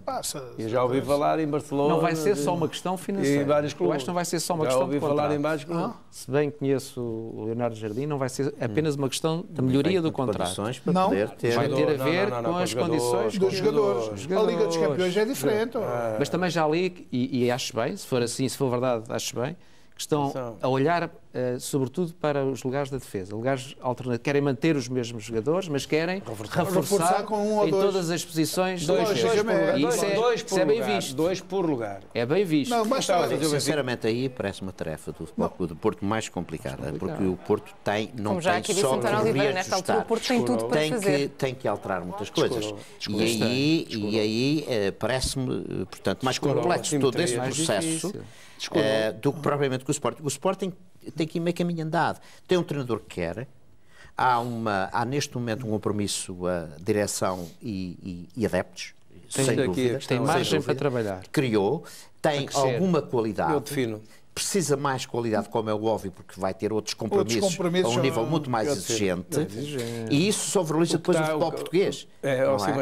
Eu já ouvi falar em Barcelona. Não vai ser só uma questão financeira. Eu acho que não vai ser só uma questão de contrato. Já ouvi falar em vários clubes. Se bem conheço o Leonardo Jardim, não vai ser apenas uma questão da melhoria do contrato. Não, vai ter a ver com as condições dos jogadores. A Liga dos Campeões é diferente. Mas também já li, e acho bem, se for assim, se for verdade, acho bem, que estão a olhar sobretudo para os lugares da defesa, lugares alternativos. Querem manter os mesmos jogadores, mas querem reforçar com em todas as posições. Dois é bem visto. 2 por lugar. É bem visto. Não, mas sinceramente aí parece uma tarefa do Futebol Clube do Porto mais complicada, porque o Porto não tem só nesta altura o Porto tem tudo para fazer. Tem que alterar muitas coisas. E aí parece-me, portanto, mais complexo todo esse processo do que propriamente com o Sporting. O Sporting tem aqui meio caminho andado. Tem um treinador que quer. Há neste momento um compromisso direção e adeptos. Sem dúvida. Tem margem para trabalhar. Criou. Tem alguma qualidade. Eu defino. Precisa mais qualidade, como é óbvio, porque vai ter outros compromissos a um nível muito mais exigente. E isso só valoriza depois o futebol português.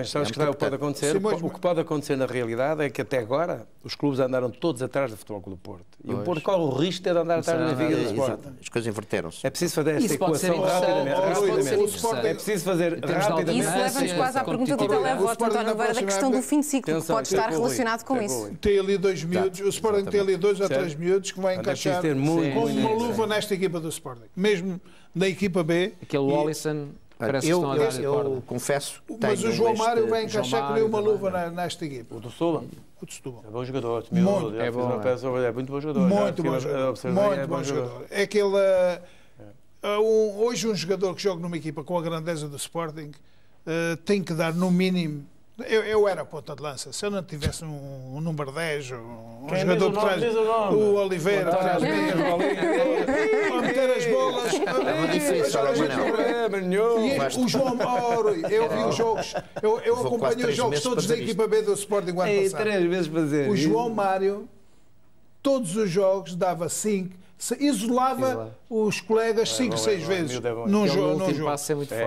Sabes que pode acontecer? O que pode acontecer na realidade é que até agora os clubes andaram todos atrás do Futebol Clube do Porto. E o Porto corre o risco de andar atrás da Benfica do Sporting. As coisas inverteram-se. É preciso fazer esta equação rapidamente. É preciso fazer rapidamente. Isso leva-nos quase à pergunta do televoto, António Oliveira, da questão do fim de ciclo, que pode estar relacionado com isso. Tem ali 2 miúdos, o Sporting tem ali 2 ou 3 miúdos que vai encaixar com uma luva nesta equipa do Sporting. Mesmo na equipa B. Aquele Wallison parece que estão a dar eu confesso. Mas o João Mário vai encaixar com uma luva nesta equipa. O do Setúbal. O de Setúbal. É bom jogador. É muito bom jogador. Muito bom jogador. É aquele... Hoje um jogador que joga numa equipa com a grandeza do Sporting tem que dar no mínimo... Eu era ponta de lança. Se eu não tivesse um número 10, um jogador por trás, o Oliveira, atrás de mim, a meter as bolas. É uma diferença, o João Mauro, eu vi os jogos, eu acompanhei os jogos todos da equipa B do Sporting o ano passado. 3 vezes para dizer. O João Mário, todos os jogos, dava 5. Isolava os colegas 5, 6 vezes num jogo.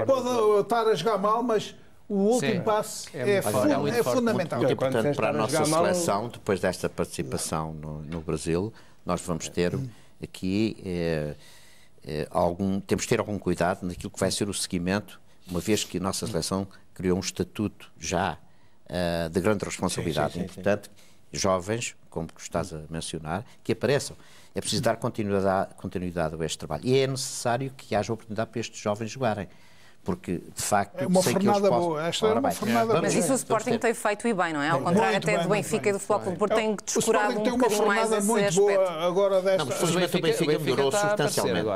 Pode estar a jogar mal, mas o último passe é fundamental. Muito importante para a nossa seleção, depois desta participação no Brasil, nós vamos ter aqui temos de ter algum cuidado naquilo que vai ser o seguimento, uma vez que a nossa seleção criou um estatuto já de grande responsabilidade. É importante, jovens, como estás a mencionar, que apareçam. É preciso dar continuidade a este trabalho. E é necessário que haja oportunidade para estes jovens jogarem. Porque, de facto, é uma fornada boa. Esta é uma fornada boa. Mas isso o Sporting tem feito e bem, não é? Ao contrário até do Benfica e do Futebol Clube do Porto, tem descurado um bocadinho mais esse aspecto. Boa agora desta... Não, mas o Benfica melhorou substancialmente.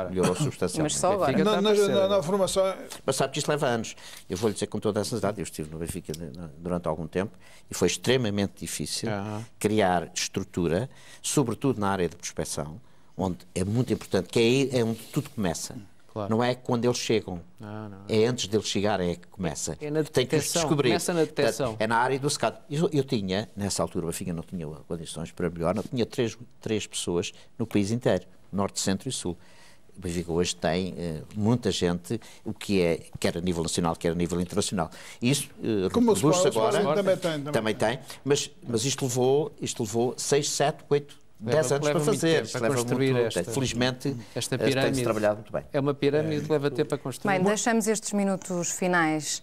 Mas só agora. Na formação... Mas sabe que isto leva anos. Eu vou-lhe dizer com toda a sinceridade, eu estive no Benfica durante algum tempo e foi extremamente difícil criar estrutura, sobretudo na área de prospecção, onde é muito importante, que é onde tudo começa. Claro. Não é quando eles chegam, é antes deles chegarem é que começa. É na detecção, tem que os descobrir. Começa na detecção. É na área do scout. Eu tinha, nessa altura, o Benfica não tinha condições para melhor, não tinha três pessoas no país inteiro, norte, centro e sul. O Benfica hoje tem muita gente, o que é, quer a nível nacional, quer a nível internacional. Isso reduz-se agora, também tem, mas isto levou 6, 7, 8, 10 anos para fazer. Para construir felizmente, esta pirâmide. Tem-se trabalhado muito bem. É uma pirâmide que leva tempo a construir. Bem, deixamos estes minutos finais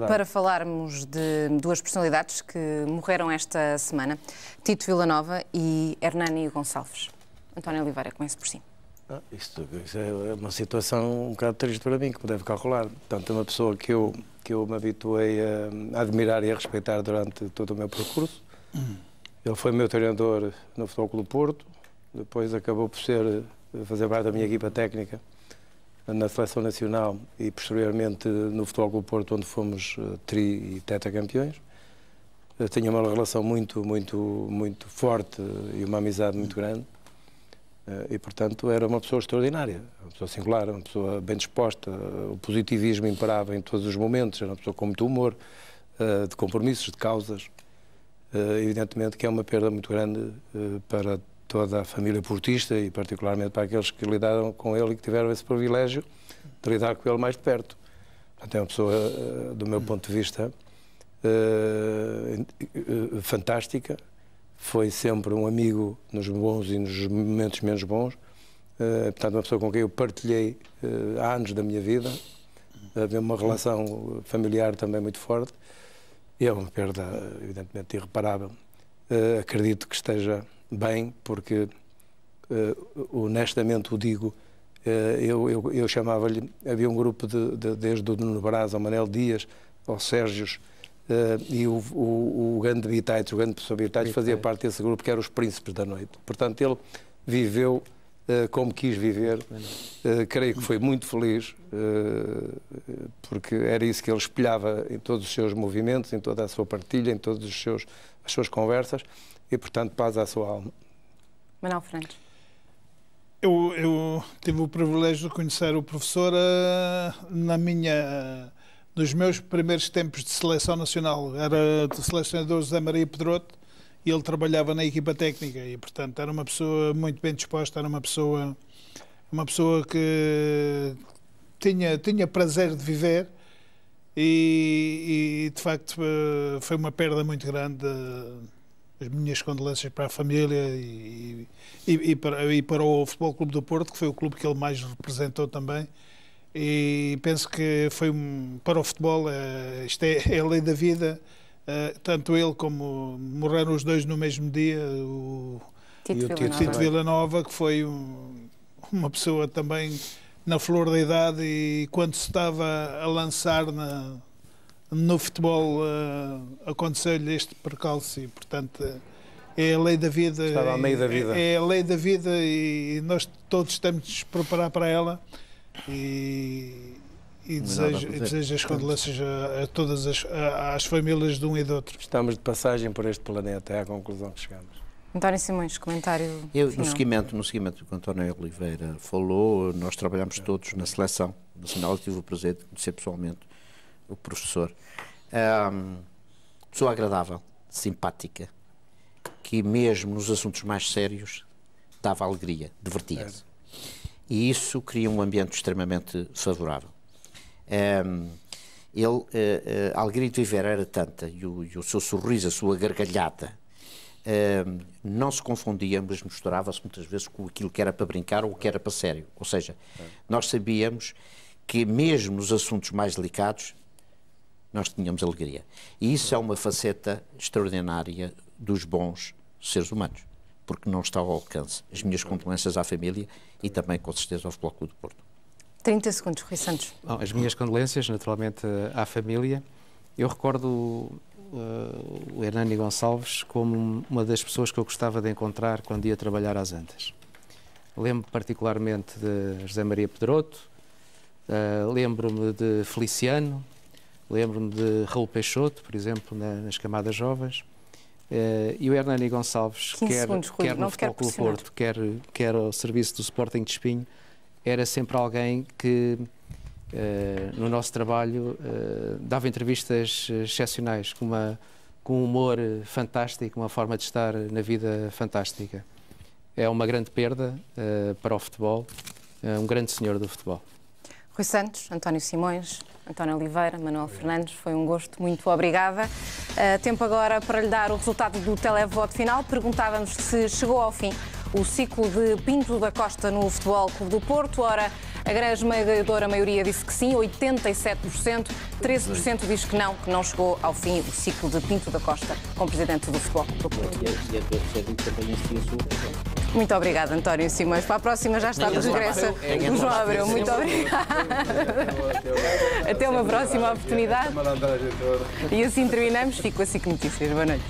para falarmos de 2 personalidades que morreram esta semana. Tito Villanova e Hernani Gonçalves. António Oliveira, comece por si. Isto é uma situação um bocado triste para mim, que deve calcular. Portanto, é uma pessoa que eu me habituei a admirar e a respeitar durante todo o meu percurso. Ele foi meu treinador no Futebol Clube do Porto, depois acabou por fazer parte da minha equipa técnica na Seleção Nacional e posteriormente no Futebol Clube do Porto, onde fomos tri e tetracampeões. Tinha uma relação muito forte e uma amizade muito grande. E, portanto, era uma pessoa extraordinária, uma pessoa singular, uma pessoa bem disposta, o positivismo imperava em todos os momentos, era uma pessoa com muito humor, de compromissos, de causas. Evidentemente que é uma perda muito grande para toda a família portista e particularmente para aqueles que lidaram com ele e que tiveram esse privilégio de lidar com ele mais de perto. Portanto, é uma pessoa, do meu ponto de vista, fantástica. Foi sempre um amigo nos bons e nos momentos menos bons. Portanto, uma pessoa com quem eu partilhei há anos da minha vida. Havia uma relação familiar também muito forte. E é uma perda, evidentemente, irreparável. Acredito que esteja bem, porque, honestamente o digo, eu chamava-lhe... Havia um grupo desde o Nuno Brás ao Manel Dias, ao Sérgios, e o grande Bitaites, o grande professor Bitaites, fazia parte desse grupo, que era os príncipes da noite. Portanto, ele viveu como quis viver. Creio que foi muito feliz, porque era isso que ele espelhava em todos os seus movimentos, em toda a sua partilha, em todas as suas conversas, e, portanto, paz à sua alma. Manuel Fernandes. Eu tive o privilégio de conhecer o professor nos meus primeiros tempos de seleção nacional. Era do selecionador José Maria Pedroto e ele trabalhava na equipa técnica e, portanto, era uma pessoa muito bem disposta, era uma pessoa que tinha prazer de viver e de facto, foi uma perda muito grande. As minhas condolências para a família e para o Futebol Clube do Porto, que foi o clube que ele mais representou também. E penso que foi para o futebol, isto é a lei da vida, tanto ele como morreram os dois no mesmo dia, o Tito Villanova, que foi uma pessoa também na flor da idade e quando se estava a lançar no futebol aconteceu-lhe este percalço e, portanto, é a lei da vida. Estava a meio da vida. É a lei da vida e nós todos temos de nos preparar para ela. E desejo as condolências a todas as famílias de um e do outro. Estamos de passagem por este planeta, é a conclusão que chegamos. António Simões, comentário no seguimento do que o António Oliveira falou, nós trabalhamos todos na seleção nacional, tive o prazer de conhecer pessoalmente o professor. Pessoa agradável, simpática, que mesmo nos assuntos mais sérios dava alegria, divertia-se. E isso cria um ambiente extremamente favorável. A alegria de viver era tanta, e o seu sorriso, a sua gargalhada, não se confundia, mas misturava-se muitas vezes com aquilo que era para brincar ou o que era para sério. Ou seja, nós sabíamos que mesmo nos assuntos mais delicados, nós tínhamos alegria. E isso é uma faceta extraordinária dos bons seres humanos, porque não está ao alcance. As minhas condolências à família e também, com certeza, ao Futebol Clube do Porto. 30 segundos, Rui Santos. Bom, as minhas condolências, naturalmente, à família. Eu recordo o Hernani Gonçalves como uma das pessoas que eu gostava de encontrar quando ia trabalhar às Antas. Lembro particularmente de José Maria Pedroto, lembro-me de Feliciano, lembro-me de Raul Peixoto, por exemplo, nas camadas jovens. E o Hernani Gonçalves, quer no Futebol Clube do Porto, quer ao serviço do Sporting de Espinho, era sempre alguém que, no nosso trabalho, dava entrevistas excepcionais, com um humor fantástico, uma forma de estar na vida fantástica. É uma grande perda para o futebol, um grande senhor do futebol. Rui Santos, António Simões, António Oliveira, Manuel Fernandes, foi um gosto, muito obrigada. Tempo agora para lhe dar o resultado do televoto final. Perguntávamos se chegou ao fim o ciclo de Pinto da Costa no Futebol Clube do Porto. Ora, a grande esmagadora maioria disse que sim, 87%, 13% diz que não chegou ao fim o ciclo de Pinto da Costa como presidente do Futebol Clube do Porto. Muito obrigada, António Simões. Para a próxima já está de regresso o João Abreu. Muito obrigada. Até uma próxima oportunidade. E assim terminamos. Fico assim com notícias. Boa noite.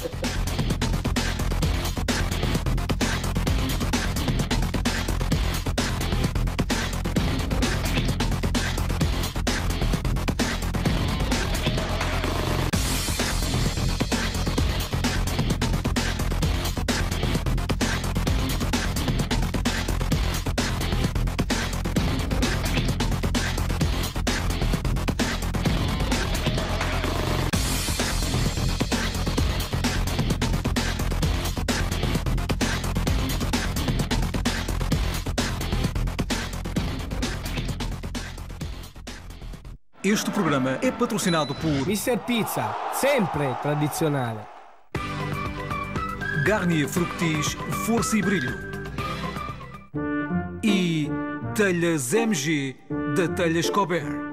Este programa é patrocinado por Mr. Pizza, sempre tradicional. Garnier Fructis, força e brilho. E Telhas MG da Telhas Cobert.